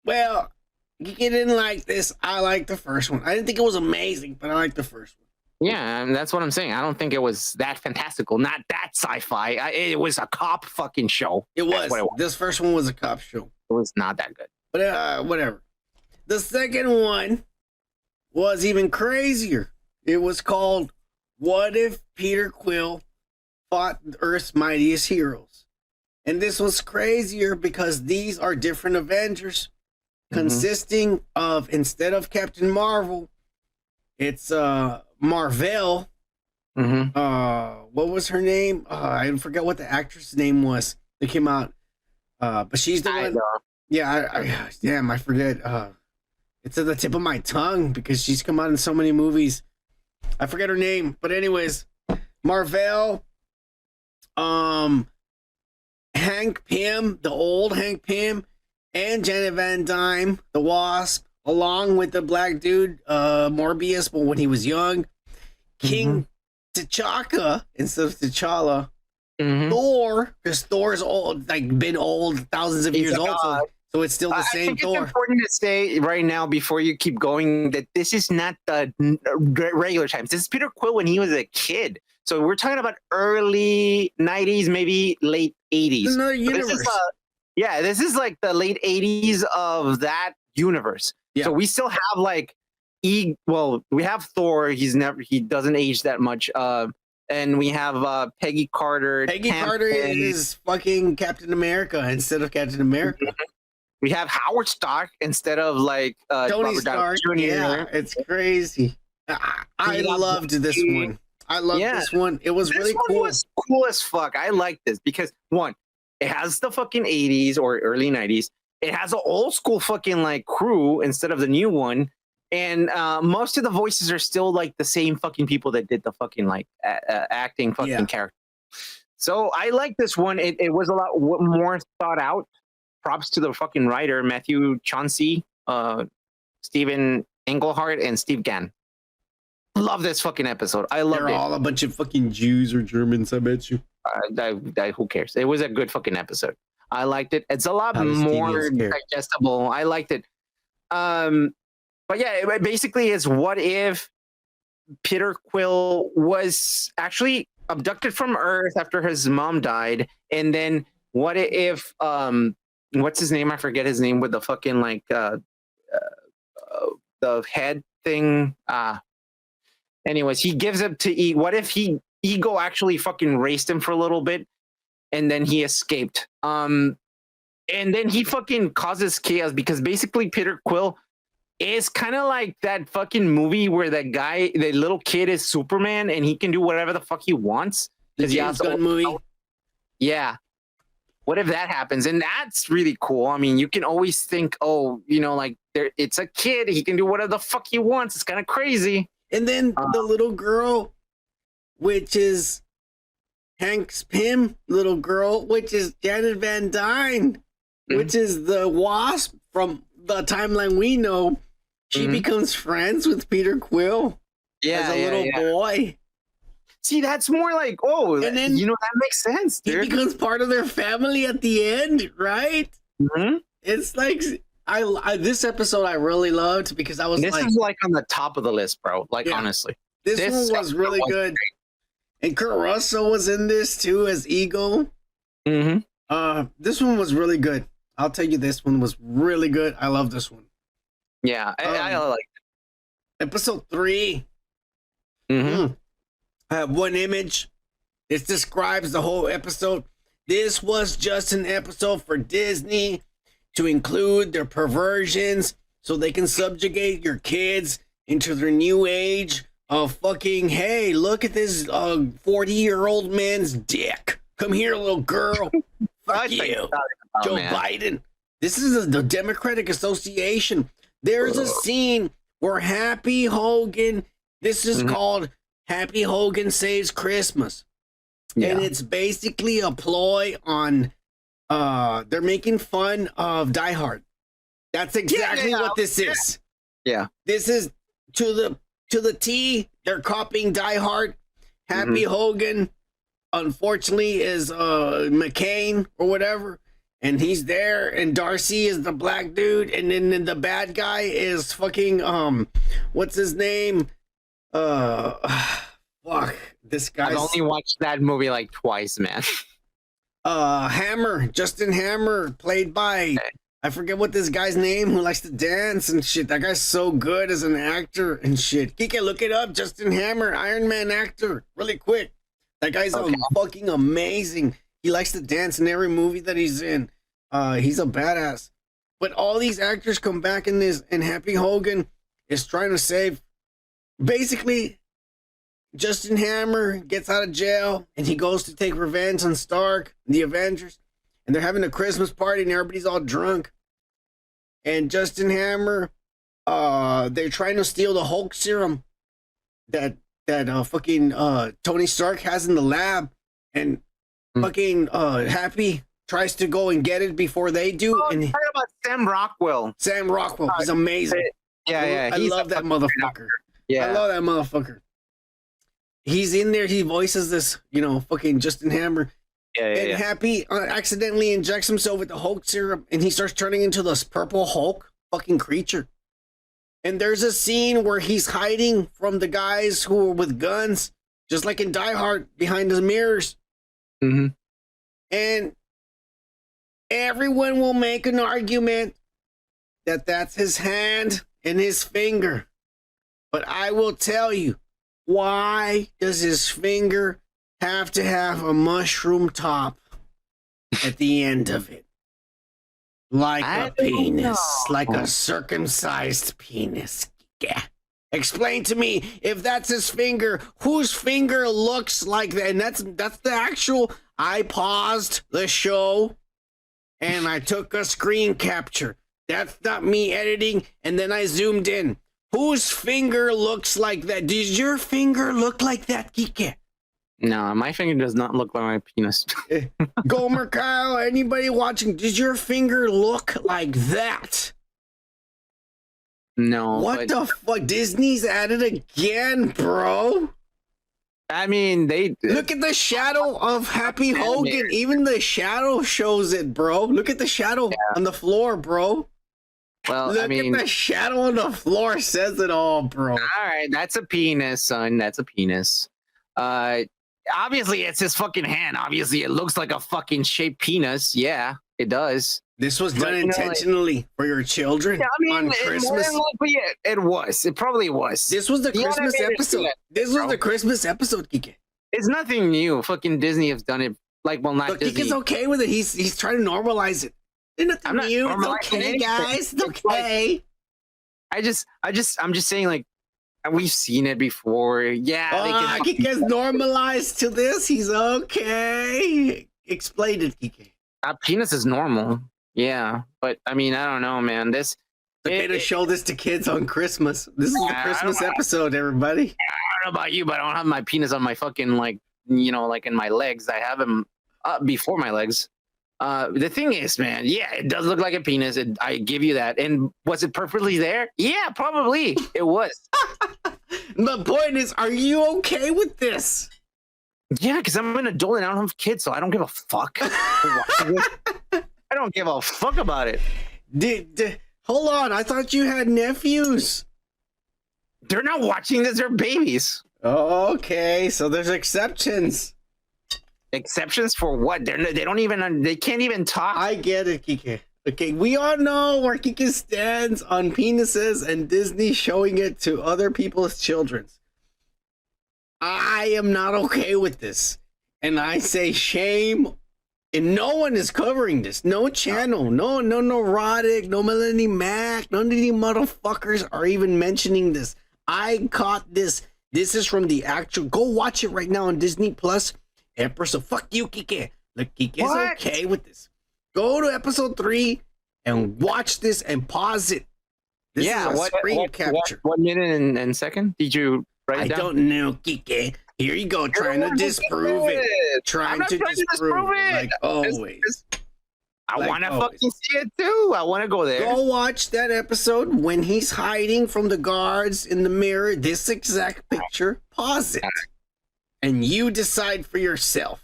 Well, you didn't like this. I like the first one. I didn't think it was amazing, but I like the first one. Yeah, and that's what I'm saying. I don't think it was that fantastical, not that sci-fi. It was a cop fucking show. It was. This first one was a cop show. It was not that good. But whatever. The second one was even crazier. It was called What If Peter Quill Fought Earth's Mightiest Heroes? And this was crazier because these are different Avengers consisting of, instead of Captain Marvel, it's Marvel. What was her name? I forgot what the actress' name was that came out. But she's the one. Yeah, I forget. It's at the tip of my tongue because she's come out in so many movies. I forget her name, but anyways, Marvel, Hank Pym, the old Hank Pym, and Janet Van Dyne, the Wasp, along with the black dude, Morbius, but when he was young, King T'Chaka instead of T'Challa, Thor, because Thor's old, like been old thousands of years old. So it's still the same I think Thor. It's important to say right now before you keep going that this is not the regular times. This is Peter Quill when he was a kid. So we're talking about early 90s, maybe late 80s. It's another universe. This is like the late 80s of that universe. Yeah. So we still have like we have Thor. He doesn't age that much. And we have Peggy Carter. Peggy Carter is fucking Captain America instead of Captain America. We have Howard Stark instead of like Tony Stark. Yeah, it's crazy. I loved this one. I loved this one. It was really cool. This one was cool as fuck. I like this because one, it has the fucking 80s or early 90s. It has an old school fucking like crew instead of the new one. And most of the voices are still like the same fucking people that did the fucking like acting fucking character. So I like this one. It was a lot more thought out. Props to the fucking writer, Matthew Chauncey, Stephen Englehart, and Steve Gann. Love this fucking episode. I love it. They're all a bunch of fucking Jews or Germans, I bet you. Who cares? It was a good fucking episode. I liked it. It's a lot more digestible. I liked it. But yeah, it basically is what if Peter Quill was actually abducted from Earth after his mom died, and then what if what's his name? I forget his name with the fucking like the head thing. Anyways, he gives up to eat. What if ego actually fucking raced him for a little bit, and then he escaped. And then he fucking causes chaos because basically Peter Quill is kind of like that fucking movie where that guy, the little kid, is Superman and he can do whatever the fuck he wants. The James Gunn movie. Yeah. What if that happens? And that's really cool. I mean, you can always think, like it's a kid. He can do whatever the fuck he wants. It's kind of crazy. And then the little girl, which is Hank's Pym, little girl, which is Janet Van Dyne, which is the Wasp from the timeline we know. She becomes friends with Peter Quill as a little boy. See, that's more like, and then, that makes sense, dude. He becomes part of their family at the end, right? It's like, this episode I really loved because I was this is like on the top of the list, bro. Like, honestly. This one was really good. And Kurt Russell was in this too as Ego. This one was really good. I'll tell you, this one was really good. I love this one. Yeah, I like it. Episode 3. I have one image. It describes the whole episode. This was just an episode for Disney. to include their perversions so they can subjugate your kids into their new age of fucking, hey, look at this 40-year-old man's dick. Come here, little girl. Fuck you. Joe Biden. This is the Democratic Association. There's a scene where Happy Hogan, this is called Happy Hogan Saves Christmas. And it's basically a ploy on, they're making fun of Die Hard. That's exactly what this is. Yeah. This is to the T. They're copying Die Hard. Happy Hogan, unfortunately, is McCain or whatever. And he's there, and Darcy is the black dude, and then the bad guy is fucking what's his name? Fuck, this guy's... I've only watched that movie like twice, man. Hammer, Justin Hammer, played by I forget what this guy's name, who likes to dance and shit. That guy's so good as an actor and shit. Kike, look it up. Justin Hammer, Iron Man actor, really quick. That guy's fucking amazing. He likes to dance in every movie that he's in. He's a badass. But all these actors come back in this, and Happy Hogan is trying to save. Basically, Justin Hammer gets out of jail, and he goes to take revenge on Stark, the Avengers, and they're having a Christmas party, and everybody's all drunk. And Justin Hammer, they're trying to steal the Hulk serum that fucking Tony Stark has in the lab, and fucking Happy tries to go and get it before they do. And talking about Sam Rockwell. Sam Rockwell is amazing. Yeah. I love that motherfucker. Yeah. I love that motherfucker. He's in there. He voices this, fucking Justin Hammer. And Happy accidentally injects himself with the Hulk serum, and he starts turning into this purple Hulk fucking creature. And there's a scene where he's hiding from the guys who are with guns, just like in Die Hard, behind the mirrors. And everyone will make an argument that that's his hand and his finger. But I will tell you, why does his finger have to have a mushroom top at the end of it? Like a penis, like a circumcised penis. Yeah. Explain to me, if that's his finger, whose finger looks like that? And that's the actual... I paused the show and I took a screen capture. That's not me editing, and then I zoomed in. Whose finger looks like that? Does your finger look like that, Kike? No, my finger does not look like my penis. Gomer, Kyle, anybody watching, does your finger look like that? No. What the fuck? Disney's at it again, bro. I mean, they look at the shadow of Happy Hogan. Even the shadow shows it, bro. Look at the shadow on the floor, bro. Well, look I mean, at the shadow on the floor. Says it all, bro. All right, that's a penis, son. That's a penis. Obviously, it's his fucking hand. Obviously, it looks like a fucking shaped penis. Yeah, it does. This was done intentionally for your children on Christmas. It was. It probably was. This was the Christmas episode. This was the Christmas episode, Kike. It's nothing new. Fucking Disney has done it. Like, well, not Look, Disney. Kike's okay with it. He's trying to normalize it. It's nothing new. It's okay, guys. It's okay. I'm just saying, like, we've seen it before. Yeah. Kike's normalized to this. He's okay. Explain it, Kike. Penis is normal. Yeah, but I mean, I don't know, man. This okay to show this to kids on Christmas. This is the Christmas episode, everybody. I don't know about you, but I don't have my penis on my fucking like in my legs. I have him before my legs. The thing is, man, yeah, it does look like a penis. I give you that. And was it perfectly there? Yeah, probably it was. The point is, are you okay with this? Yeah, because I'm an adult and I don't have kids, so I don't give a fuck. I don't give a fuck about it. Hold on, I thought you had nephews. They're not watching this, they're babies. Okay, so there's exceptions. Exceptions for what? They can't even talk. I get it, Kike. Okay, we all know where Kike stands on penises and Disney showing it to other people's children. I am not okay with this. And I say shame And no one is covering this. No channel. No Neurotic, no Melanie Mac. None of these motherfuckers are even mentioning this. I caught this. This is from the actual. Go watch it right now on Disney Plus. Episode. Fuck you, Kike. Look, Kike's okay with this. Go to episode 3 and watch this and pause it. This is a screen capture. What minute and second did you write it down? I don't know, Kike. Here you go, trying to disprove it. Trying to disprove it. Like always. I want to fucking see it too. I want to go there. Go watch that episode when he's hiding from the guards in the mirror. This exact picture. Pause it. And you decide for yourself.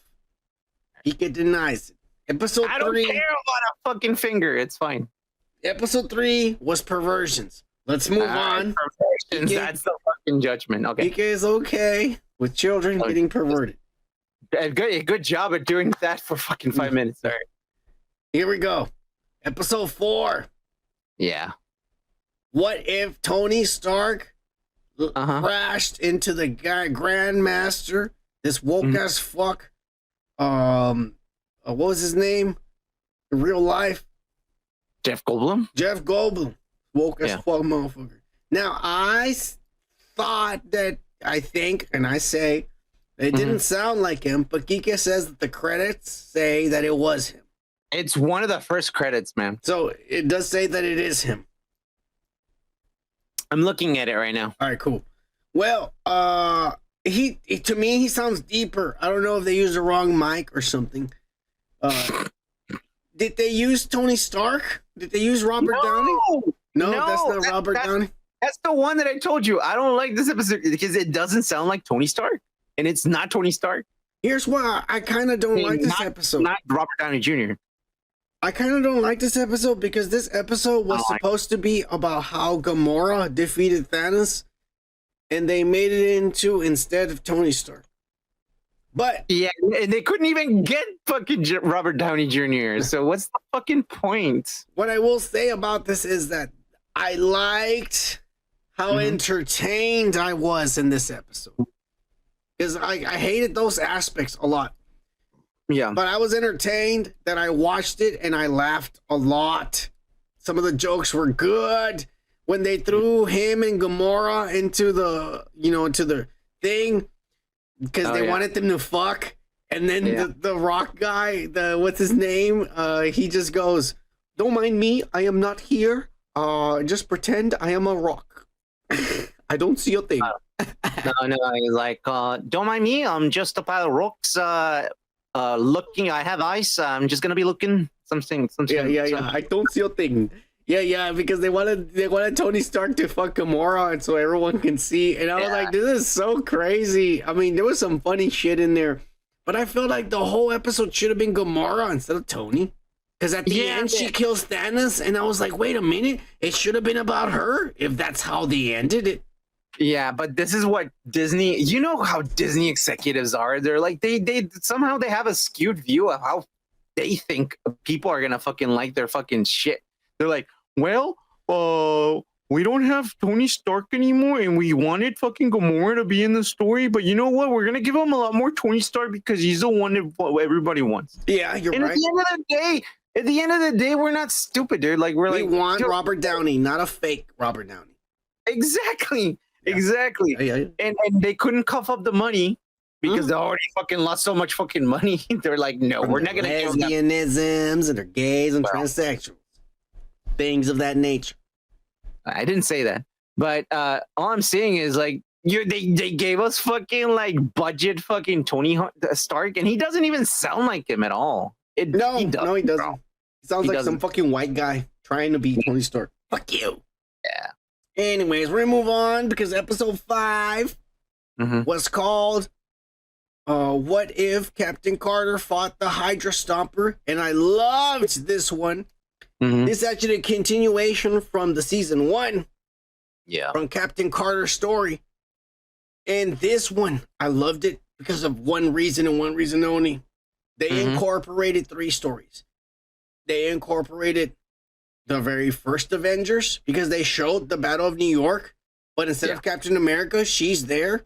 Kike denies it. Episode 3. I don't care about a fucking finger. It's fine. Episode 3 was perversions. Let's move on. Perversions. That's the fucking judgment. Okay. Kike is okay with children getting perverted. Good job at doing that for fucking 5 minutes. Sorry. Here we go. Episode 4. Yeah. What if Tony Stark crashed into the guy Grandmaster, this woke ass fuck? What was his name? In real life? Jeff Goldblum? Jeff Goldblum. Woke as fuck motherfucker. Now, I think, and I say, it didn't sound like him, but Kike says that the credits say that it was him. It's one of the first credits, man. So it does say that it is him. I'm looking at it right now. All right, cool. Well, he to me, he sounds deeper. I don't know if they used the wrong mic or something. Did they use Tony Stark? Did they use Robert Downey? No, that's not Robert Downey. That's the one that I told you. I don't like this episode because it doesn't sound like Tony Stark. And it's not Tony Stark. Here's why I kind of don't like this episode. Not Robert Downey Jr. I kind of don't like this episode because this episode was supposed to be about how Gamora defeated Thanos, and they made it into instead of Tony Stark. But yeah, and they couldn't even get fucking Robert Downey Jr. So what's the fucking point? What I will say about this is that I liked how entertained I was in this episode. Because I hated those aspects a lot. Yeah. But I was entertained that I watched it and I laughed a lot. Some of the jokes were good. When they threw him and Gamora into the, into the thing, because they wanted them to fuck. And then the rock guy, what's his name? He just goes, "Don't mind me. I am not here. Just pretend I am a rock. I don't see a thing." No, he's like, "Don't mind me. I'm just a pile of rocks. Looking, I have eyes. I'm just gonna be looking something. Yeah. I don't see a thing. Yeah, because they wanted Tony Stark to fuck Gamora, and so everyone can see. And I was like, this is so crazy. I mean, there was some funny shit in there, but I felt like the whole episode should have been Gamora instead of Tony. Because at the end, she kills Thanos, and I was like, wait a minute, it should have been about her if that's how they ended it. Yeah, but this is what Disney, you know how Disney executives are. They're like, they somehow they have a skewed view of how they think people are gonna fucking like their fucking shit. They're like, well, we don't have Tony Stark anymore, and we wanted fucking Gamora to be in the story, but you know what? We're gonna give him a lot more Tony Stark because he's the one that everybody wants. Yeah, you're right. At the end of the day, we're not stupid, dude. Like we want Robert Downey, not a fake Robert Downey. Exactly. Yeah. And they couldn't cough up the money because they already fucking lost so much fucking money. They're like, no, we're not gonna give them lesbianisms and they're gays and transsexuals, things of that nature. I didn't say that, but all I'm saying is like they gave us fucking like budget fucking Tony Stark, and he doesn't even sound like him at all. He doesn't. He sounds like some fucking white guy trying to be Tony Stark. Fuck you. Yeah. Anyways, we're gonna move on because episode 5 was called "What If Captain Carter Fought the Hydra Stomper," and I loved this one. This is actually a continuation from the season 1. Yeah. From Captain Carter's story. And this one, I loved it because of one reason and one reason only. They incorporated 3 stories. They incorporated the very first Avengers because they showed the Battle of New York, but instead of Captain America, she's there,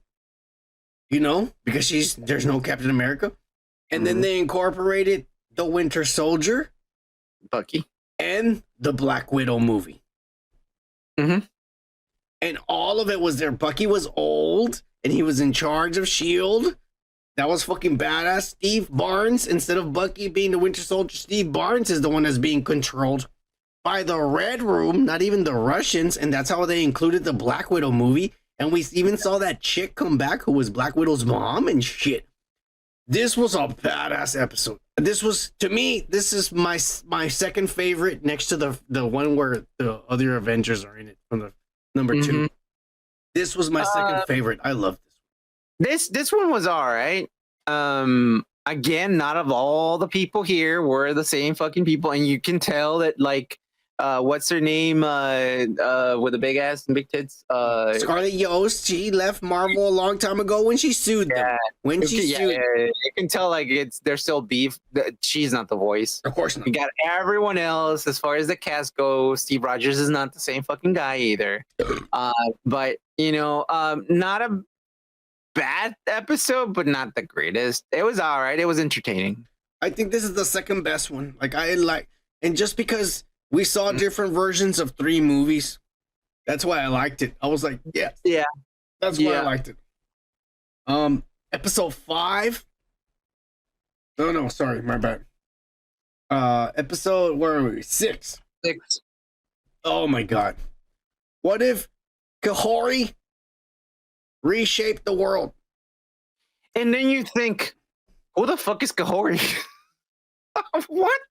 because there's no Captain America. And then they incorporated the Winter Soldier, Bucky, and the Black Widow movie. Mm-hmm. And all of it was there. Bucky was old, and he was in charge of S.H.I.E.L.D. That was fucking badass. Steve Barnes, instead of Bucky being the Winter Soldier, Steve Barnes is the one that's being controlled by the Red Room, not even the Russians, and that's how they included the Black Widow movie. And we even saw that chick come back who was Black Widow's mom and shit. This was a badass episode. This was, to me, this is my second favorite next to the one where the other Avengers are in it from the number 2. This was my second favorite. I love this. This one was all right. Again, not of all the people here were the same fucking people, and you can tell that, like, what's her name with the big ass and big tits? Scarlett Yost. She left Marvel a long time ago when she sued them. When she sued, you can tell like there's still beef. She's not the voice, of course not. You got everyone else as far as the cast goes. Steve Rogers is not the same fucking guy either. But you know, not a bad episode, but not the greatest. It was all right. It was entertaining. I think this is the second best one. And just because we saw different versions of 3 movies, that's why I liked it. I was like, yeah, that's why I liked it. Episode 5. No, sorry, my bad. Episode, where are we? 6. Oh my god. What if Kahori reshaped the world? And then you think, who the fuck is Kahori? What?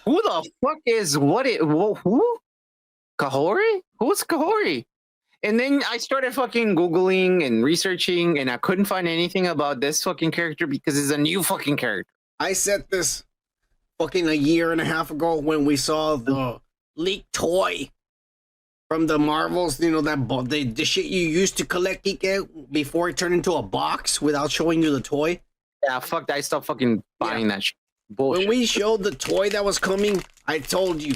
Who the fuck is who? Kahori? Who's Kahori? And then I started fucking Googling and researching, and I couldn't find anything about this fucking character because it's a new fucking character. I said this fucking a year and a half ago when we saw the leaked toy from the Marvels, you know, that the shit you used to collect before it turned into a box without showing you the toy. Yeah, fuck that. I stopped fucking buying that shit. Bullshit. When we showed the toy that was coming, I told you,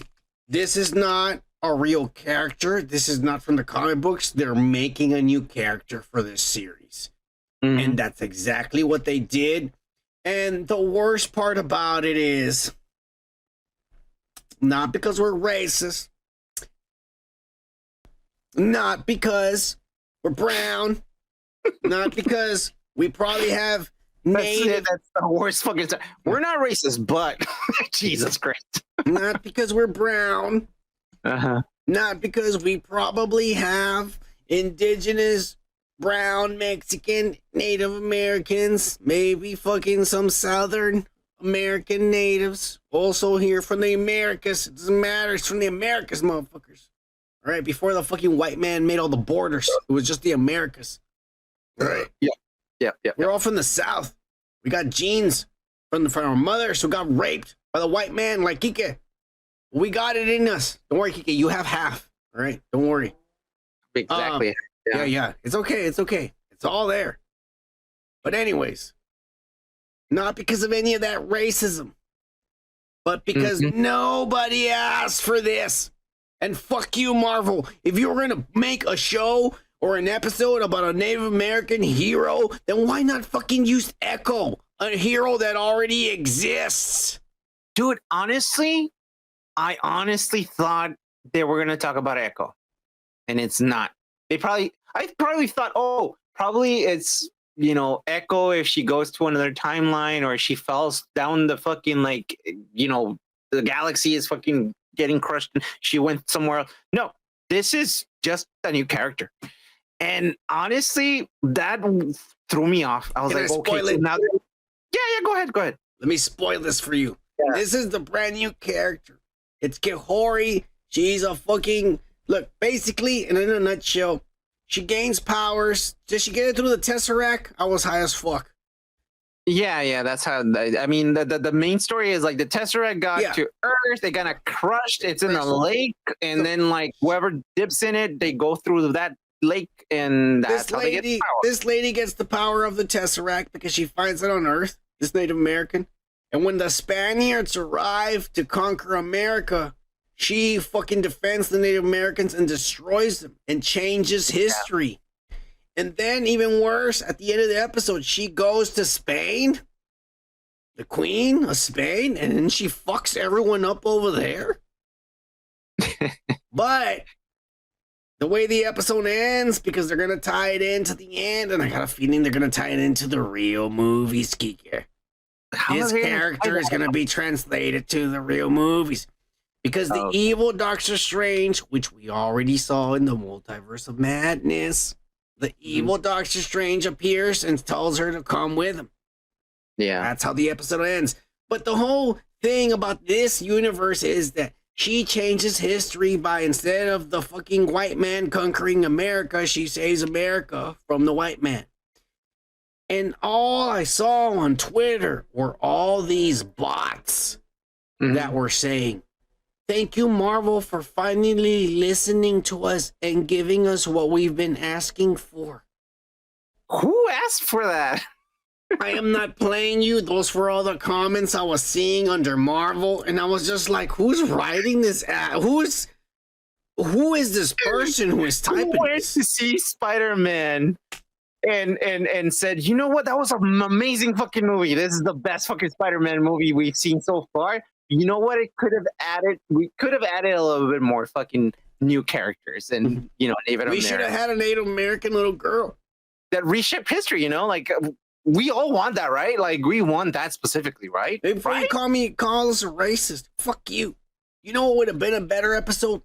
this is not a real character. This is not from the comic books. They're making a new character for this series. And that's exactly what they did. And the worst part about it is, not because we're racist, not because we're brown, not because we probably have native. That's the worst fucking time. We're not racist, but Jesus Christ. Not because we're brown. Not because we probably have indigenous, brown, Mexican, Native Americans, maybe fucking some Southern American natives also here from the Americas. It doesn't matter. It's from the Americas, motherfuckers. All right, before the fucking white man made all the borders, it was just the Americas. All right. Yeah. We're all from the South. We got genes from our mothers who got raped by the white man, like Kike. We got it in us. Don't worry, Kike. You have half. All right. Don't worry. Exactly. Yeah. It's okay. It's all there. But anyways, not because of any of that racism, but because nobody asked for this. And fuck you, Marvel. If you were going to make a show or an episode about a Native American hero, then why not fucking use Echo, a hero that already exists? Dude, honestly, I honestly thought they were going to talk about Echo. And it's not. I probably thought, probably it's, you know, Echo if she goes to another timeline or she falls down the fucking, like, you know, the galaxy is fucking getting crushed and she went somewhere else. No, this is just a new character. And honestly, that threw me off. I was Can like, I okay, spoil so it? now go ahead. Let me spoil this for you. Yeah. This is the brand new character. It's Kahori. She's a fucking... Look, basically, in a nutshell, she gains powers. Did she get it through the Tesseract? I was high as fuck. Yeah, that's how. I mean, the main story is like the Tesseract got to Earth. They got crushed. It's in a lake, and then like whoever dips in it, they go through that lake, and that's how they get power. This lady gets the power of the Tesseract because she finds it on Earth. This Native American, and when the Spaniards arrive to conquer America, she fucking defends the Native Americans and destroys them and changes history. And then, even worse, at the end of the episode, she goes to Spain the Queen of Spain, and then she fucks everyone up over there. But the way the episode ends, because they're gonna tie it into the end, and I got a feeling they're gonna tie it into the real movie, Skeeker. His character is gonna be translated to the real movies. Because the evil Doctor Strange, which we already saw in the Multiverse of Madness, the evil Doctor Strange appears and tells her to come with him. Yeah. That's how the episode ends. But the whole thing about this universe is that she changes history by, instead of the fucking white man conquering America, she saves America from the white man. And all I saw on Twitter were all these bots that were saying, thank you, Marvel, for finally listening to us and giving us what we've been asking for. Who asked for that? I am not playing you. Those were all the comments I was seeing under Marvel, and I was just like, who's writing this? Who is this person who is typing Who went this? to see Spider-Man and said, you know what? That was an amazing fucking movie. This is the best fucking Spider-Man movie we've seen so far. You know what? We could have added a little bit more fucking new characters and, Native American. We should have had a Native American little girl that reshaped history, like we all want that, right? Like we want that specifically, right? Hey, before you call us a racist, fuck you. You know what would have been a better episode?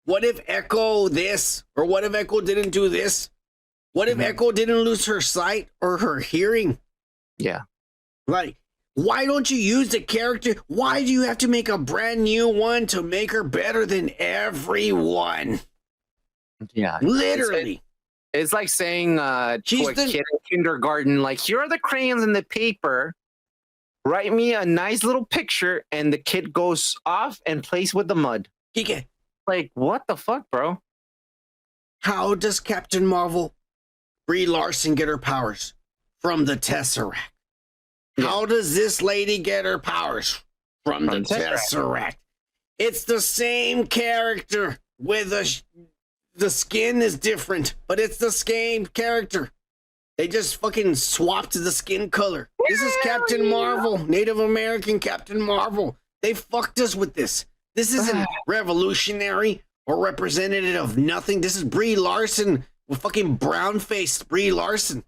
What if Echo this? Or what if Echo didn't do this? What if Echo didn't lose her sight or her hearing? Yeah. Like, why don't you use the character? Why do you have to make a brand new one to make her better than everyone? Yeah. Literally. It's like saying to a kid in kindergarten, like, here are the crayons and the paper. Write me a nice little picture, and the kid goes off and plays with the mud. Kike. Like, what the fuck, bro? How does Captain Marvel, Brie Larson, get her powers? From the Tesseract. Yeah. How does this lady get her powers? From the Tesseract. It's the same character with the skin is different, but it's the same character. They just fucking swapped the skin color. This is Captain Marvel, Native American Captain Marvel. They fucked us with this. This isn't revolutionary or representative of nothing. This is Brie Larson with fucking brown-faced Brie Larson.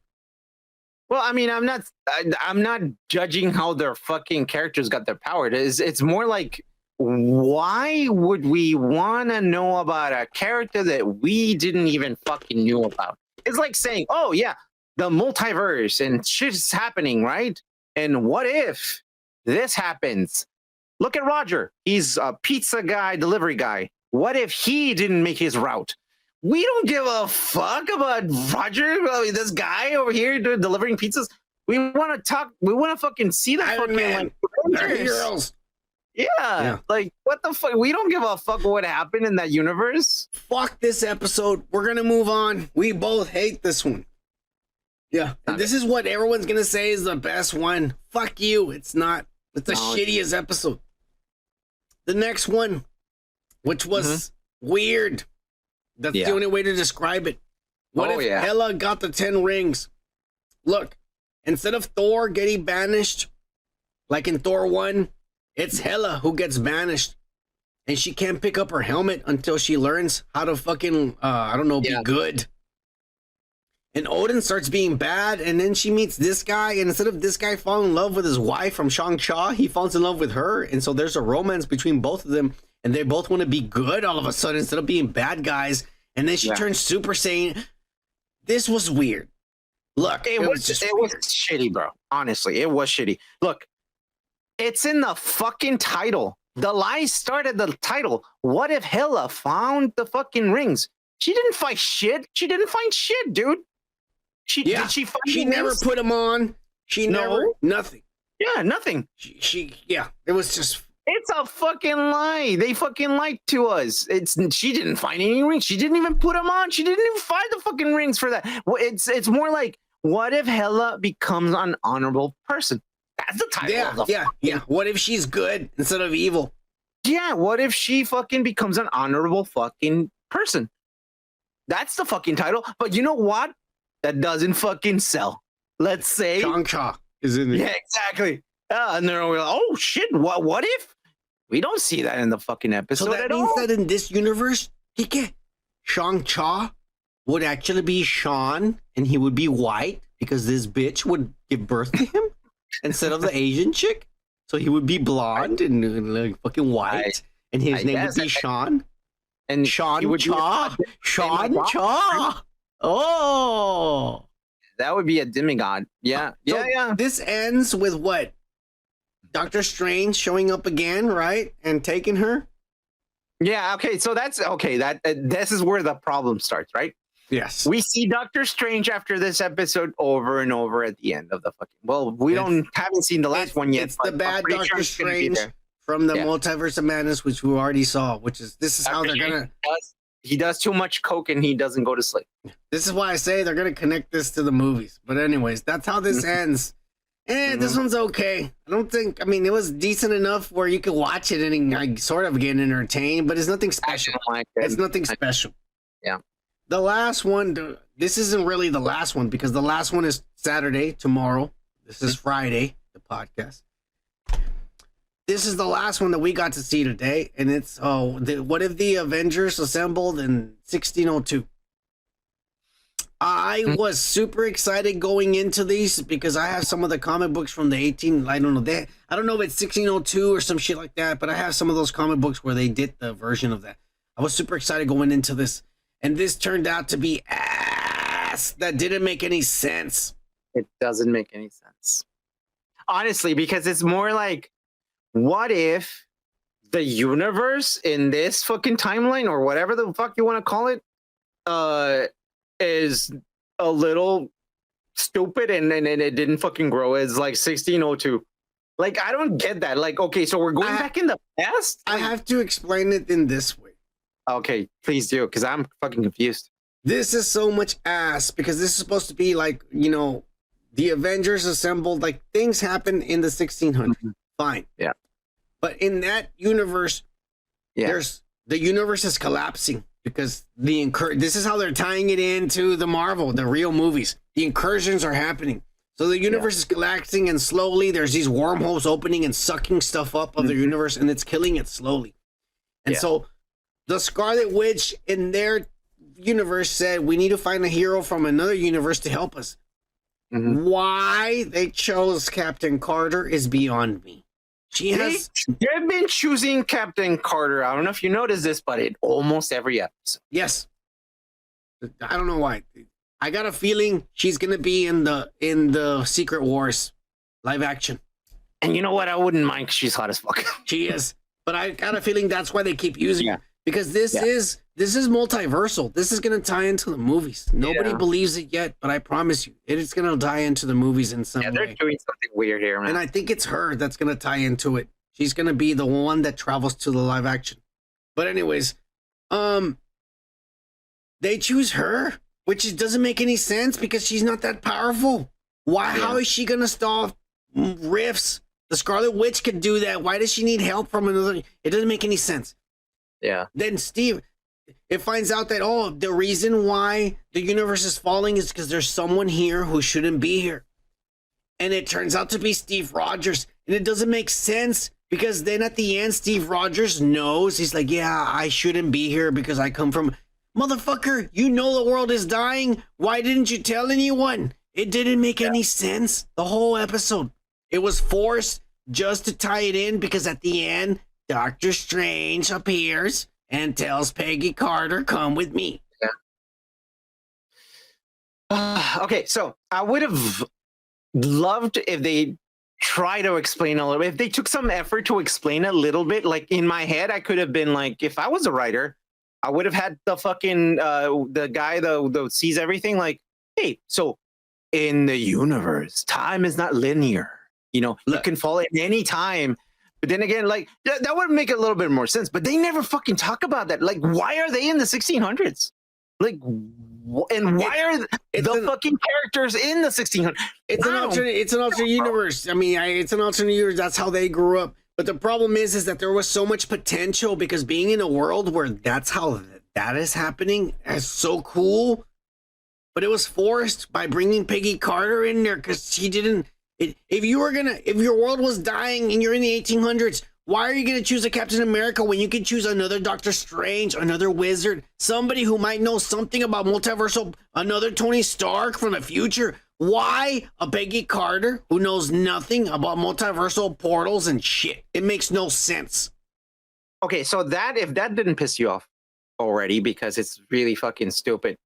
Well, I mean, I'm not judging how their fucking characters got their power. It's more like, why would we want to know about a character that we didn't even fucking knew about? It's like saying, oh yeah, the multiverse and shit's happening, right? And what if this happens? Look at Roger. He's a pizza guy, delivery guy. What if he didn't make his route? We don't give a fuck about Roger, this guy over here delivering pizzas. We want to talk. We want to fucking see the fucking like heroes. Yeah, like what the fuck? We don't give a fuck what happened in that universe. Fuck this episode. We're gonna move on. We both hate this one. Yeah, and this is what everyone's gonna say is the best one. Fuck you. It's not. It's the shittiest episode. The next one, which was weird. That's the only way to describe it. What if Hela got the 10 rings? Look, instead of Thor getting banished, like in Thor 1, it's Hela who gets banished. And she can't pick up her helmet until she learns how to fucking, be good. And Odin starts being bad, and then she meets this guy, and instead of this guy falling in love with his wife from Shang-Chi, he falls in love with her, and so there's a romance between both of them, and they both want to be good all of a sudden instead of being bad guys, and then she turns Super Saiyan. This was weird. Look, it was shitty, bro. Honestly, it was shitty. Look, it's in the fucking title. The lie started the title. What if Hela found the fucking rings? She didn't find shit. She didn't find shit, dude. Did she find She never rings? put them on. She never, nothing. Yeah, nothing. It was just. It's a fucking lie. They fucking lied to us. She didn't find any rings. She didn't even put them on. She didn't even find the fucking rings for that. Well, it's more like, what if Hela becomes an honorable person? That's the title. Yeah. What if she's good instead of evil? Yeah. What if she fucking becomes an honorable fucking person? That's the fucking title. But you know what? That doesn't fucking sell. Let's say Shang-Chi is in there. Yeah, exactly. And they're all like, oh shit, what if? We don't see that in the fucking episode So that at means all. that in this universe, Shang-Cha would actually be Sean, and he would be white because this bitch would give birth to him instead of the Asian chick. So he would be blonde and like fucking white, and his name would be Sean. And Sean Cha. Sean Cha. Oh. That would be a demigod. Yeah. So this ends with what? Doctor Strange showing up again, right? And taking her? Yeah, okay. So that's okay. This is where the problem starts, right? Yes. We see Doctor Strange after this episode over and over at the end of the fucking. Well, we haven't seen the last one yet. It's the bad Doctor Strange from the Multiverse of Madness, which we already saw. This is how they're gonna. He does too much coke and he doesn't go to sleep. This is why I say they're gonna connect this to the movies. But anyways, that's how this ends. This one's okay. I don't think. I mean, it was decent enough where you could watch it and like, sort of get entertained, but it's nothing special. It's nothing special. Yeah. The last one. This isn't really the last one because the last one is Saturday tomorrow. This is Friday. The podcast. This is the last one that we got to see today, and it's what if the Avengers assembled in 1602? I was super excited going into these because I have some of the comic books from the 18. I don't know if it's 1602 or some shit like that, but I have some of those comic books where they did the version of that. I was super excited going into this, and this turned out to be ass. That didn't make any sense. It doesn't make any sense, honestly, because it's more like, what if the universe in this fucking timeline or whatever the fuck you want to call it, is a little stupid and it didn't fucking grow as like 1602. Like, I don't get that. Like, okay, so we're going back in the past? I have to explain it in this way. Okay, please do, because I'm fucking confused. This is so much ass because this is supposed to be like, the Avengers assembled, like things happen in the 1600s. Fine. Yeah. But in that universe, the universe is collapsing because this is how they're tying it into the real movies. The incursions are happening. So the universe is collapsing, and slowly there's these wormholes opening and sucking stuff up of the universe, and it's killing it slowly. And so the Scarlet Witch in their universe said, we need to find a hero from another universe to help us. Why they chose Captain Carter is beyond me. They've been choosing Captain Carter. I don't know if you noticed this, but in almost every episode. Yes. I don't know why. I got a feeling she's gonna be in the Secret Wars live action. And you know what? I wouldn't mind 'cause she's hot as fuck. She is. But I got a feeling that's why they keep using her. Because this is multiversal. This is gonna tie into the movies. Nobody believes it yet, but I promise you, it is gonna tie into the movies in some way. They're doing something weird here, man. And I think it's her that's gonna tie into it. She's gonna be the one that travels to the live action. But anyways, they choose her, which doesn't make any sense because she's not that powerful. Why? How is she gonna stop rifts? The Scarlet Witch could do that. Why does she need help from another? It doesn't make any sense. Yeah. Then Steve, it finds out that the reason why the universe is falling is because there's someone here who shouldn't be here, and it turns out to be Steve Rogers, and it doesn't make sense because then at the end, Steve Rogers knows. He's like, yeah, I shouldn't be here because I come from. Motherfucker, you know the world is dying. Why didn't you tell anyone? It didn't make any sense. The whole episode, it was forced just to tie it in because at the end, Doctor Strange appears and tells Peggy Carter, come with me. Okay, so I would have loved if they try to explain a little bit. If they took some effort to explain a little bit, like in my head, I could have been like, if I was a writer, I would have had the fucking, the guy that sees everything like, hey, so in the universe, time is not linear. You can fall at any time. But then again, like, that would make a little bit more sense. But they never fucking talk about that. Like, why are they in the 1600s? Like, and why are the fucking characters in the 1600s? It's an alternate universe. I mean, it's an alternate universe. That's how they grew up. But the problem is that there was so much potential because being in a world where that's how that is happening is so cool. But it was forced by bringing Peggy Carter in there because she didn't. If your world was dying and you're in the 1800s, why are you gonna choose a Captain America when you can choose another Doctor Strange, another wizard, somebody who might know something about multiversal, another Tony Stark from the future? Why a Peggy Carter who knows nothing about multiversal portals and shit? It makes no sense. Okay, so if that didn't piss you off already because it's really fucking stupid,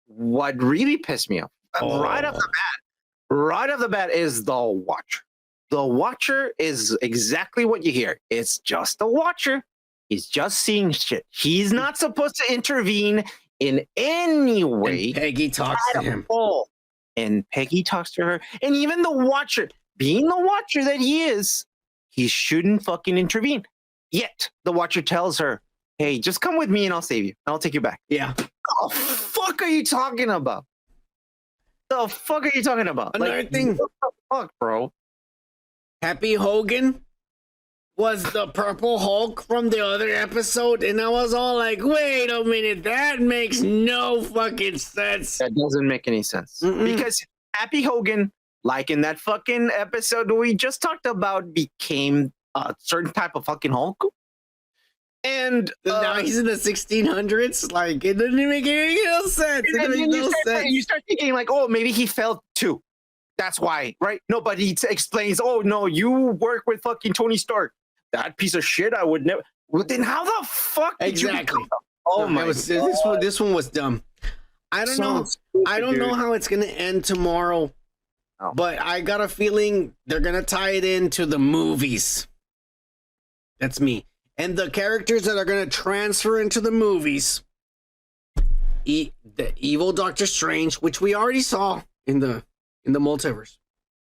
what really pissed me off right off the bat is the Watcher. The Watcher is exactly what you hear. It's just a Watcher. He's just seeing shit. He's not supposed to intervene in any way. And Peggy talks to him. And Peggy talks to her. And even the Watcher, being the Watcher that he is, he shouldn't fucking intervene. Yet the Watcher tells her, hey, just come with me and I'll save you. I'll take you back. Yeah. What the fuck are you talking about? The fuck are you talking about? Another thing. What the fuck, bro? Happy Hogan was the Purple Hulk from the other episode, and I was all like, wait a minute, that makes no fucking sense. That doesn't make any sense. Because Happy Hogan, like in that fucking episode we just talked about, became a certain type of fucking Hulk. And now he's in the 1600s. Like, it doesn't make any sense. It doesn't make no sense. You start thinking like, oh, maybe he fell too. That's why, right? Nobody explains, oh, no, you work with fucking Tony Stark. That piece of shit, I would never. Well, then how the fuck did exactly. you Oh, my God. This one was dumb. I don't know. I don't know how it's going to end tomorrow, but I got a feeling they're going to tie it into the movies. That's me. And the characters that are going to transfer into the movies, the evil Doctor Strange, which we already saw in the multiverse.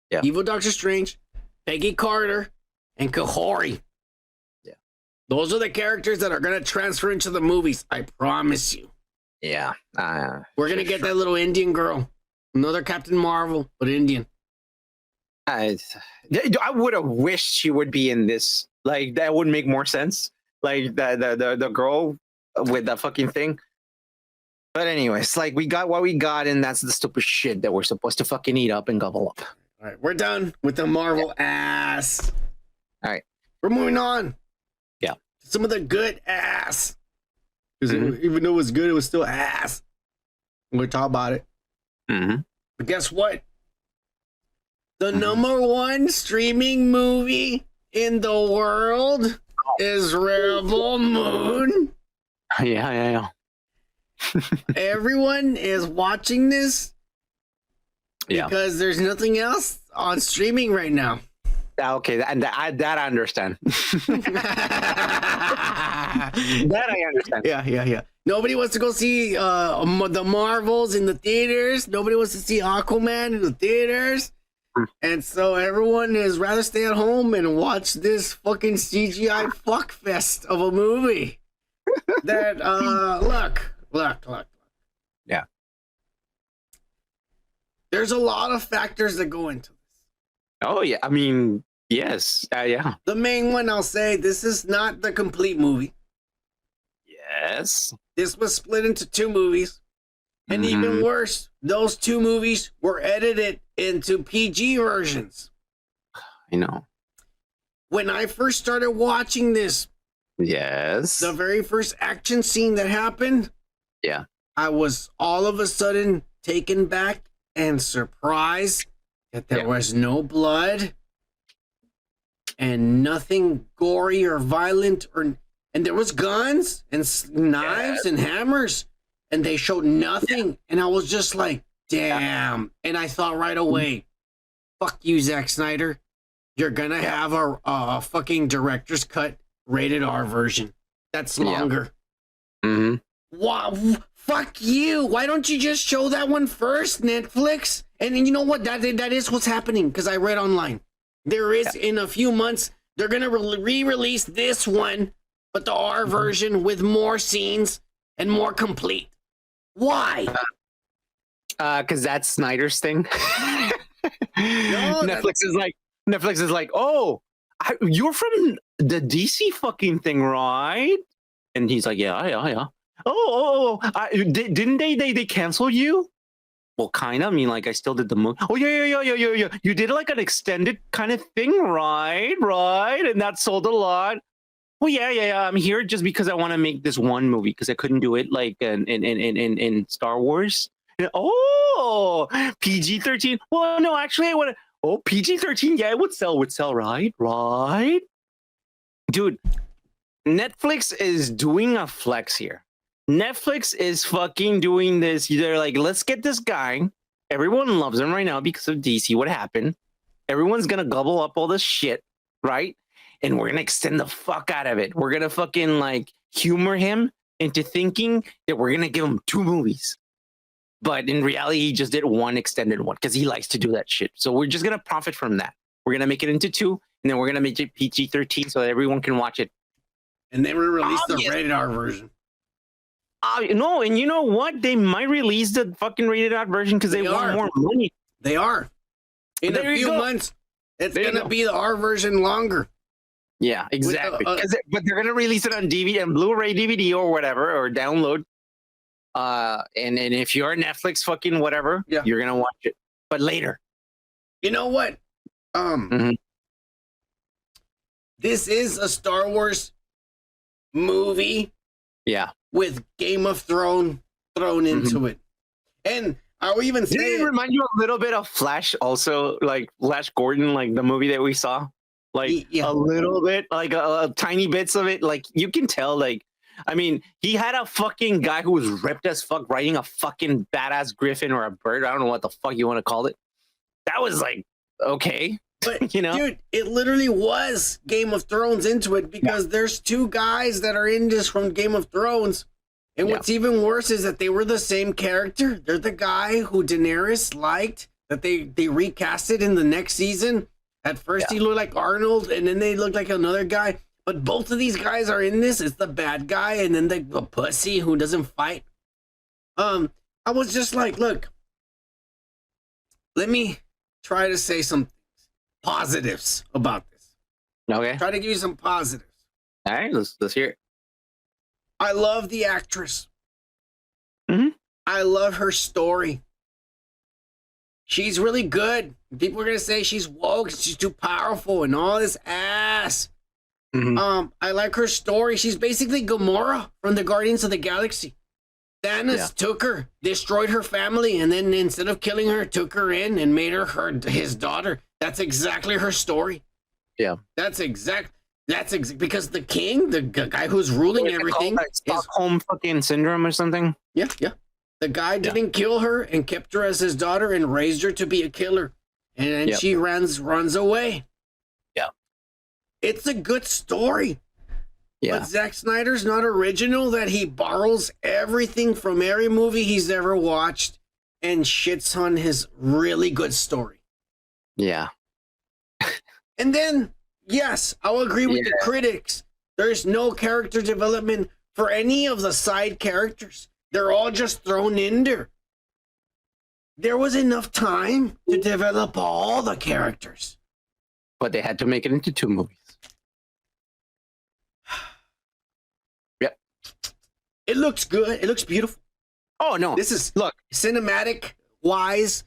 Yeah. Evil Doctor Strange, Peggy Carter, and Kahori. Yeah. Those are the characters that are going to transfer into the movies. I promise you. Yeah. We're going to get that little Indian girl. Another Captain Marvel, but Indian. I would have wished she would be in this. Like, that would make more sense. Like, the girl with the fucking thing. But anyways, like, we got what we got, and that's the stupid shit that we're supposed to fucking eat up and gobble up. All right, we're done with the Marvel ass. All right. We're moving on. Yeah. Some of the good ass. Because even though it was good, it was still ass. We'll talk about it. But guess what? The number one streaming movie in the world is Rebel Moon. Yeah. Everyone is watching this because there's nothing else on streaming right now. Okay, that I understand. That I understand. Yeah. Nobody wants to go see the Marvels in the theaters. Nobody wants to see Aquaman in the theaters. And so everyone is rather stay at home and watch this fucking CGI fuckfest of a movie. That look. Yeah. There's a lot of factors that go into this. Oh yeah, I mean, yes, yeah. The main one, I'll say, this is not the complete movie. Yes. This was split into two movies. And even worse, those two movies were edited into PG versions. I know. When I first started watching this, yes, the very first action scene that happened, yeah, I was all of a sudden taken back and surprised that there was no blood and nothing gory or violent, and there was guns and knives and hammers. And they showed nothing. And I was just like, damn. And I thought right away, fuck you, Zack Snyder. You're going to have a fucking director's cut rated R version. That's longer. Wow. Fuck you. Why don't you just show that one first, Netflix? And you know what? That is what's happening, because I read online. There is, in a few months, they're going to re-release this one, but the R version with more scenes and more complete. Why? Because that's Snyder's thing. Netflix is like, oh, you're from the DC fucking thing, right? And he's like, yeah. Oh, didn't they cancel you? Well, kind of. I mean, like, I still did the movie. Oh, yeah. You did like an extended kind of thing, right? And that sold a lot. Well, yeah. I'm here just because I want to make this one movie because I couldn't do it like in Star Wars. Oh, PG-13. Well, no, actually, I want to. Oh, PG-13. Yeah, it would sell, right? Dude, Netflix is doing a flex here. Netflix is fucking doing this. They're like, let's get this guy. Everyone loves him right now because of DC. What happened? Everyone's going to gobble up all this shit, right? And we're going to extend the fuck out of it. We're going to fucking like humor him into thinking that we're going to give him 2 movies. But in reality, he just did one extended one because he likes to do that shit. So we're just going to profit from that. We're going to make it into 2, and then we're going to make it PG-13 so that everyone can watch it. And then we release the rated R version. No, and you know what? They might release the fucking rated R version because they want more money. They are. In a few months, it's going to be the R version longer. Yeah, exactly. But they're going to release it on DVD and Blu-ray DVD or whatever, or download. And if you're Netflix fucking whatever, you're going to watch it. But later. You know what? This is a Star Wars movie. Yeah. With Game of Thrones thrown into it. And I will even say... Did it remind you a little bit of Flash also? Like Flash Gordon, like the movie that we saw? Like a little bit, like a tiny bits of it. Like you can tell, like, I mean, he had a fucking guy who was ripped as fuck riding a fucking badass griffin or a bird. I don't know what the fuck you want to call it. That was like, okay. But, you know, dude, it literally was Game of Thrones into it because there's 2 guys that are in this from Game of Thrones. And what's even worse is that they were the same character. They're the guy who Daenerys liked, that they recasted in the next season. At first he looked like Arnold, and then they looked like another guy. But both of these guys are in this. It's the bad guy, and then the pussy who doesn't fight. I was just like, look, let me try to say some positives about this. Okay. Try to give you some positives. All right, let's hear it. I love the actress. I love her story. She's really good. People are gonna say she's woke, she's too powerful, and all this ass. I like her story. She's basically Gamora from the Guardians of the Galaxy. Thanos took her, destroyed her family, and then instead of killing her, took her in and made her his daughter. That's exactly her story. Yeah. That's because the king, the guy who's ruling everything, Stockholm fucking syndrome or something. Yeah. The guy didn't kill her and kept her as his daughter and raised her to be a killer, and then she runs away. Yeah. It's a good story. Yeah. But Zack Snyder's not original, that he borrows everything from every movie he's ever watched and shits on his really good story. Yeah. And then, yes, I'll agree with the critics. There's no character development for any of the side characters. They're all just thrown in there. There was enough time to develop all the characters. But they had to make it into 2 movies. Yep. It looks good. It looks beautiful. Oh, no. This is, look, cinematic wise.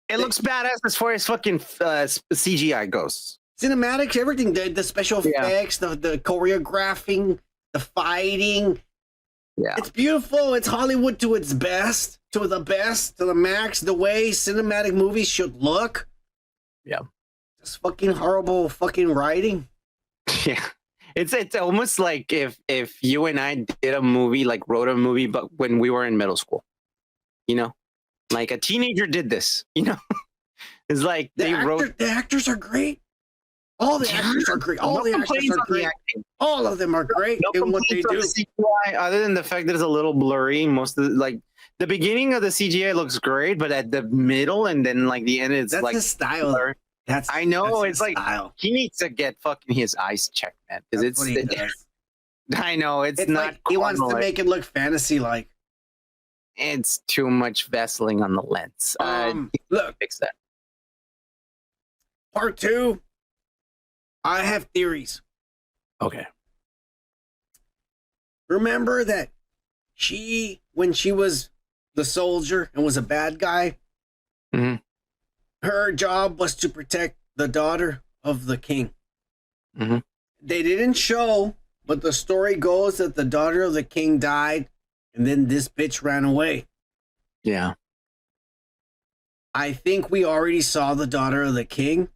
It looks badass as far as fucking CGI goes. Cinematics, everything. The special effects, the choreographing, the fighting. Yeah. It's beautiful. It's Hollywood to its best, to the max, the way cinematic movies should look. Yeah. Just fucking horrible fucking writing. Yeah. It's almost like if you and I did a movie, like wrote a movie, but when we were in middle school, you know, like a teenager did this, you know, it's like the actors are great. All the actors are great. All the actors are great. All of them are great in what they do. CGI, other than the fact that it's a little blurry, most of the beginning of the CGI looks great, but at the middle and then like the end, it's that's like the style. Blurry. I know it's like style. He needs to get fucking his eyes checked, man, because I know it's not. Like he wants to make it look fantasy like. It's too much Vaseline on the lens. Look, fix that. Part 2. I have theories. Okay. Remember that when she was the soldier and was a bad guy, her job was to protect the daughter of the king. Mm-hmm. They didn't show, but the story goes that the daughter of the king died, and then this bitch ran away. Yeah. I think we already saw the daughter of the king,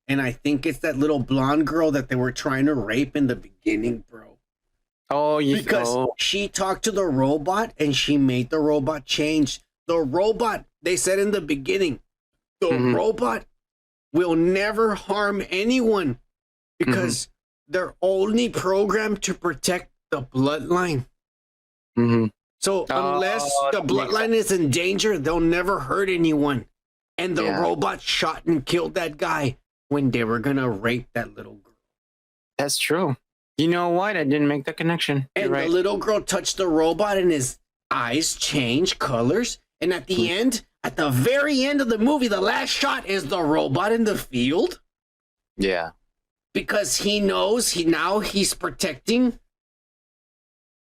and I think it's that little blonde girl that they were trying to rape in the beginning, bro. Oh, because she talked to the robot, and she made the robot change. The robot, they said in the beginning, the robot will never harm anyone because they're only programmed to protect the bloodline. Mm-hmm. So unless the bloodline is in danger, they'll never hurt anyone. And the robot shot and killed that guy when they were gonna rape that little girl. That's true. You know what? I didn't make the connection. And the little girl touched the robot and his eyes changed colors. And at the end, at the very end of the movie, the last shot is the robot in the field. Yeah. Because he knows he's protecting.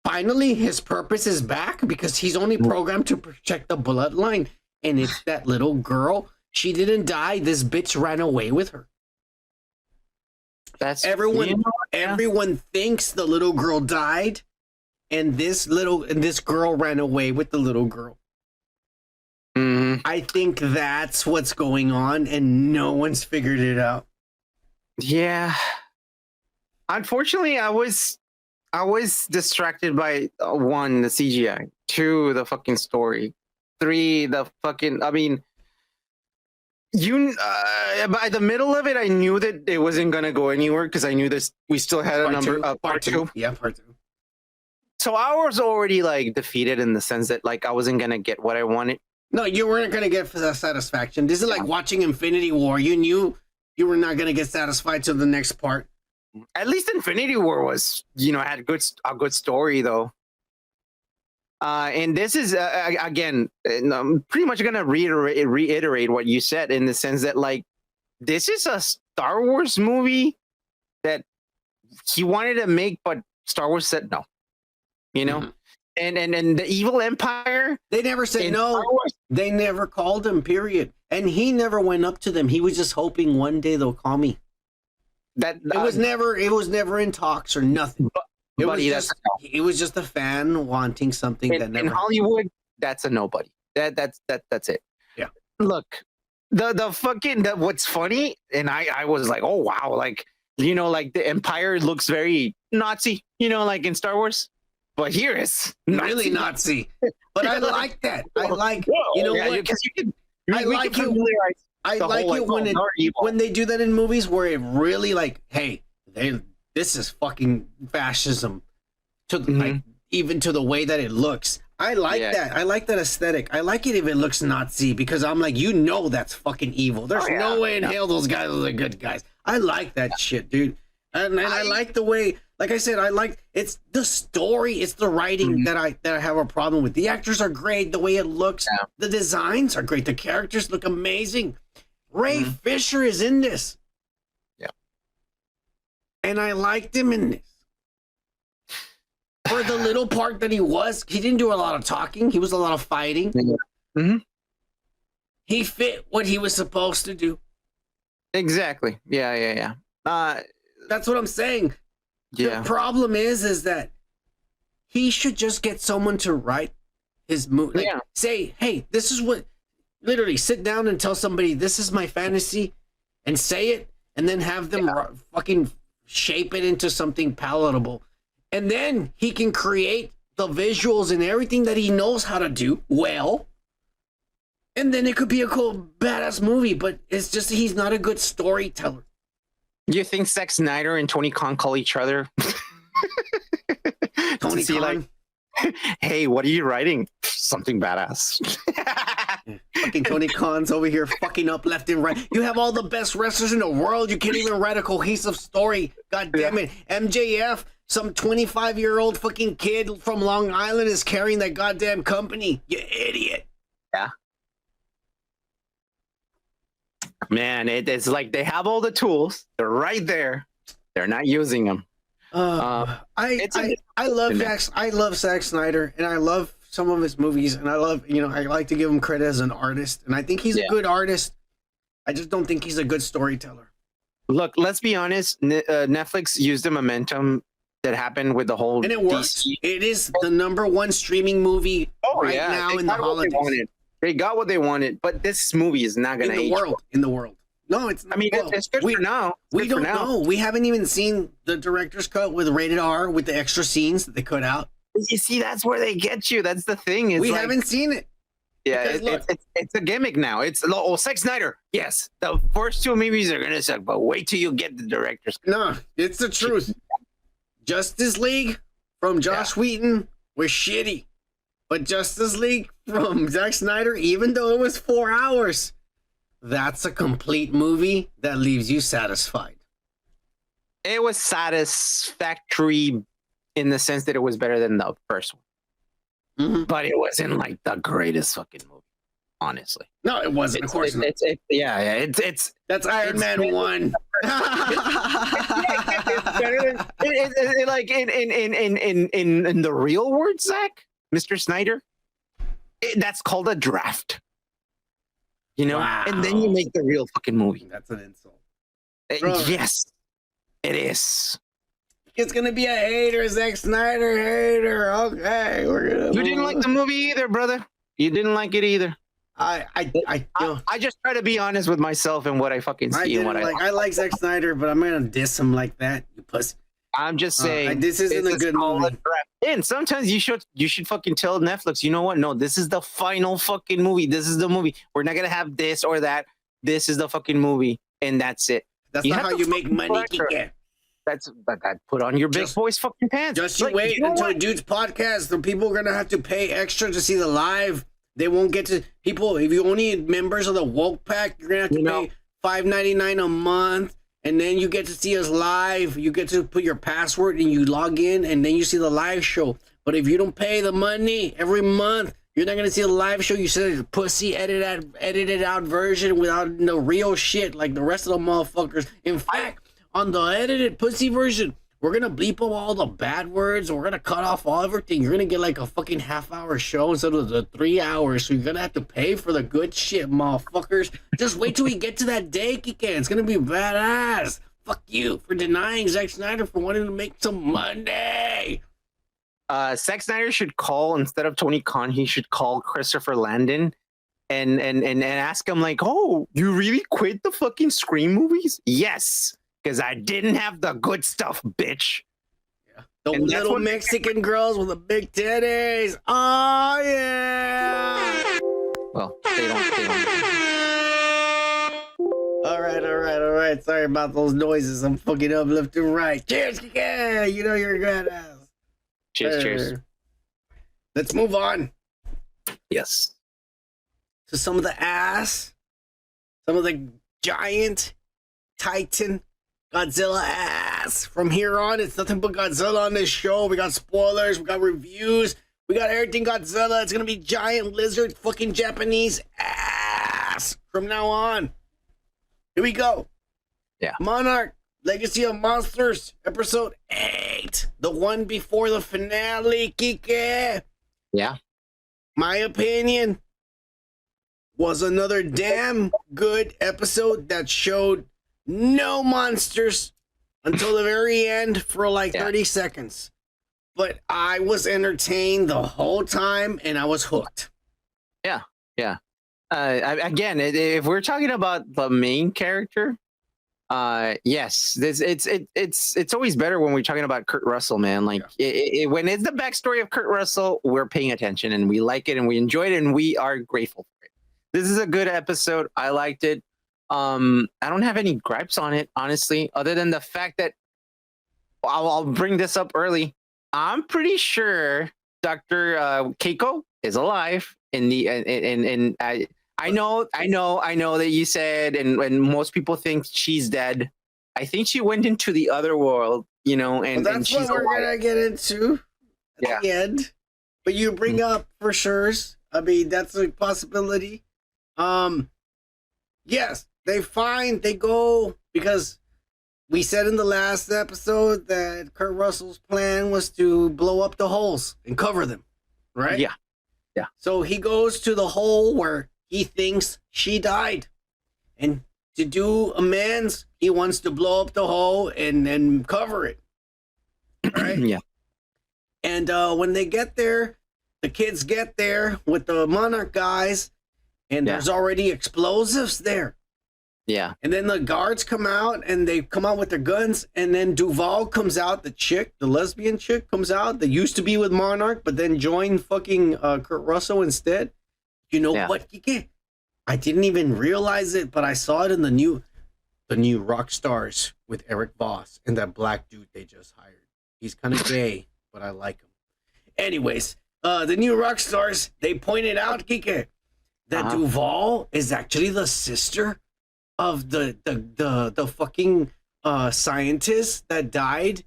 Finally, his purpose is back because he's only programmed to protect the bloodline. And it's that little girl. She didn't die. This bitch ran away with her. That's everyone thinks the little girl died, and this girl ran away with the little girl. Mm-hmm. I think that's what's going on, and no one's figured it out. Yeah. Unfortunately, I was distracted by one, the CGI, two, the fucking story, three, the fucking. I mean, by the middle of it, I knew that it wasn't gonna go anywhere because I knew this. We still had a part two. Yeah, part two. So I was already like defeated in the sense that like I wasn't gonna get what I wanted. No, you weren't gonna get the satisfaction. This is like watching Infinity War. You knew you were not gonna get satisfied to the next part. At least Infinity War was, had a good story though. And this is again, I'm pretty much gonna reiterate what you said in the sense that like this is a Star Wars movie that he wanted to make, but Star Wars said no. And the evil empire, they never said no. They never called him, period. And he never went up to them. He was just hoping one day they'll call me. It was never in talks or nothing. It was just a fan wanting something that never. In Hollywood, that's a nobody. That's it. Yeah. Look, the what's funny, and I was like, oh wow, like like the Empire looks very Nazi, like in Star Wars. But here is really Nazi. But I like that. I like what? Because I like it when they do that in movies where it really like, hey, this is fucking fascism to like even to the way that it looks. I like that. I like that aesthetic. I like it if it looks Nazi because I'm like, that's fucking evil. There's no way in hell those guys are the good guys. I like that shit, dude. And I like the way, like I said, it's the story, it's the writing that I have a problem with. The actors are great, the way it looks, the designs are great, the characters look amazing. Ray Fisher is in this. Yeah. And I liked him in this. For the little part that he didn't do a lot of talking, he was a lot of fighting. Mm-hmm. He fit what he was supposed to do. Exactly. Yeah. That's what I'm saying. Yeah. The problem is that he should just get someone to write his movie. Like, say, hey, this is what. Literally, sit down and tell somebody this is my fantasy, and say it, and then have them fucking shape it into something palatable, and then he can create the visuals and everything that he knows how to do well. And then it could be a cool, badass movie. But it's just he's not a good storyteller. You think Zack Snyder and Tony Khan call each other? Tony Khan? Like, hey, what are you writing? Something badass. Fucking Tony Khan's over here fucking up left and right. You have all the best wrestlers in the world. You can't even write a cohesive story. God damn it. MJF, some 25-year-old fucking kid from Long Island is carrying that goddamn company. You idiot. Yeah. Man, it's like they have all the tools. They're right there. They're not using them. I love Zack Snyder, and I love some of his movies, and I like to give him credit as an artist, and I think he's a good artist. I just don't think he's a good storyteller. Look, let's be honest. Netflix used the momentum that happened with the whole And it works. DC. It is the #1 streaming movie right now They in the got what they holidays. wanted. They got what they wanted, but this movie is not going to In the age world. In the world. No, it's not. I mean, it's good for now. It's We good for don't now. know. We haven't even seen the director's cut with rated R with the extra scenes that they cut out. You see, that's where they get you. That's the thing. It's We like, haven't seen it. Yeah, Because look- it's a gimmick now. It's Zack Snyder. Yes, the first 2 movies are gonna suck, but wait till you get the director's cut. No, it's the truth. Justice League from Josh Whedon was shitty. But Justice League from Zack Snyder, even though it was 4 hours, that's a complete movie that leaves you satisfied. It was satisfactory in the sense that it was better than the first one. But it wasn't like the greatest fucking movie, honestly. No, it wasn't. Of course not. It's That's Iron Man 1. Like in the real world, Zach, Mr. Snyder, that's called a draft. You know, and then you make the real fucking movie. That's an insult. Yes, it is. It's gonna be a hater, Zack Snyder hater. Okay, we're gonna. You didn't like the movie either, brother. You didn't like it either. I just try to be honest with myself and what I fucking see and what I like Zack Snyder, but I'm gonna diss him like that, you pussy. I'm just saying this isn't a good movie. And sometimes you should fucking tell Netflix, you know what? No, this is the final fucking movie. This is the movie. We're not gonna have this or that. This is the fucking movie, and that's it. That's not how you make money, Kike. That's that. Put on your big boy's fucking pants. Just you wait until a dude's podcast. The people are gonna have to pay extra to see the live. They won't get to people. If you only members of the woke pack, you're gonna have to pay $5.99 a month, and then you get to see us live. You get to put your password and you log in, and then you see the live show. But if you don't pay the money every month, you're not gonna see the live show. You see the pussy edited out version without the real shit like the rest of the motherfuckers. In fact, on the edited pussy version, we're gonna bleep up all the bad words. We're gonna cut off all everything. You're gonna get like a fucking half-hour show instead of the 3 hours. So you're gonna have to pay for the good shit, motherfuckers. Just wait till we get to that day, Kike. It's gonna be badass. Fuck you for denying Zack Snyder for wanting to make some money. Zack Snyder should call, instead of Tony Khan, he should call Christopher Landon and ask him like, "Oh, you really quit the fucking Scream movies?" Yes. Because I didn't have the good stuff, bitch. The little Mexican girls with the big titties. Oh, yeah. Well, they don't. All right. Sorry about those noises. I'm fucking up left and right. Cheers, yeah. You know you're a good ass. Cheers. Let's move on. Yes. To some of the ass. Some of the giant Titan Godzilla ass. From here on, it's nothing but Godzilla on this show. We got spoilers, we got reviews, we got everything Godzilla. It's gonna be giant lizard fucking Japanese ass from now on. Here we go. Yeah. Monarch, Legacy of Monsters, episode 8. The one before the finale, Kike. Yeah. My opinion was another damn good episode that showed no monsters until the very end for like 30 seconds. But I was entertained the whole time and I was hooked. Yeah. Again, if we're talking about the main character, yes, it's always better when we're talking about Kurt Russell, man. Like when it's the backstory of Kurt Russell, we're paying attention and we like it and we enjoy it and we are grateful for it. This is a good episode. I liked it. I don't have any gripes on it, honestly, other than the fact that I'll bring this up early. I'm pretty sure Dr. Keiko is alive in the and I know that you said and most people think she's dead. I think she went into the other world, you know, and that's she's what we're alive. gonna get into at the end. But you bring up for sure. I mean, that's a possibility. Yes. They go, because we said in the last episode that Kurt Russell's plan was to blow up the holes and cover them, right? Yeah. So he goes to the hole where he thinks she died. And to do amends. He wants to blow up the hole and then cover it. Right? Yeah. And when they get there, the kids get there with the Monarch guys, and there's already explosives there. Yeah. And then the guards come out, and they come out with their guns, and then Duval comes out, the lesbian chick comes out that used to be with Monarch, but then joined fucking Kurt Russell instead. You know what? I didn't even realize it, but I saw it in the new Rock Stars with Eric Voss and that black dude they just hired. He's kind of gay, but I like him. Anyways, the new Rock Stars, they pointed out, Kike, that Duval is actually the sister of the fucking scientist that died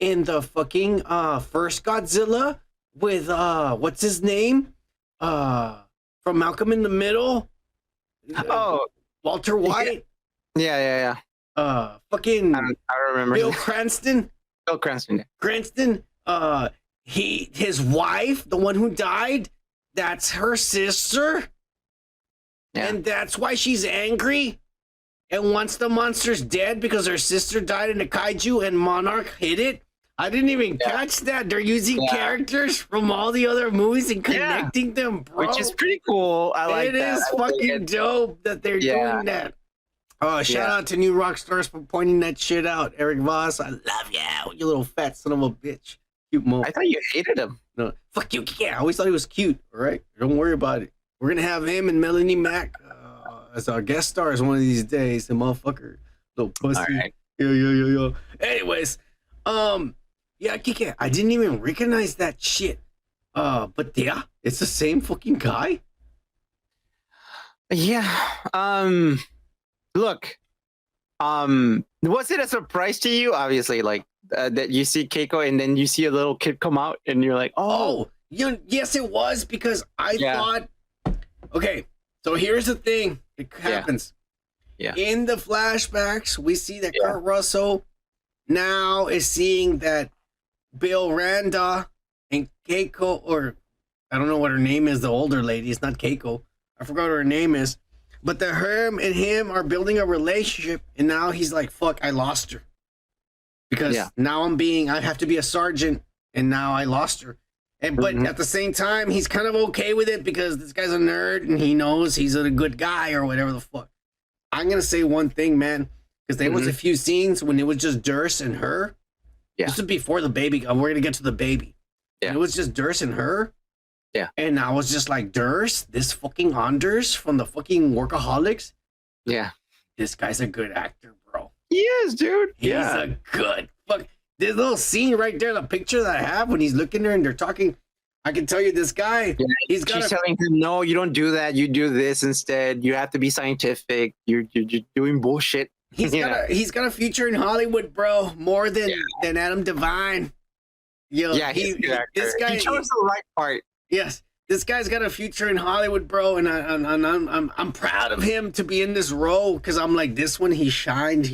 in the fucking first Godzilla with what's his name? From Malcolm in the Middle. Walter White. Yeah. Fucking I remember Bill Cranston. Bill Cranston. Cranston. His wife, the one who died, that's her sister. Yeah. And that's why she's angry and wants the monsters dead because her sister died in a kaiju and Monarch hit it. I didn't even catch that. They're using characters from all the other movies and connecting them, bro. Which is pretty cool. I like that. It is fucking dope that they're doing that. Oh, shout out to New Rock Stars for pointing that shit out. Eric Voss, I love you, you little fat son of a bitch. Cute mo. I thought you hated him. No, fuck you. Yeah, I always thought he was cute. All right, don't worry about it. We're gonna have him and Melanie Mack as our guest stars one of these days. The motherfucker, little pussy. All right. Yo. Anyways, yeah, Kike, I didn't even recognize that shit. But yeah, it's the same fucking guy. Yeah. Look. Was it a surprise to you? Obviously, like that you see Keiko and then you see a little kid come out and you're like, oh, yes, it was because I thought. Okay, so here's the thing that happens. Yeah. In the flashbacks, we see that Kurt Russell now is seeing that Bill Randa and Keiko, or I don't know what her name is, the older lady. It's not Keiko. I forgot what her name is. But that her and him are building a relationship, and now he's like, fuck, I lost her. Because now I have to be a sergeant, and now I lost her. And but at the same time, he's kind of okay with it because this guy's a nerd and he knows he's a good guy or whatever the fuck. I'm gonna say one thing, man, because there was a few scenes when it was just Durst and her. Yeah. This was before the baby. We're gonna get to the baby. Yeah. And it was just Durst and her. Yeah. And I was just like, Durst, this fucking Anders from the fucking Workaholics. Yeah. This guy's a good actor, bro. He is, dude. He's a good fuck. This little scene right there, the picture that I have when he's looking there and they're talking, I can tell you this guy. Yeah, she's telling him, no, you don't do that. You do this instead. You have to be scientific. You're doing bullshit. He's got a future in Hollywood, bro. More than Adam Devine. Yo, this guy. He chose the right part. Yes, this guy's got a future in Hollywood, bro, and I'm proud of him to be in this role because I'm like, this one he shined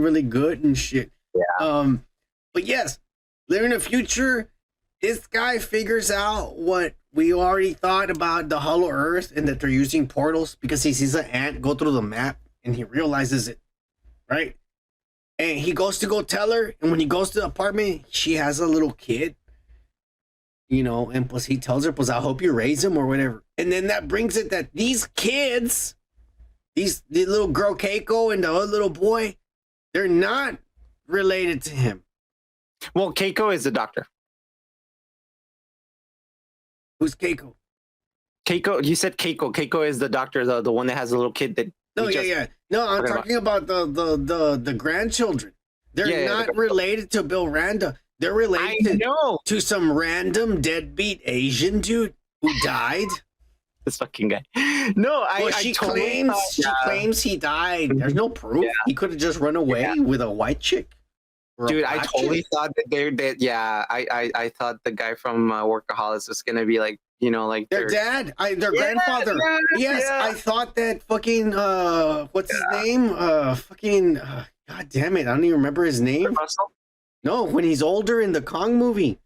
really good and shit. Yeah. But yes, living in the future, this guy figures out what we already thought about the Hollow Earth and that they're using portals because he sees an ant go through the map and he realizes it, right? And he goes to go tell her, and when he goes to the apartment, she has a little kid. You know, and plus he tells her, plus I hope you raise him or whatever. And then that brings it that these kids, the little girl Keiko and the other little boy, they're not related to him. Well, Keiko is the doctor. Who's Keiko? Keiko, you said Keiko. Keiko is the doctor, the one that has a little kid that. No, No, I'm talking about the grandchildren. They're not related to Bill Randa. They're related to some random deadbeat Asian dude who died. This fucking guy. No, she claims he died. There's no proof. Yeah. He could have just run away with a white chick. Dude, I totally thought that I thought the guy from Workaholics was gonna be like, you know, like their dad, their grandfather. Yes, I thought that fucking what's his name? God damn it, I don't even remember his name. No, when he's older in the Kong movie.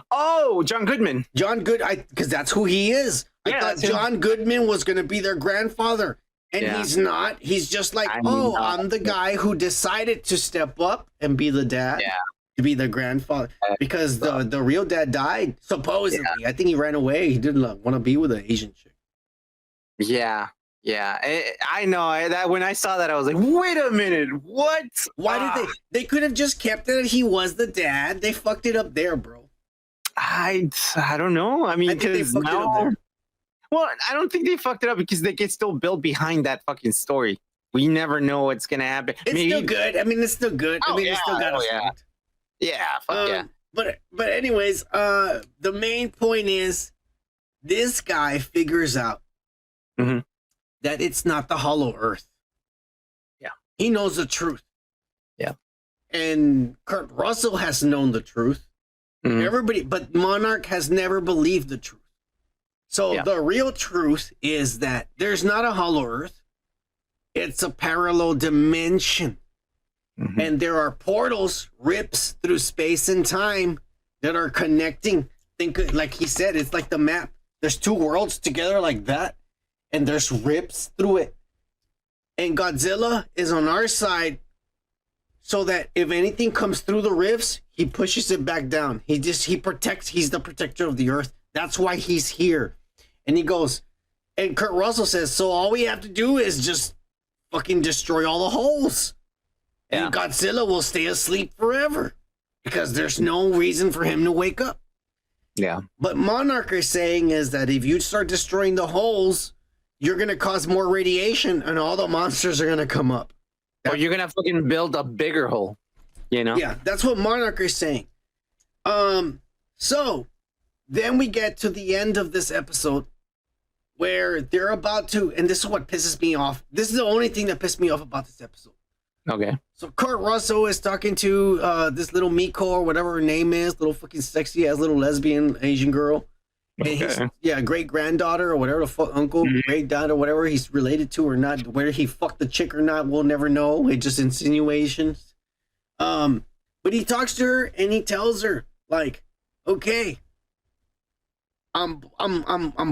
Oh, John Goodman. Because that's who he is. I thought John Goodman was going to be their grandfather. And he's not. He's just like, I'm the guy who decided to step up and be the dad. Yeah. To be the grandfather. Because the real dad died, supposedly. Yeah. I think he ran away. He didn't want to be with an Asian chick. Yeah. Yeah. I know. That when I saw that, I was like, wait a minute. What? Why did they could have just kept it. He was the dad. They fucked it up there, bro. I don't know. I mean, because now... Well, I don't think they fucked it up because they can still build behind that fucking story. We never know what's gonna happen. It's still good. I mean, it's still good. Oh, I mean, it's still got yeah, fuck yeah. But anyways, the main point is this guy figures out that it's not the hollow earth. Yeah. He knows the truth. Yeah. And Kurt Russell has known the truth. Everybody, but Monarch has never believed the truth. So the real truth is that there's not a hollow earth. It's a parallel dimension. And there are portals, rips through space and time that are connecting. Think, like he said, it's like the map. There's two worlds together like that. And there's rips through it. And Godzilla is on our side so that if anything comes through the rifts, he pushes it back down. He protects. He's the protector of the earth. That's why he's here. And he goes, and Kurt Russell says, so all we have to do is just fucking destroy all the holes. Yeah. And Godzilla will stay asleep forever because there's no reason for him to wake up. Yeah. But Monarch is saying is that if you start destroying the holes, you're going to cause more radiation and all the monsters are going to come up. Or you're going to fucking build a bigger hole, you know? Yeah, that's what Monarch is saying. So then we get to the end of this episode where they're about to, and this is what pisses me off. This is the only thing that pissed me off about this episode. Okay. So Kurt Russell is talking to this little Miko or whatever her name is, little fucking sexy ass little lesbian Asian girl. And he's, great granddaughter or whatever the fuck, uncle, great dad or whatever he's related to or not, whether he fucked the chick or not, we'll never know. It's just insinuations. But he talks to her and he tells her, like, okay, I'm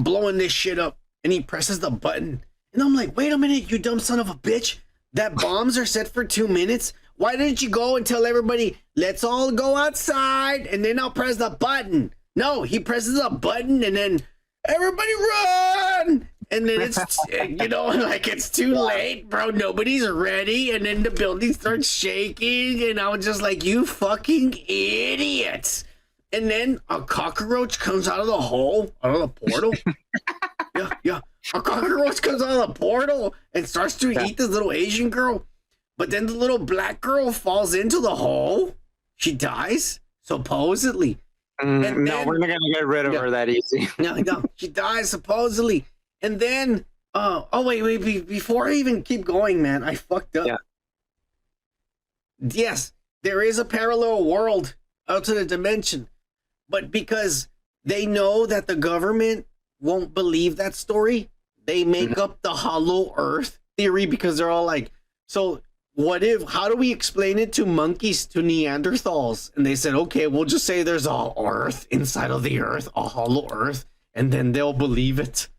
blowing this shit up. And he presses the button. And I'm like, wait a minute, you dumb son of a bitch. That bombs are set for 2 minutes. Why didn't you go and tell everybody, let's all go outside and then I'll press the button? No, he presses a button and then everybody run. And then it's, like it's too late, bro. Nobody's ready. And then the building starts shaking. And I was just like, you fucking idiots. And then a cockroach comes out of the hole, out of the portal. Yeah. A cockroach comes out of the portal and starts to eat this little Asian girl. But then the little black girl falls into the hole. She dies, supposedly. No, we're not going to get rid of her that easy. No. She dies, supposedly. And then, wait. Before I even keep going, man, I fucked up. Yeah. Yes, there is a parallel world out to the dimension. But because they know that the government won't believe that story, they make up the hollow earth theory because they're all like, so how do we explain it to monkeys, to Neanderthals? And they said, okay, we'll just say there's a earth inside of the earth, a hollow earth, and then they'll believe it.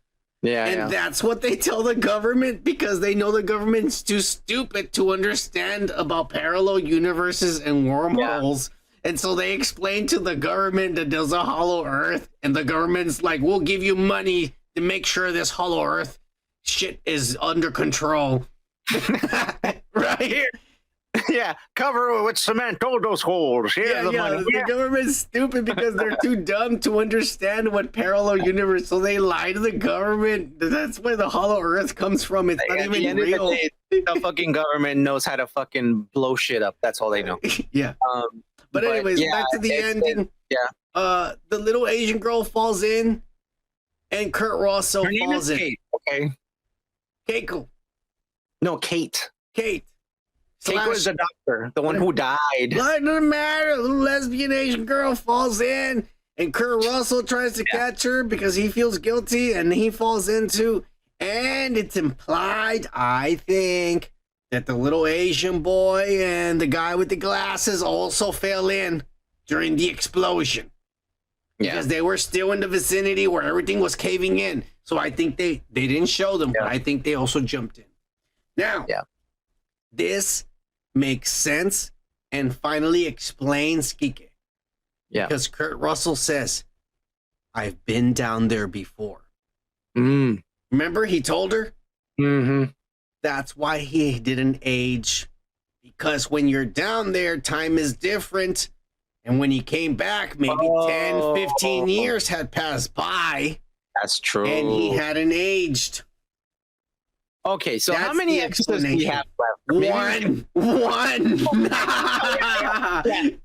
Yeah. And that's what they tell the government because they know the government's too stupid to understand about parallel universes and wormholes. Yeah. And so they explain to the government that there's a hollow earth, and the government's like, we'll give you money to make sure this hollow earth shit is under control. Right here. Yeah, cover it with cement, all those holes. Here's the money. The government's stupid because they're too dumb to understand what parallel universe, so they lie to the government. That's where the hollow earth comes from. It's not even real. The fucking government knows how to fucking blow shit up. That's all they know. Yeah. But anyways, back to the ending. The little Asian girl falls in, and Kurt Russell falls in. Kate, okay. Keiko. No, Kate. Kate was the doctor, the one who died. It doesn't matter. The little lesbian Asian girl falls in, and Kurt Russell tries to catch her because he feels guilty, and he falls into. And it's implied, I think, that the little Asian boy and the guy with the glasses also fell in during the explosion. Because they were still in the vicinity where everything was caving in. So I think they didn't show them, but I think they also jumped in. Now, this makes sense and finally explains Kike. Yeah. Because Kurt Russell says, I've been down there before. Remember he told her? Mm-hmm. That's why he didn't age. Because when you're down there, time is different. And when he came back, maybe 10, 15 years had passed by. That's true. And he hadn't aged. Okay, so That's how many the episodes do we have left? One.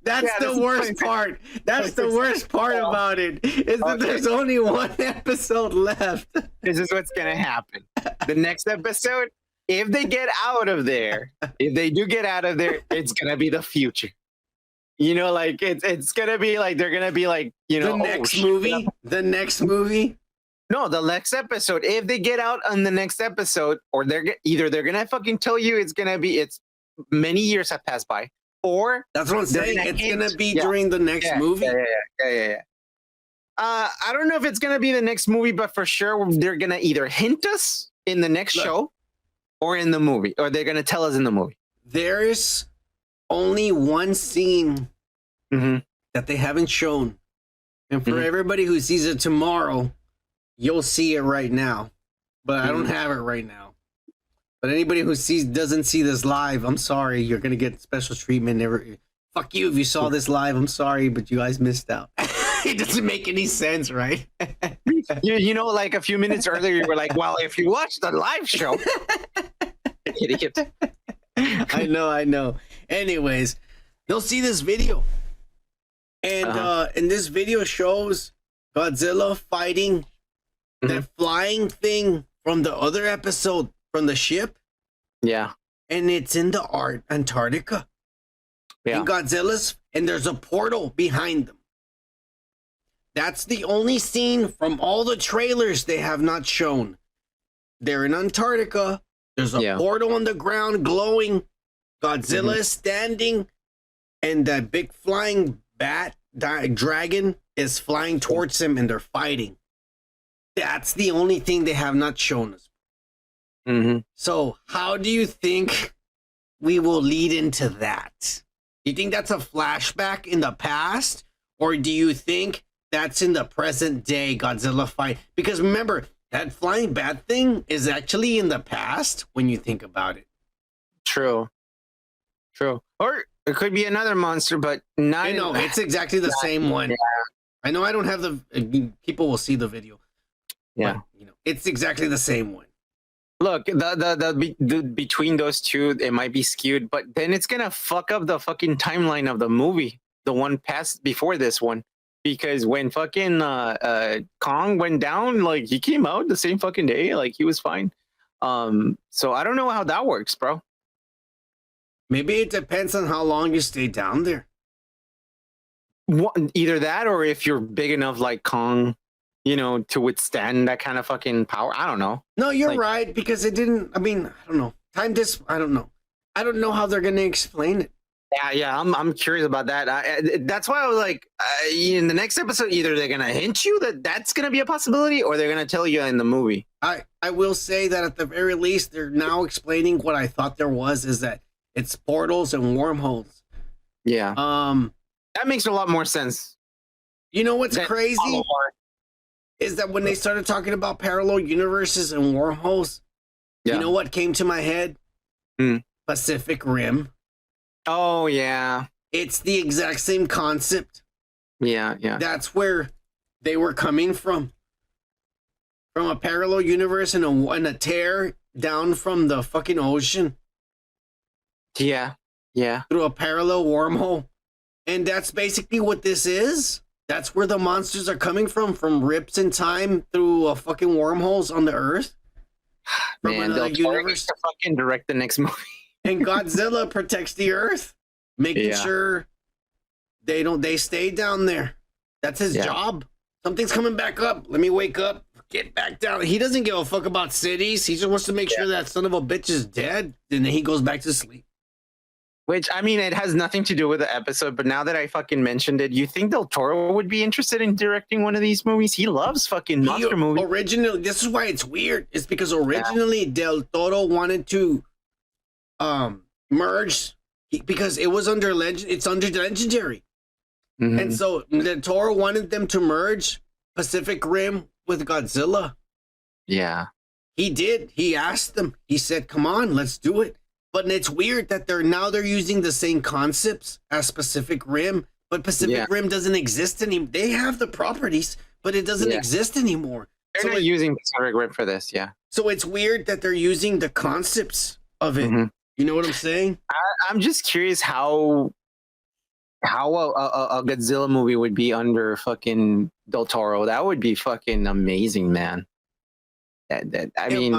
That's the worst part. That's the worst part about it. Is that there's only one episode left. This is what's gonna happen. The next episode, if they get out of there, if they do get out of there, it's gonna be the future. You know, like it's gonna be like they're gonna be like, you know, the next movie. The next movie. No, the next episode. If they get out on the next episode, or they're gonna fucking tell you it's many years have passed by, or that's what I'm saying. It's gonna be during the next movie. Yeah. I don't know if it's gonna be the next movie, but for sure they're gonna either hint us in the next show, or in the movie, or they're gonna tell us in the movie. There's only one scene that they haven't shown, and for everybody who sees it tomorrow. You'll see it right now, but I don't have it right now. But anybody who doesn't see this live, I'm sorry. You're gonna get special treatment. Fuck you if you saw this live. I'm sorry, but you guys missed out. It doesn't make any sense, right? you know, like a few minutes earlier, you were like, "Well, if you watch the live show, idiot." I know. Anyways, they'll see this video, and this video shows Godzilla fighting. That flying thing from the other episode from the ship. Yeah. And it's in the Antarctica. Yeah. And there's a portal behind them. That's the only scene from all the trailers they have not shown. They're in Antarctica. There's a portal on the ground glowing. Godzilla is standing. And that big flying dragon is flying towards him and they're fighting. That's the only thing they have not shown us. So how do you think we will lead into that? Do you think that's a flashback in the past? Or do you think that's in the present day Godzilla fight? Because remember, that flying bat thing is actually in the past when you think about it. True. Or it could be another monster, but not... No, it's exactly the same one. I know I don't have the... People will see the video. Yeah, but, it's exactly the same one. Look, the between those two, it might be skewed, but then it's gonna fuck up the fucking timeline of the movie, the one past before this one, because when fucking Kong went down, like he came out the same fucking day, like he was fine. So I don't know how that works, bro. Maybe it depends on how long you stay down there. Either that, or if you're big enough, like Kong. To withstand that kind of fucking power. I don't know. No, you're right, because it didn't. I mean, I don't know. I don't know. I don't know how they're going to explain it. Yeah. I'm curious about that. That's why I was like, in the next episode, either they're going to hint you that that's going to be a possibility, or they're going to tell you in the movie. I will say that at the very least, they're now explaining what I thought there was, is that it's portals and wormholes. Yeah. That makes a lot more sense. You know what's crazy? Is that when they started talking about parallel universes and wormholes, you know what came to my head? Pacific Rim. Oh, yeah. It's the exact same concept. Yeah. That's where they were coming from. From a parallel universe and a tear down from the fucking ocean. Yeah. Through a parallel wormhole. And that's basically what this is. That's where the monsters are coming from rips in time through fucking wormholes on the Earth. Man, they'll universe to fucking direct the next movie. And Godzilla protects the Earth, making sure they stay down there. That's his job. Something's coming back up. Let me wake up. Get back down. He doesn't give a fuck about cities. He just wants to make sure that son of a bitch is dead. And then he goes back to sleep. Which, I mean, it has nothing to do with the episode, but now that I fucking mentioned it, you think Del Toro would be interested in directing one of these movies? He loves fucking monster movies. Originally, this is why it's weird. It's because originally Del Toro wanted to merged because it was under legend. It's under legendary, and so the Toro wanted them to merge Pacific Rim with Godzilla. Yeah, he did. He asked them. He said, "Come on, let's do it." But it's weird that they're using the same concepts as Pacific Rim, but Pacific Rim doesn't exist anymore. They have the properties, but it doesn't exist anymore. They're not using Pacific Rim for this. Yeah. So it's weird that they're using the concepts of it. You know what I'm saying? I'm just curious how a Godzilla movie would be under fucking Del Toro. That would be fucking amazing, man. I mean,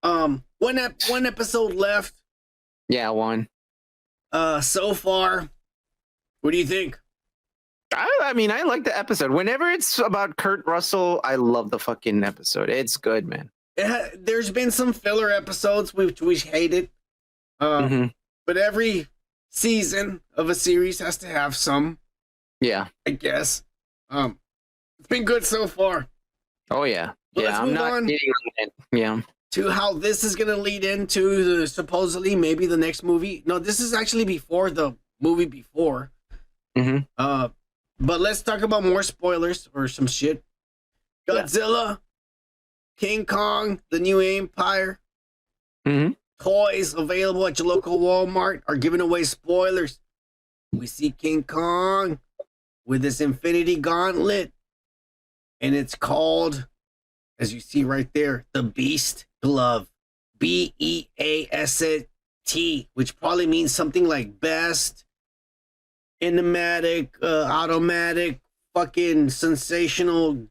one episode left. Yeah, one. So far, what do you think? I mean, I like the episode. Whenever it's about Kurt Russell, I love the fucking episode. It's good, man. There's been some filler episodes which we hated. But every season of a series has to have some. Yeah. I guess. It's been good so far. Oh yeah. But let's move on to how this is gonna lead into the supposedly maybe the next movie. No, this is actually before the movie before. But let's talk about more spoilers or some shit. Godzilla, King Kong, the new Empire. Toys available at your local Walmart are giving away spoilers. We see King Kong with this infinity gauntlet, and it's called, as you see right there, the Beast Glove. BEAST, which probably means something like best, enigmatic, automatic, fucking sensational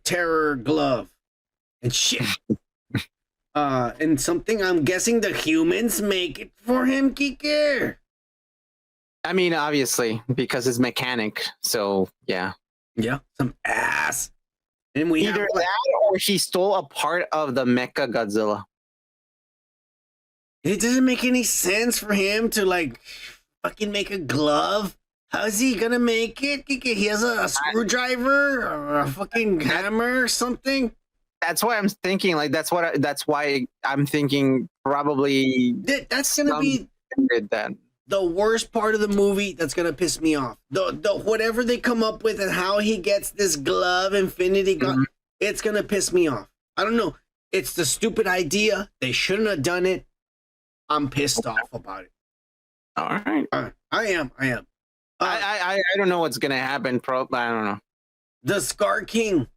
terror glove. And shit. And something I'm guessing the humans make it for him, Kike. I mean, obviously, because it's mechanic. So, yeah. Yeah, some ass. And we either that or he stole a part of the Mecha Godzilla. It doesn't make any sense for him to, like, fucking make a glove. How's he gonna make it, Kike? He has a screwdriver or a fucking hammer or something? That's why I'm thinking, like, that's why I'm thinking probably that's gonna be the worst part of the movie. That's gonna piss me off. The whatever they come up with and how he gets this glove, infinity glove, it's gonna piss me off. I don't know. It's the stupid idea. They shouldn't have done it. I'm pissed off about it. All right. I am. I don't know what's gonna happen. I don't know. The Scar King.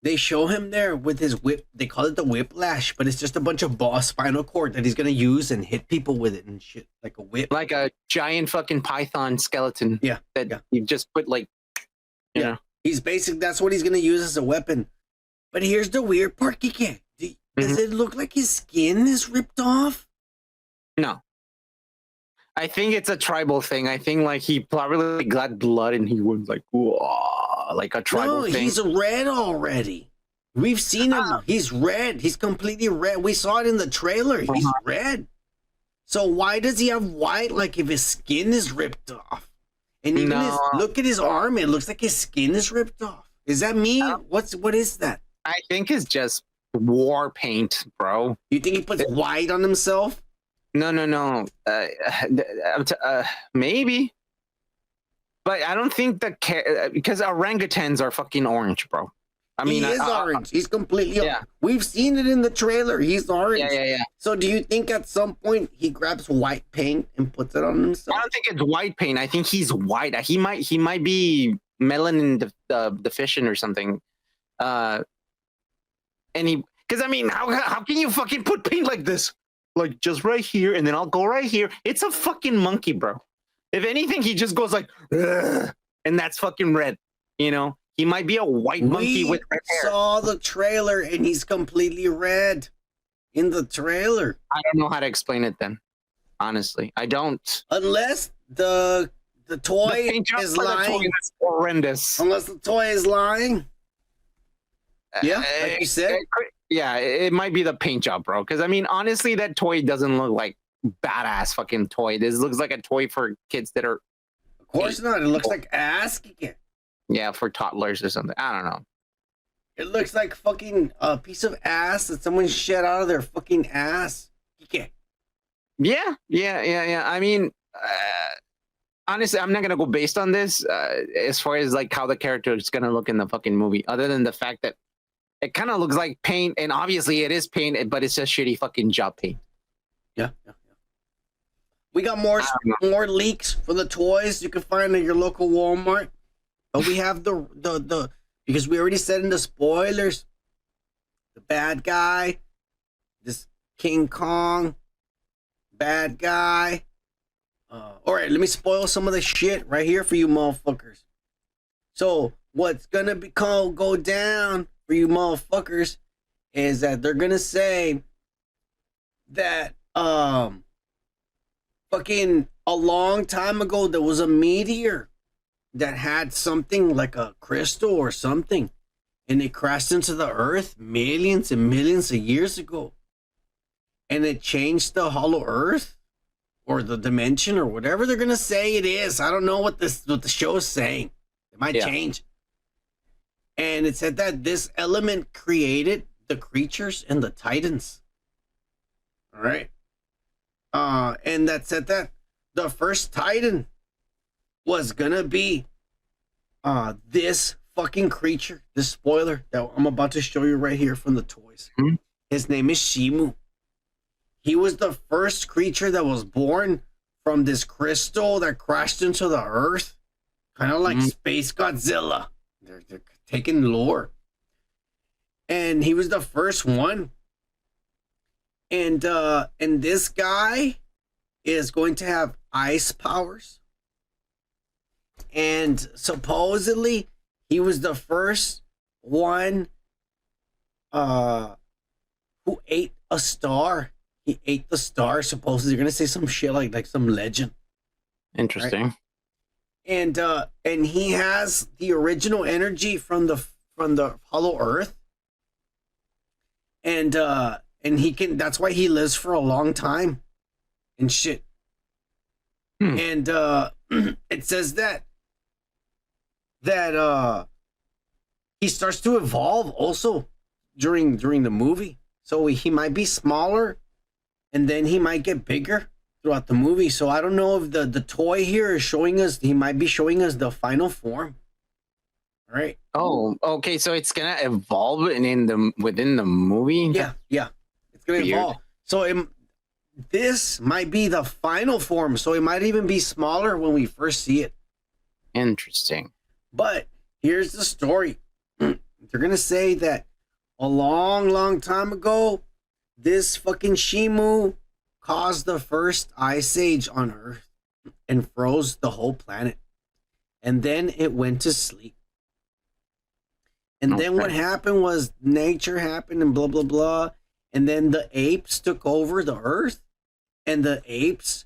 They show him there with his whip. They call it the whiplash, but it's just a bunch of spinal cord that he's gonna use and hit people with it and shit, like a whip, like a giant fucking python skeleton. Yeah, that you just put like, you know. He's basic. That's what he's gonna use as a weapon. But here's the weird part, Kike. Does it look like his skin is ripped off? No. I think it's a tribal thing. I think like he probably got blood and he was like, whoa, like a tribal thing. He's red already. We've seen him. He's red. He's completely red. We saw it in the trailer. He's red. So why does he have white? Like if his skin is ripped off. And even look at his arm. It looks like his skin is ripped off. Is that me? What is that? I think it's just war paint, bro. You think he puts white on himself? No. Maybe. But I don't think because orangutans are fucking orange, bro. I mean, he is orange. He's completely orange. We've seen it in the trailer. He's orange. Yeah. So do you think at some point he grabs white paint and puts it on himself? I don't think it's white paint. I think he's white. He might be melanin deficient or something. Because I mean, how can you fucking put paint like this? Like just right here, and then I'll go right here. It's a fucking monkey, bro. If anything, he just goes like, ugh, and that's fucking red. You know, he might be a white monkey with red hair. Saw the trailer, and he's completely red in the trailer. I don't know how to explain it. Then, honestly, I don't. Unless the toy is lying. That's horrendous. Unless the toy is lying. Yeah, like you said. Yeah, it might be the paint job, bro. Because I mean, honestly, that toy doesn't look like badass fucking toy. This looks like a toy for kids that are. Of course not. It looks like ass. Yeah, for toddlers or something. I don't know. It looks like fucking a piece of ass that someone shed out of their fucking ass. Yeah. I mean, honestly, I'm not gonna go based on this as far as like how the character is gonna look in the fucking movie. Other than the fact that it kind of looks like paint, and obviously it is paint, but it's just shitty fucking job paint. Yeah. We got more leaks for the toys you can find at your local Walmart. But we have the because we already said in the spoilers, the bad guy, this King Kong, bad guy. All right, let me spoil some of the shit right here for you motherfuckers. So what's gonna go down for you motherfuckers is that they're gonna say that fucking a long time ago there was a meteor that had something like a crystal or something, and it crashed into the earth millions and millions of years ago, and it changed the hollow earth or the dimension or whatever they're gonna say it is. I don't know what the show is saying. It might change. And it said that this element created the creatures and the titans. All right. And that said that the first titan was gonna be this fucking creature, this spoiler that I'm about to show you right here from the toys. Mm-hmm. His name is Shimu. He was the first creature that was born from this crystal that crashed into the earth, kind of like Space Godzilla. They're taking lore, and he was the first one. And this guy is going to have ice powers, and supposedly he was the first one who ate a star. He ate the star. Supposedly, you're gonna say some shit like some legend. Interesting. Right? And he has the original energy from the hollow earth, and he can. That's why he lives for a long time, and shit. And it says that he starts to evolve also during the movie. So he might be smaller, and then he might get bigger throughout the movie. So I don't know if the toy here is showing us. He might be showing us the final form. All right. Oh, okay. So it's gonna evolve within the movie. Yeah. It's gonna evolve. So this might be the final form. So it might even be smaller when we first see it. Interesting. But here's the story. They're gonna say that a long time ago, this fucking Shimu caused the first ice age on Earth and froze the whole planet. And then it went to sleep. And then what happened was nature happened and blah, blah, blah. And then the apes took over the Earth. And the apes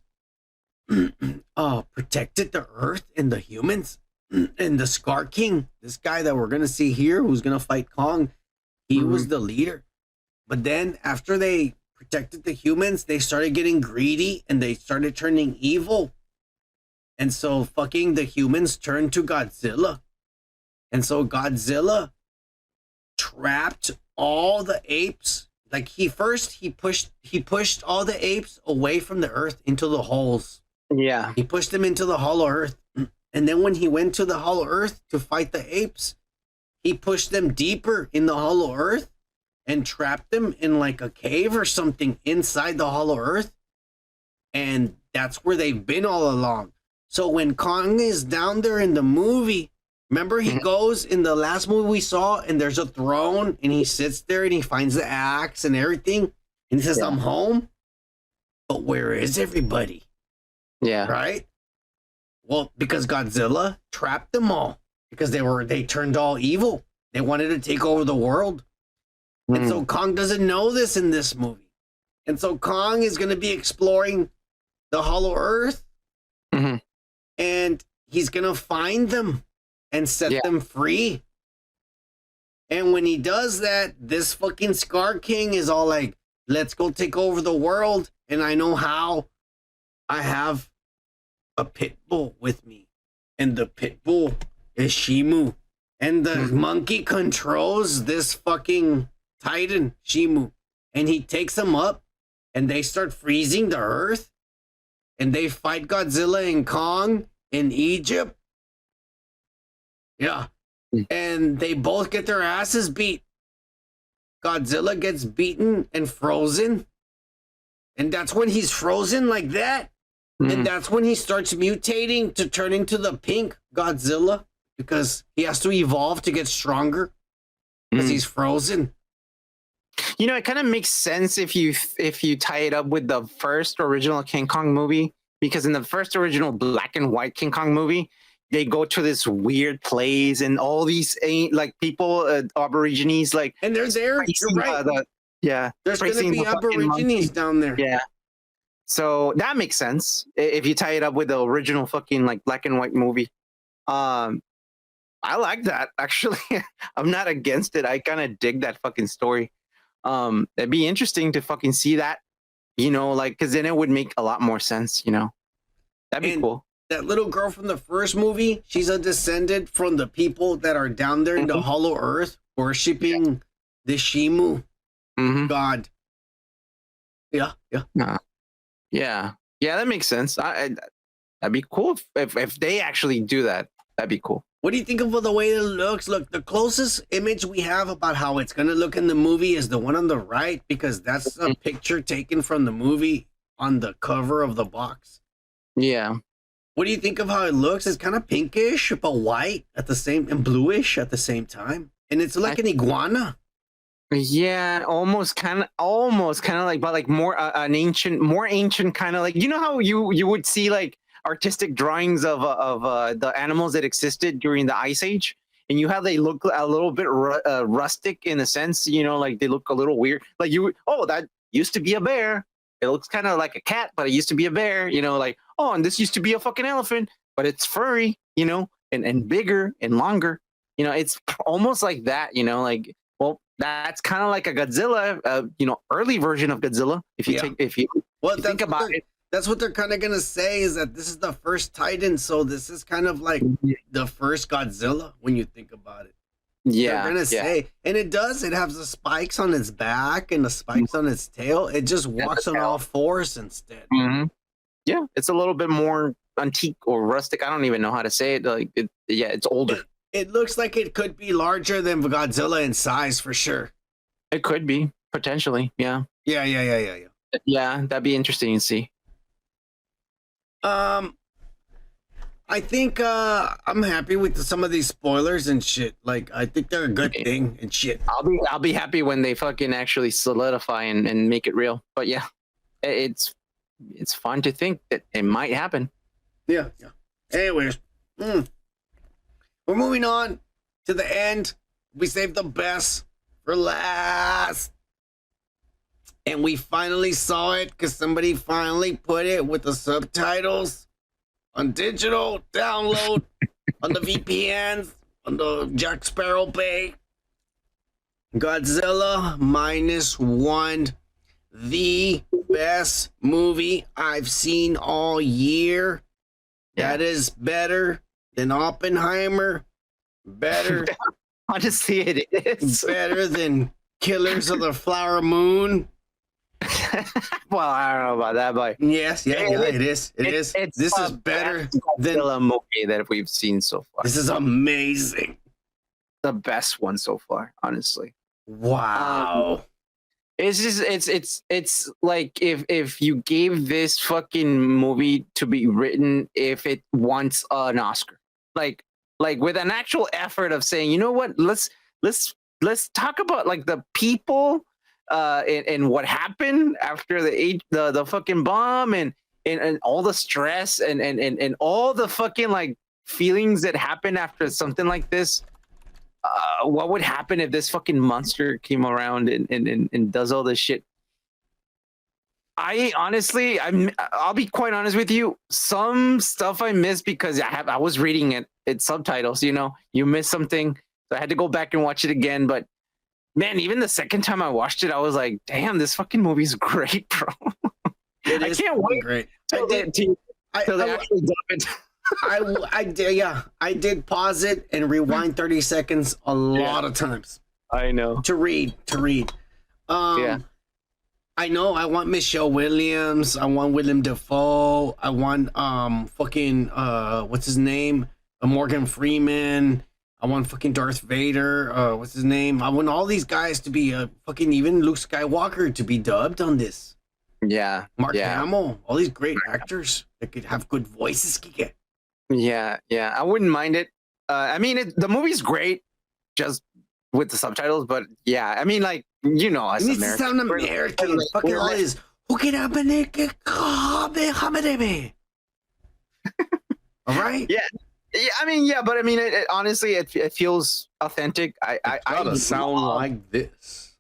protected the Earth and the humans. And the Scar King, this guy that we're going to see here, who's going to fight Kong, he was the leader. But then after they protected the humans, they started getting greedy and they started turning evil. And so fucking the humans turned to Godzilla. And so Godzilla trapped all the apes. Like he pushed all the apes away from the earth into the holes. Yeah. He pushed them into the hollow earth. And then when he went to the hollow earth to fight the apes, he pushed them deeper in the hollow earth and trapped them in like a cave or something inside the hollow earth. And that's where they've been all along. So when Kong is down there in the movie, remember he goes in the last movie we saw and there's a throne and he sits there and he finds the axe and everything. And he says, I'm home. But where is everybody? Yeah. Right? Well, because Godzilla trapped them all because they turned all evil. They wanted to take over the world. And so Kong doesn't know this in this movie. And so Kong is going to be exploring the hollow earth and he's going to find them and set them free. And when he does that, this fucking Scar King is all like, let's go take over the world. And I know how. I have a pit bull with me, and the pit bull is Shimu, and the monkey controls this fucking Titan Shimu, and he takes him up and they start freezing the earth, and they fight Godzilla and Kong in Egypt. Yeah. And they both get their asses beat. Godzilla gets beaten and frozen. And that's when he's frozen like that. And that's when he starts mutating to turn into the pink Godzilla, because he has to evolve to get stronger because he's frozen. You know, it kind of makes sense if you tie it up with the first original King Kong movie, because in the first original black and white King Kong movie, they go to this weird place and all these like people, Aborigines, like, and they're there. You're right. There's going to be Aborigines down there. Yeah. So that makes sense if you tie it up with the original fucking like black and white movie. I like that, actually. I'm not against it. I kind of dig that fucking story. It'd be interesting to fucking see that, you know, like, because then it would make a lot more sense, you know. That'd be cool. That little girl from the first movie, she's a descendant from the people that are down there in the Hollow Earth worshiping the Shimu god. Yeah. Yeah, that makes sense. That'd be cool if they actually do that. That'd be cool. What do you think of the way it looks? Look, the closest image we have about how it's going to look in the movie is the one on the right, because that's a picture taken from the movie on the cover of the box. Yeah. What do you think of how it looks? It's kind of pinkish, but white at the same, and bluish at the same time. And it's like an iguana. Yeah, almost kind of like, but like more ancient kind of like, you know how you would see like artistic drawings of the animals that existed during the Ice Age, and they look a little bit rustic in a sense, you know, like they look a little weird. Like that used to be a bear. It looks kind of like a cat, but it used to be a bear, you know, like, oh, and this used to be a fucking elephant, but it's furry, you know, and bigger and longer. You know, it's almost like that, you know, like, well, that's kind of like a Godzilla, you know, early version of Godzilla. If you think about it, that's what they're kind of gonna say, is that this is the first Titan, so this is kind of like the first Godzilla when you think about it. Yeah, they're gonna say, and it does. It has the spikes on its back and the spikes on its tail. It just walks on all fours instead. Yeah, it's a little bit more antique or rustic. I don't even know how to say it. Like, it's older. It looks like it could be larger than Godzilla in size for sure. It could be potentially. Yeah. Yeah. Yeah, that'd be interesting to see. I think I'm happy with some of these spoilers and shit. Like, I think they're a good thing and shit. I'll be happy when they fucking actually solidify and make it real. But yeah, it's fun to think that it might happen. Yeah. Anyways, we're moving on to the end. We saved the best for last. And we finally saw it because somebody finally put it with the subtitles on digital download on the VPNs, on the Jack Sparrow Bay. Godzilla -1, the best movie I've seen all year. That is better than Oppenheimer. Better. Honestly, it is. Better than Killers of the Flower Moon. Well, I don't know about that, but yes, it is. This is better than a movie that we've seen so far. This is amazing. The best one so far, honestly. Wow. It's just it's like if you gave this fucking movie to be written, if it wants an Oscar, like with an actual effort of saying, you know what, let's talk about like the people. And what happened after the fucking bomb and all the stress and all the fucking like feelings that happen after something like this. What would happen if this fucking monster came around and does all this shit? I'll be quite honest with you. Some stuff I missed because I was reading it's subtitles. You know, you miss something, so I had to go back and watch it again. But man, even the second time I watched it, I was like, damn, this fucking movie's great, bro. I can't wait. Great. Till they actually dub it. I did pause it and rewind 30 seconds a lot of times. I know. To read. I know. I want Michelle Williams. I want Willem Dafoe. I want fucking what's his name? Morgan Freeman. I want fucking Darth Vader. What's his name? I want all these guys to be fucking even Luke Skywalker to be dubbed on this. Yeah. Mark Hamill. All these great actors that could have good voices. Yeah. I wouldn't mind it. I mean, the movie's great, just with the subtitles. But yeah, I mean, like you know, as it needs to sound American. Fucking all this. All right. Yeah. I mean, yeah, but I mean, honestly, it feels authentic. I gotta sound like this.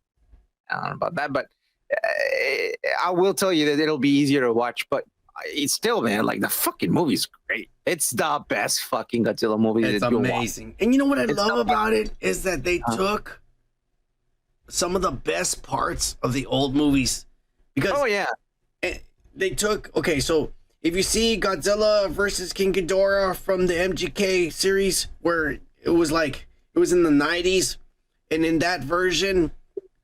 I don't know about that, but I will tell you that it'll be easier to watch. But it's still, man, like the fucking movie's great. It's the best fucking Godzilla movie. It's amazing. And you know what I love about it is that they took some of the best parts of the old movies because they took so. If you see Godzilla versus King Ghidorah from the MGK series, where it was in the 90s, and in that version,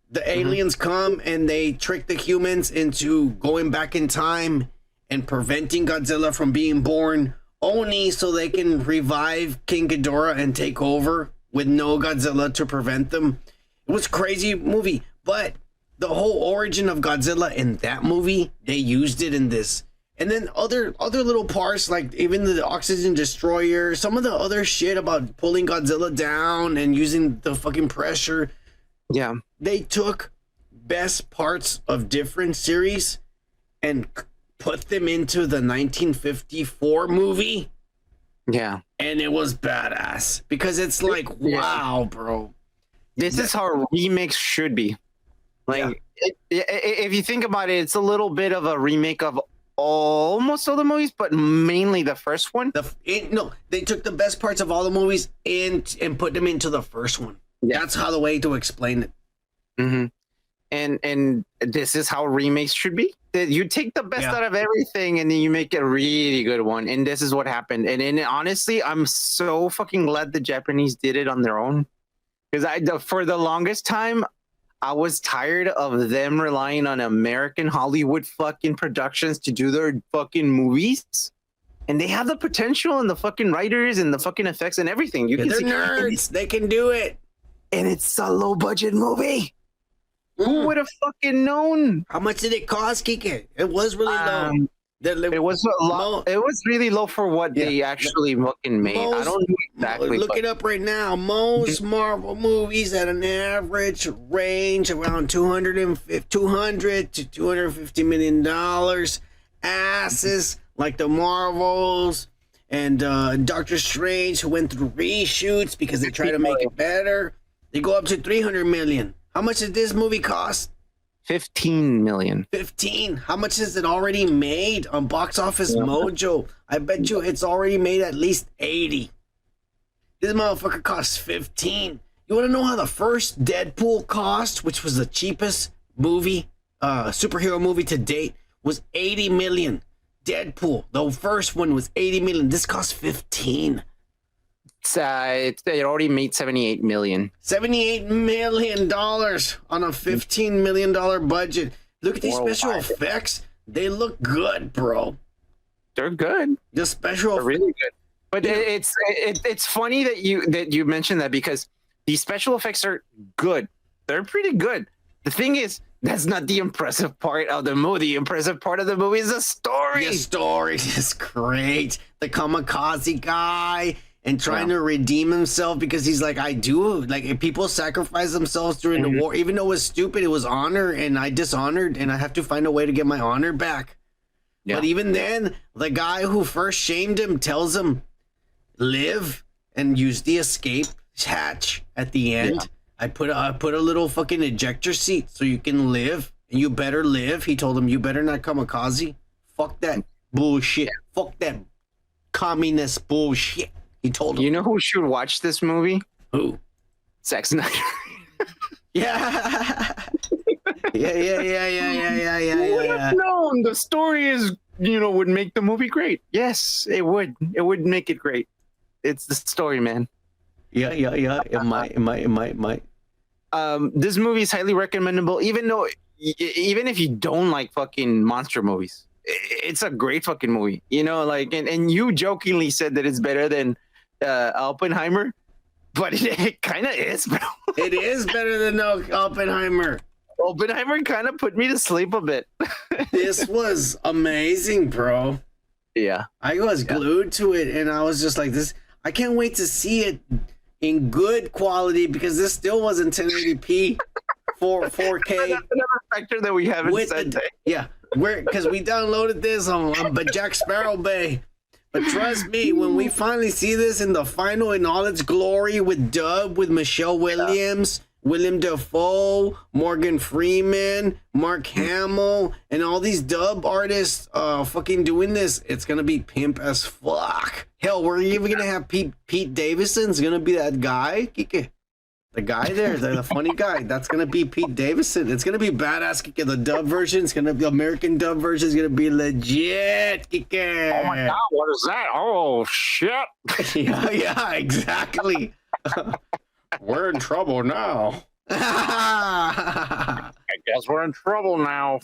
the aliens come and they trick the humans into going back in time and preventing Godzilla from being born, only so they can revive King Ghidorah and take over with no Godzilla to prevent them. It was a crazy movie, but the whole origin of Godzilla in that movie, they used it in this. And then other little parts, like even the oxygen destroyer, some of the other shit about pulling Godzilla down and using the fucking pressure. Yeah. They took best parts of different series and put them into the 1954 movie. Yeah. And it was badass because it's like, wow, bro. This is how remakes should be. Like, if you think about it, it's a little bit of a remake of almost all the movies, but mainly the first one. They took the best parts of all the movies and put them into the first one. Yeah. That's how the way to explain it. Mm-hmm. And this is how remakes should be. You take the best out of everything and then you make a really good one. And this is what happened. And honestly, I'm so fucking glad the Japanese did it on their own. Because for the longest time, I was tired of them relying on American Hollywood fucking productions to do their fucking movies. And they have the potential and the fucking writers and the fucking effects and everything. They're nerds. They can do it. And it's a low budget movie. Who would have fucking known? How much did it cost, Kike? It was really low. It was a lot. It was really low for what they actually fucking made. I don't know exactly. Look it up right now. Most Marvel movies at an average range around $200 to $250 million. Asses like the Marvels and Doctor Strange, who went through reshoots because they try to make it better. They go up to $300 million. How much did this movie cost? 15 million. 15? How much has it already made on Box Office Mojo? I bet you it's already made at least 80. This motherfucker costs 15. You want to know how the first Deadpool cost, which was the cheapest movie, superhero movie to date, was 80 million. Deadpool, the first one was 80 million. This cost 15. It already made 78 million. $78 million on a $15 million budget. Look at these special effects. They look good, bro. They're good. The special They're really good. But it's funny that you mentioned that because these special effects are good. They're pretty good. The thing is, that's not the impressive part of the movie. The impressive part of the movie is the story. The story is great. The kamikaze guy and trying to redeem himself because he's like, I do. Like, if people sacrifice themselves during the war, even though it was stupid, it was honor, and I dishonored, and I have to find a way to get my honor back. Yeah. But even then, the guy who first shamed him tells him, live and use the escape hatch at the end. Yeah. I put a little fucking ejector seat so you can live, and you better live. He told him, you better not kamikaze. Fuck that bullshit. Fuck that communist bullshit. He told him. You know who should watch this movie? Who? Zack Snyder. Yeah. Yeah. Who would have known the story is, would make the movie great? Yes, it would. It would make it great. It's the story, man. Yeah. It might. This movie is highly recommendable, even though even if you don't like fucking monster movies, it's a great fucking movie. You know, like, and you jokingly said that it's better than Oppenheimer, but it kind of is, bro. It is better than Oppenheimer. Oppenheimer kind of put me to sleep a bit. This was amazing, bro. Yeah. I was glued to it, and I was just like, this. I can't wait to see it in good quality, because this still wasn't 1080p for 4K. That's another factor that we haven't said. Yeah, because we downloaded this on Jack Sparrow Bay. But trust me, when we finally see this in the final in all its glory with dub, with Michelle Williams, Willem Dafoe, Morgan Freeman, Mark Hamill, and all these dub artists fucking doing this, it's gonna be pimp as fuck. Hell, we're even gonna have Pete Davidson's gonna be that guy. Kike. The guy there, the funny guy, that's gonna be Pete Davidson. It's gonna be badass. Kike. The dub version, it's gonna be American dub version, is gonna be legit. Kike. Oh my god, what is that? Oh shit. yeah, exactly. We're in trouble now. I guess we're in trouble now.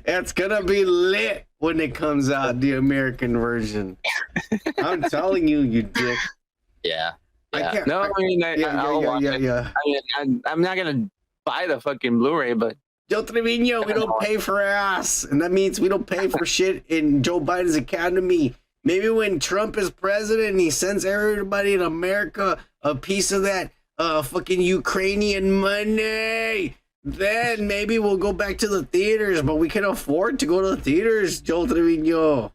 It's gonna be lit when it comes out, the American version. I'm telling you, you dick. Yeah. I can't. No, I mean, I'll watch it. Yeah. I mean, I'm not gonna buy the fucking Blu-ray, but Joe Trevino, we don't pay for ass, and that means we don't pay for shit in Joe Biden's academy. Maybe when Trump is president, he sends everybody in America a piece of that fucking Ukrainian money. Then maybe we'll go back to the theaters, but we can afford to go to the theaters, Joel Trevino.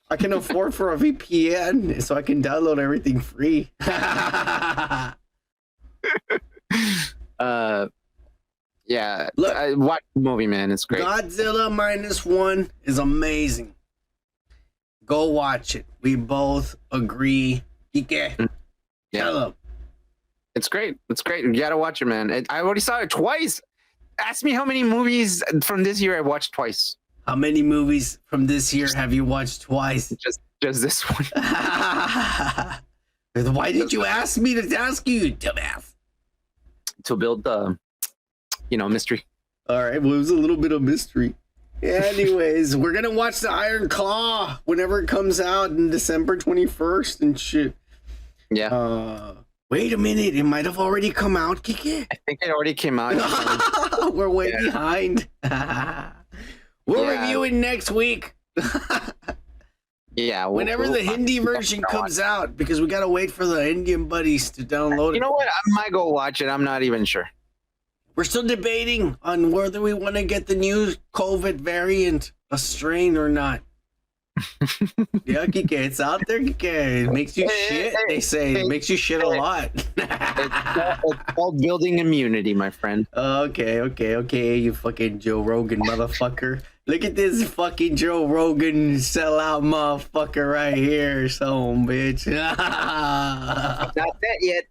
I can afford for a VPN, so I can download everything free. Yeah. Look, watch the movie, man. It's great. Godzilla -1 is amazing. Go watch it. We both agree. Kike. Tell them. It's great. It's great. You gotta watch it, man. I already saw it twice. Ask me how many movies from this year I watched twice. How many movies from this year have you watched twice? Just this one. Why did you ask me to ask you, dumbass? To build the, mystery. All right. Well, it was a little bit of mystery. Anyways, we're gonna watch the Iron Claw whenever it comes out in December 21st and shit. Yeah. Wait a minute, it might have already come out, Kike. I think it already came out. We're way behind. We'll review it next week. Yeah. Whenever the Hindi version comes out, because we gotta wait for the Indian buddies to download it. You know what? I might go watch it. I'm not even sure. We're still debating on whether we want to get the new COVID variant a strain or not. Yeah, Kike, it's out there, Kike. It makes you shit, they say. It makes you shit a lot. It's called building immunity, my friend. Okay, you fucking Joe Rogan motherfucker. Look at this fucking Joe Rogan sellout motherfucker right here, bitch. Not that yet.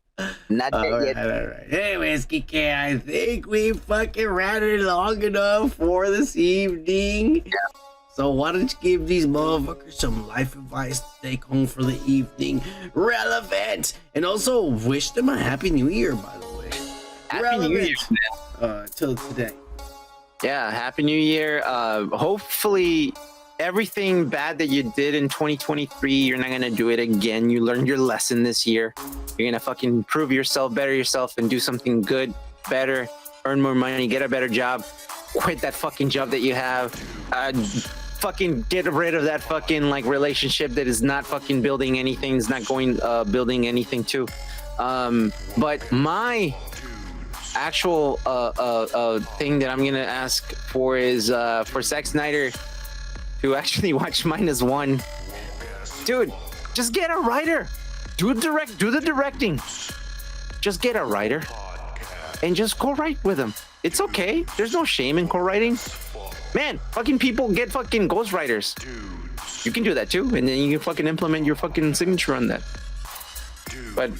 Not that yet. All right. Anyways, Kike, I think we fucking ran it long enough for this evening. Yeah. So why don't you give these motherfuckers some life advice to take home for the evening? Relevant! And also wish them a happy new year, by the way. Happy New Year, man. Till today. Yeah, happy new year. Hopefully everything bad that you did in 2023, you're not gonna do it again. You learned your lesson this year. You're gonna fucking improve yourself, better yourself, and do something good, better, earn more money, get a better job, quit that fucking job that you have, fucking get rid of that fucking relationship that is not fucking building anything, is not going building anything too. But my actual thing that I'm gonna ask for is for Zack Snyder to actually watch -1. Dude, just get a writer. Do the directing. Just get a writer and just co-write with him. It's okay. There's no shame in co-writing. Man, fucking people get fucking ghostwriters. You can do that too, and then you can fucking implement your fucking signature on that. But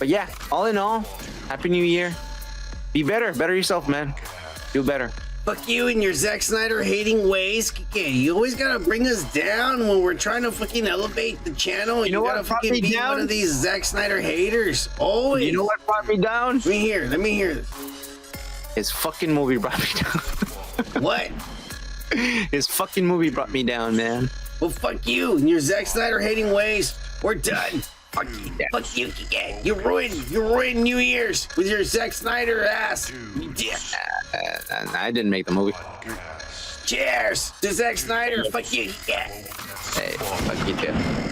yeah, all in all, happy new year. Be better yourself, man. Do better. Fuck you and your Zack Snyder hating ways. Kike, you always gotta bring us down when we're trying to fucking elevate the channel. And You know gotta what brought fucking me be down? one of these Zack Snyder haters. Always. You know what brought me down? Let me hear. Let me hear this. His fucking movie brought me down. What? His fucking movie brought me down, man. Well, fuck you and your Zack Snyder hating ways. We're done. Fuck you. Fuck you, Kike. You ruined New Year's with your Zack Snyder ass. You dick. I didn't make the movie. Cheers to Zack Snyder. Fuck you, Kike. Hey, fuck you too.